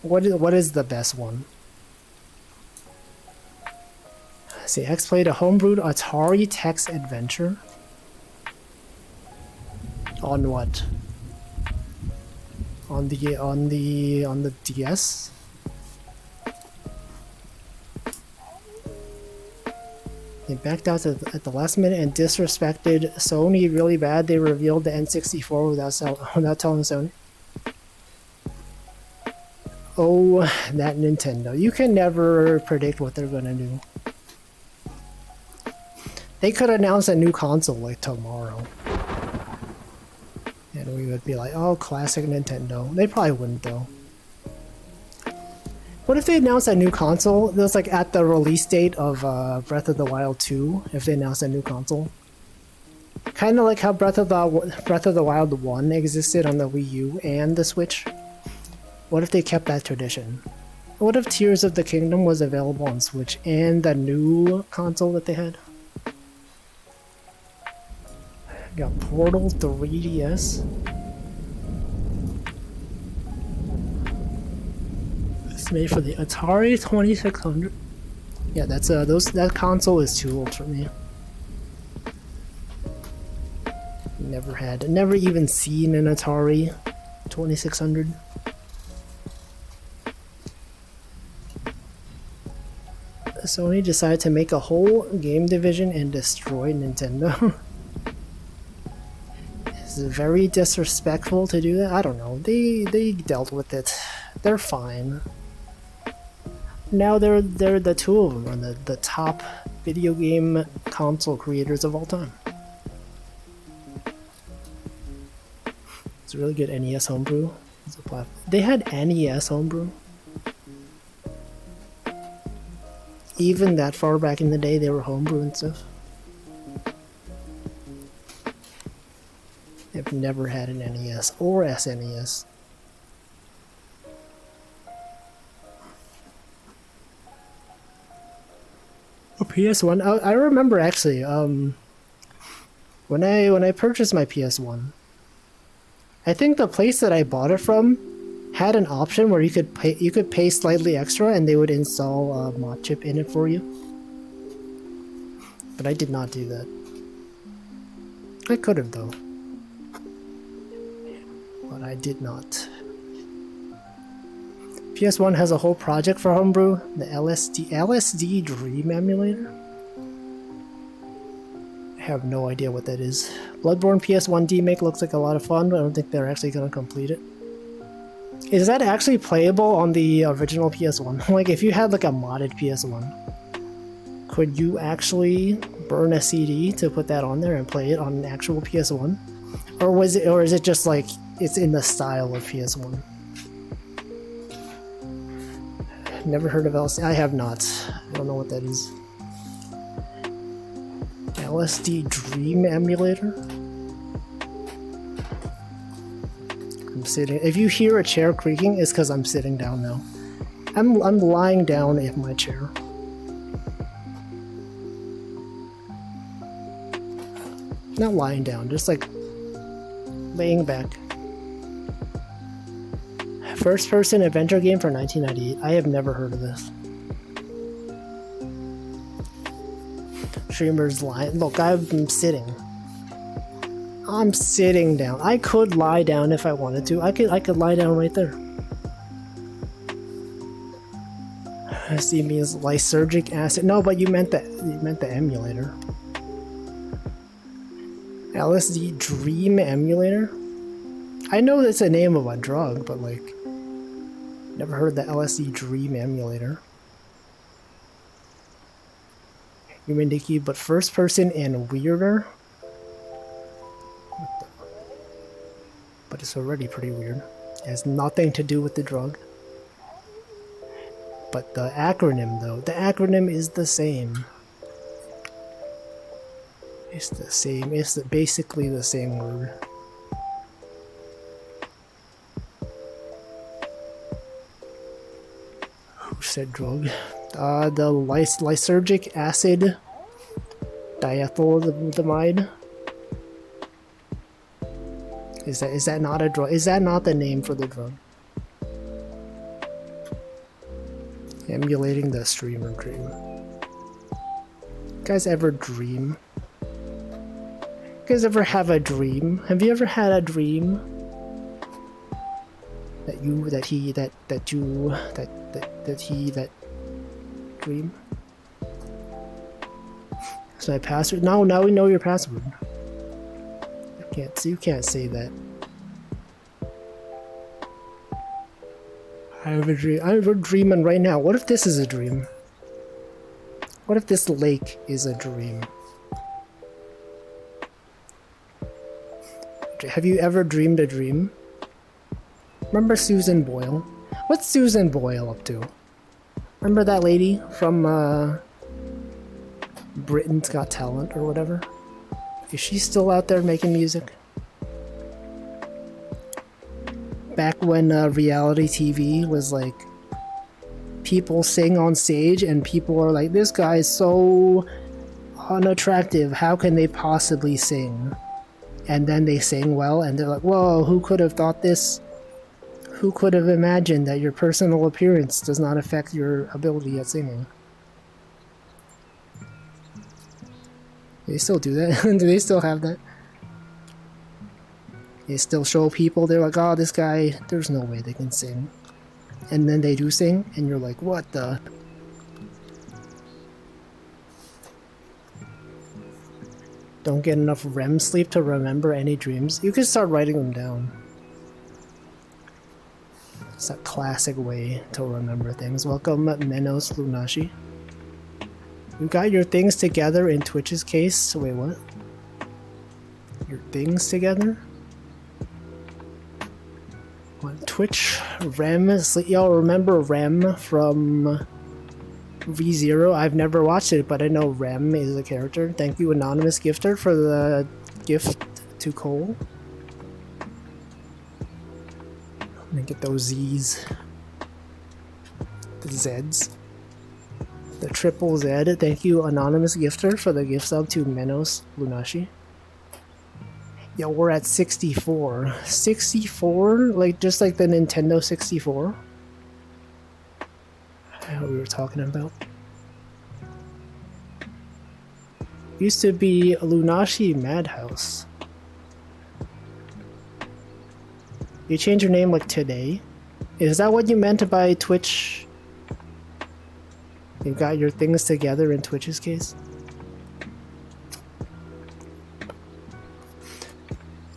What is the best one? Let's see, X played a homebrewed Atari text adventure. On what? On the DS? They backed out at the last minute and disrespected Sony really bad. They revealed the N64 without telling Sony. Oh, that Nintendo. You can never predict what they're gonna do. They could announce a new console like tomorrow. And we would be like, oh, classic Nintendo. They probably wouldn't though. What if they announced a new console that's like at the release date of Breath of the Wild 2, if they announced a new console? Kind of like how Breath of the Wild 1 existed on the Wii U and the Switch. What if they kept that tradition? What if Tears of the Kingdom was available on Switch and the new console that they had? Got Portal 3DS. It's made for the Atari 2600. Yeah, that's that console is too old for me. Never even seen an Atari 2600. Sony decided to make a whole game division and destroy Nintendo. Is it very disrespectful to do that? I don't know. They dealt with it. They're fine. Now they're the two of them are the top video game console creators of all time. It's a really good NES homebrew. They had NES homebrew. Even that far back in the day, they were homebrew and stuff. I've never had an NES or SNES. A PS1. I remember actually. When I purchased my PS1, I think the place that I bought it from had an option where you could pay slightly extra and they would install a mod chip in it for you. But I did not do that. I could have though. But I did not. PS1 has a whole project for homebrew, the LSD Dream Emulator. I have no idea what that is. Bloodborne PS1 demake looks like a lot of fun, but I don't think they're actually going to complete it. Is that actually playable on the original PS1? Like, if you had like a modded PS1, could you actually burn a CD to put that on there and play it on an actual PS1? Or is it just like it's in the style of PS1? Never heard of LSD. I have not. I don't know what that is. LSD Dream Emulator? I'm sitting. If you hear a chair creaking, it's because I'm sitting down now. I'm lying down in my chair. Not lying down, just like laying back. First-person adventure game for 1998. I have never heard of this. Streamers lying. Look, I'm sitting. I'm sitting down. I could lie down if I wanted to. I could lie down right there. See means lysergic acid. No, but you meant the emulator. LSD Dream Emulator? I know that's the name of a drug, but like never heard of the LSD Dream Emulator. Human Dicky, but first person and weirder? But it's already pretty weird. It has nothing to do with the drug. But the acronym though, the acronym is the same. It's the same, it's basically the same word. Who said drug? The lysergic acid diethylamide. Is that not a drug? Is that not the name for the drug? Emulating the streamer dream. You guys ever dream? You guys ever have a dream? Have you ever had a dream that dream? Is my password? No, now we know your password. You can't say that. I have a dream. I'm dreaming right now. What if this is a dream? What if this lake is a dream? Have you ever dreamed a dream? Remember Susan Boyle? What's Susan Boyle up to? Remember that lady from Britain's Got Talent or whatever? Is she still out there making music? Back when reality TV was like, people sing on stage and people are like, this guy is so unattractive, how can they possibly sing? And then they sing well and they're like, whoa, who could have thought this? Who could have imagined that your personal appearance does not affect your ability at singing? They still do that? Do they still have that? They still show people, they're like, oh, this guy, there's no way they can sing. And then they do sing, and you're like, what the? Don't get enough REM sleep to remember any dreams. You can start writing them down. It's a classic way to remember things. Welcome, Menos Lunashi. You got your things together in Twitch's case. Wait, what? Your things together? What? Twitch? REM? Y'all remember REM from ReZero? I've never watched it, but I know REM is a character. Thank you, Anonymous Gifter, for the gift to Cole. Let me get those Z's. The Z's. The triple Z. Thank you, Anonymous Gifter, for the gift sub to Menos Lunashi. Yo, we're at 64. 64? Like, just like the Nintendo 64? What we were talking about. Used to be Lunashi Madhouse. You changed your name like today? Is that what you meant by Twitch? You got your things together in Twitch's case?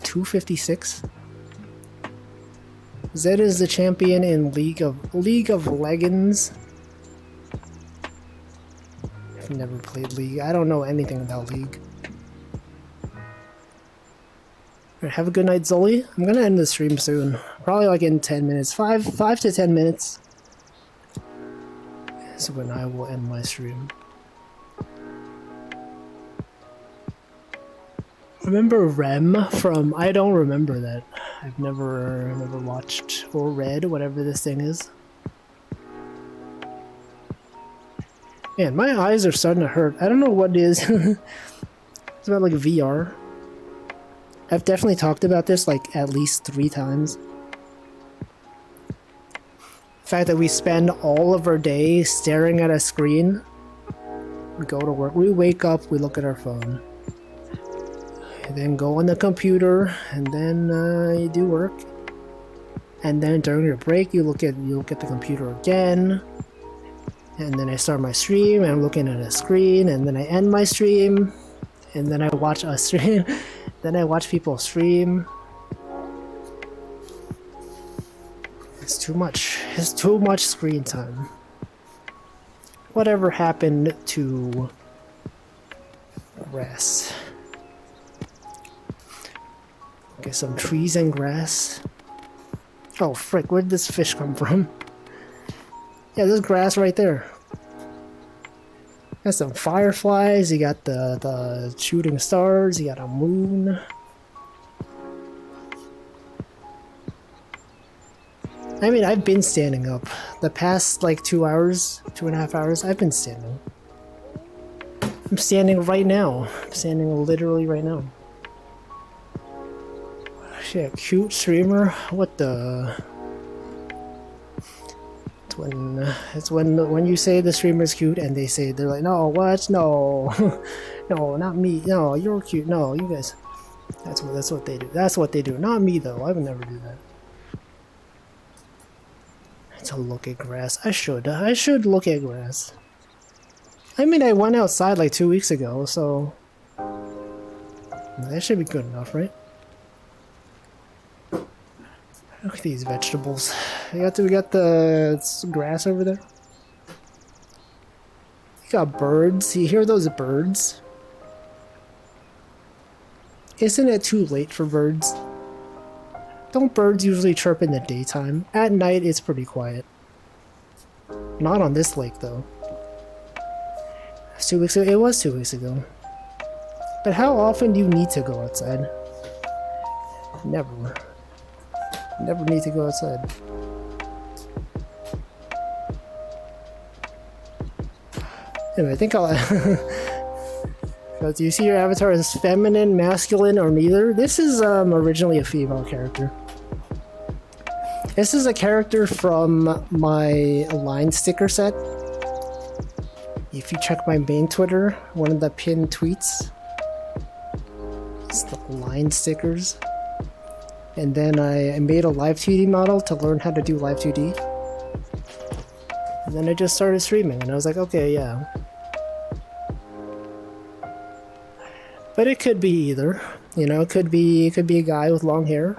256? Zed is the champion in League of Legends. I've never played League. I don't know anything about League. Alright, have a good night, Zoli. I'm gonna end the stream soon. Probably like in 10 minutes. 5 to 10 minutes. Is when I will end my stream. Remember REM from... I don't remember that. I've never watched or read whatever this thing is. Man, my eyes are starting to hurt. I don't know what it is. It's about like VR. I've definitely talked about this like at least 3 times. The fact that we spend all of our day staring at a screen. We go to work, we wake up, we look at our phone. And then go on the computer, and then you do work. And then during your break, you look at the computer again. And then I start my stream, and I'm looking at a screen, and then I end my stream, and then I watch a stream, then I watch people stream. It's too much. It's too much screen time. Whatever happened to grass? Okay, some trees and grass. Oh frick, where did this fish come from? Yeah, there's grass right there. Got some fireflies, you got the shooting stars, you got a moon. I mean, I've been standing up. The past, like, 2 hours, 2.5 hours, I've been standing. I'm standing right now. I'm standing literally right now. Shit, cute streamer? What the... It's when you say the streamer's cute and they say, they're like, no, what? No. No, not me. No, you're cute. No, you guys. That's what they do. That's what they do. Not me, though. I would never do that. To look at grass. I should look at grass. I mean, I went outside like 2 weeks ago, so that should be good enough, right? Look at these vegetables. We got the grass over there. We got birds. You hear those birds? Isn't it too late for birds? Don't birds usually chirp in the daytime? At night, it's pretty quiet. Not on this lake, though. 2 weeks ago? It was 2 weeks ago. But how often do you need to go outside? Never. Never need to go outside. Anyway, I think I'll... So do you see your avatar as feminine, masculine, or neither? This is originally a female character. This is a character from my line sticker set. If you check my main Twitter, one of the pinned tweets, it's the line stickers. And then I made a live 2D model to learn how to do live 2D. And then I just started streaming, and I was like, okay, yeah. But it could be either. You know, it could be a guy with long hair.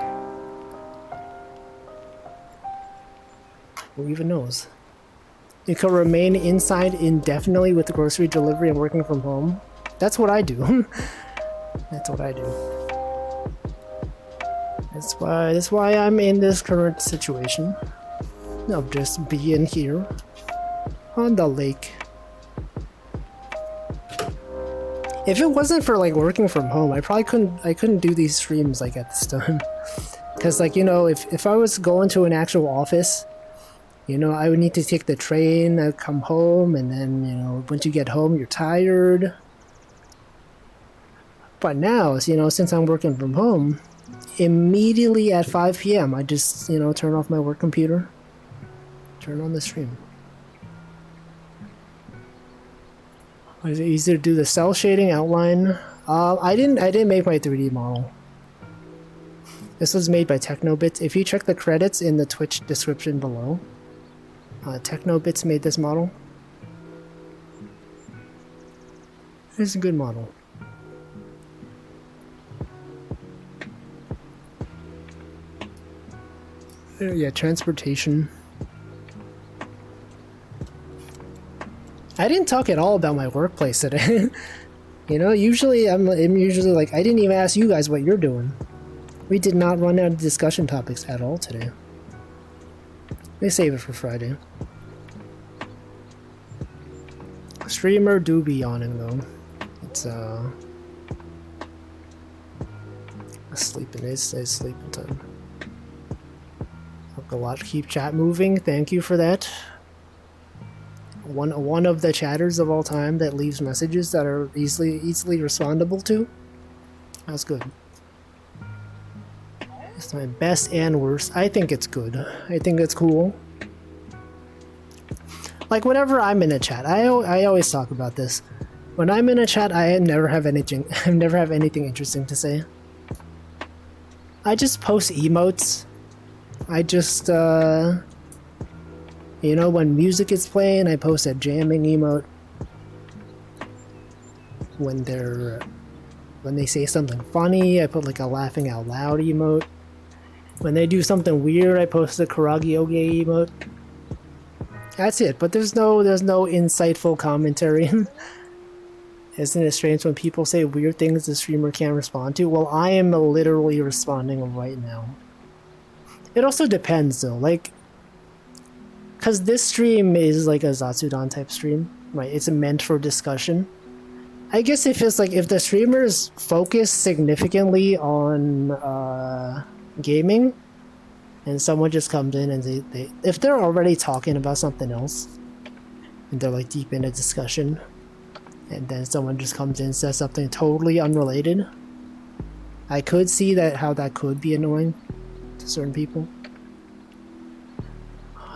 Who even knows? You could remain inside indefinitely with grocery delivery and working from home. That's what I do. That's what I do. That's why I'm in this current situation of just being here on the lake. If it wasn't for like working from home, I couldn't do these streams like at this time. Cause like, you know, if I was going to an actual office, you know, I would need to take the train, I'd come home, and then, you know, once you get home, you're tired. But now, you know, since I'm working from home, immediately at 5 p.m. I just, you know, turn off my work computer, turn on the stream. Is it easier to do the cell shading outline? I didn't make my 3D model. This was made by Technobits. If you check the credits in the Twitch description below, Technobits made this model. It's a good model. Yeah, transportation. I didn't talk at all about my workplace today. You know, usually I'm usually like, I didn't even ask you guys what you're doing. We did not run out of discussion topics at all today. They save it for Friday. Streamer do be yawning though. It's sleeping. It's sleeping time. A lot. Keep chat moving. Thank you for that. One of the chatters of all time that leaves messages that are easily respondable to. That's good. It's my best and worst. I think it's good. I think it's cool. Like whenever I'm in a chat, I always talk about this. When I'm in a chat, I never have anything interesting to say. I just post emotes. I just, you know, when music is playing, I post a jamming emote. When they say something funny, I put like a laughing out loud emote. When they do something weird, I post a karaoke emote. That's it, but there's no insightful commentary. Isn't it strange when people say weird things the streamer can't respond to? Well, I am literally responding right now. It also depends though, like, cause this stream is like a Zatsudan type stream, right? It's meant for discussion. I guess if it's like, if the streamers focus significantly on gaming, and someone just comes in and if they're already talking about something else, and they're like deep in a discussion, and then someone just comes in and says something totally unrelated, I could see how that could be annoying to certain people.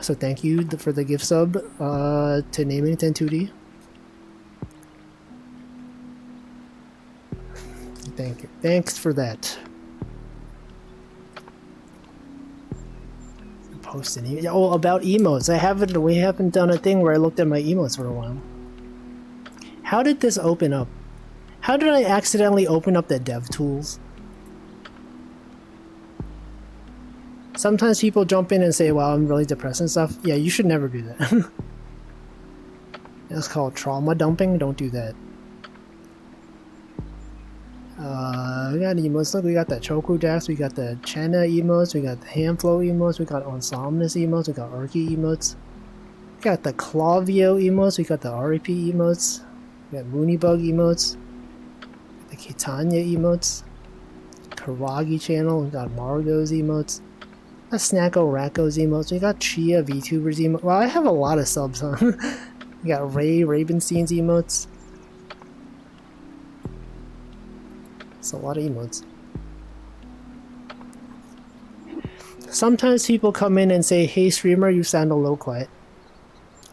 So thank you for the gift sub to Naming 10-2D. Thank you. Thanks for that. Posting. Oh, about emotes. We haven't done a thing where I looked at my emotes for a while. How did this open up? How did I accidentally open up the dev tools? Sometimes people jump in and say, well, I'm really depressed and stuff. Yeah, you should never do that. That's called trauma dumping. Don't do that. We got emotes. Look, we got the Choco Jacks, we got the Chena emotes, we got the Hamflow emotes, we got Onsomnus emotes, we got Arky emotes. We got the Clavio emotes, we got the REP emotes, we got Moonybug emotes, the Kitanya emotes, Karagi channel, we got Margot's emotes, got Snacko Racco's emotes, we got Chia VTubers emotes. Well, I have a lot of subs, huh? We got Ray Ravenstein's emotes. It's a lot of emotes. Sometimes people come in and say, hey streamer, you sound a little quiet.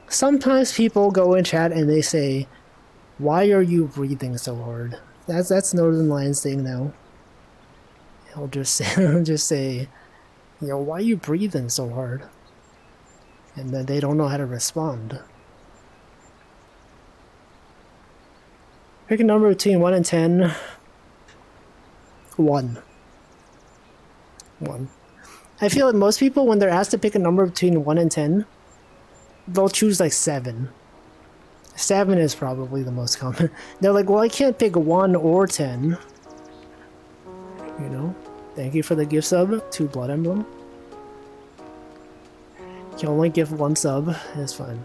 Sometimes people go in chat and they say, why are you breathing so hard? That's Northern Lions thing now. I'll just say, you know, why are you breathing so hard? And then they don't know how to respond. Pick a number between 1 and 10. 1. I feel like most people, when they're asked to pick a number between 1 and 10, they'll choose like 7. 7 is probably the most common. They're like, well, I can't pick 1 or 10. You know? Thank you for the gift sub to Blood Emblem. You can only give 1 sub. It's fine.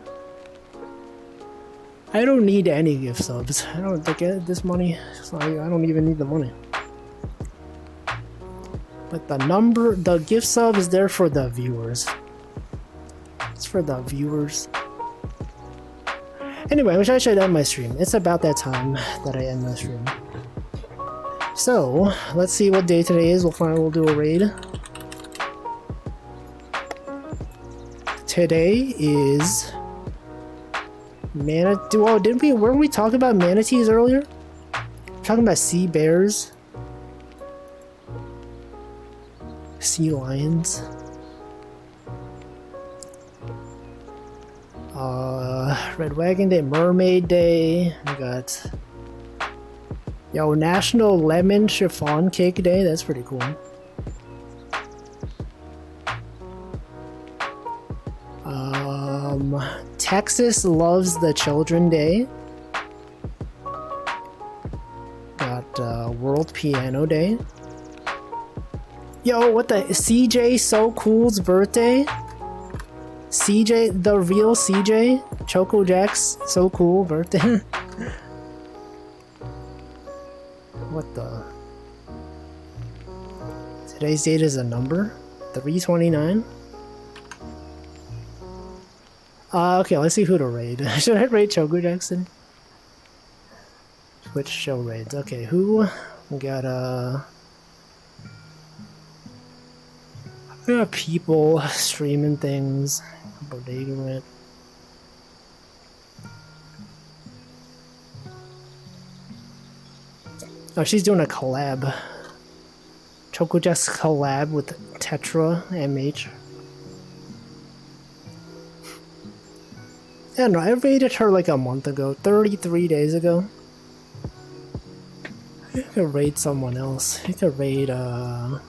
I don't need any gift subs. I don't get this money. So I don't even need the money. But the gift sub is there for the viewers. It's for the viewers. Anyway, I wish I should end my stream. It's about that time that I end my stream. So, let's see what day today is. We'll do a raid. Today is Manatee. Oh, weren't we talking about manatees earlier? Talking about sea bears. Sea lions. Red Wagon Day, Mermaid Day. We got National Lemon Chiffon Cake Day. That's pretty cool. Texas Loves the Children Day. Got World Piano Day. Yo, what the? CJ So Cool's birthday? CJ, the real CJ? Choco Jack's So Cool birthday? What the? Today's date is a number? 329? Okay, let's see who to raid. Should I raid Choco Jackson? Twitch show raids. Okay, who? We got, we got people streaming things. Bodega Rent. Oh, she's doing a collab. Choco Jack's collab with Tetra MH. Yeah, no, I raided her like a month ago, 33 days ago. You could raid someone else. You could raid, you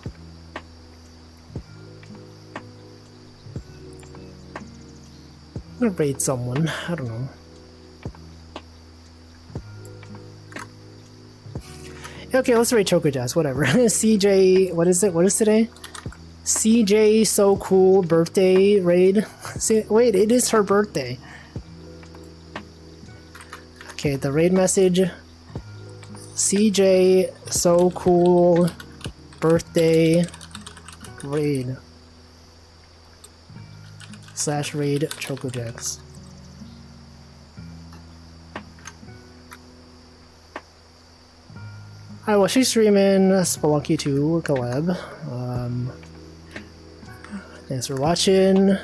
could raid someone. I don't know. Okay, let's raid Choco Jazz, whatever. CJ, what is it? What is today? CJ So Cool birthday raid. See, wait, it is her birthday. Okay, the raid message. CJ So Cool birthday raid. / raid Choco Jacks. Alright, well, she's streaming Spelunky 2 collab. Thanks for watching.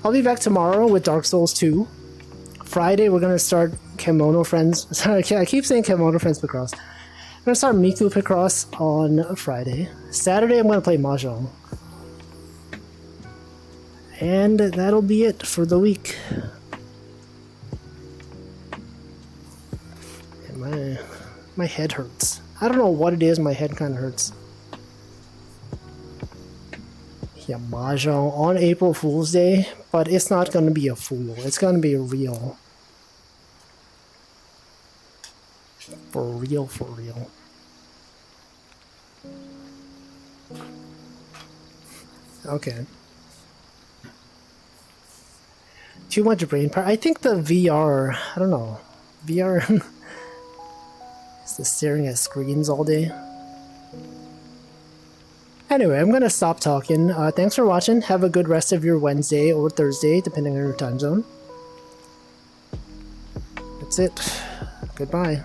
I'll be back tomorrow with Dark Souls 2. Friday, we're gonna start Kemono Friends. Sorry, I keep saying Kemono Friends Picross. I'm gonna start Miku Picross on Friday. Saturday, I'm gonna play Mahjong. And that'll be it for the week. my head hurts. I don't know what it is, my head kind of hurts. Yeah, Mahjong on April Fool's Day, but it's not gonna be a fool. It's gonna be real. For real, for real. Okay. Too much brain power. I think the VR, I don't know. VR is the staring at screens all day. Anyway, I'm gonna stop talking. Thanks for watching. Have a good rest of your Wednesday or Thursday, depending on your time zone. That's it. Goodbye.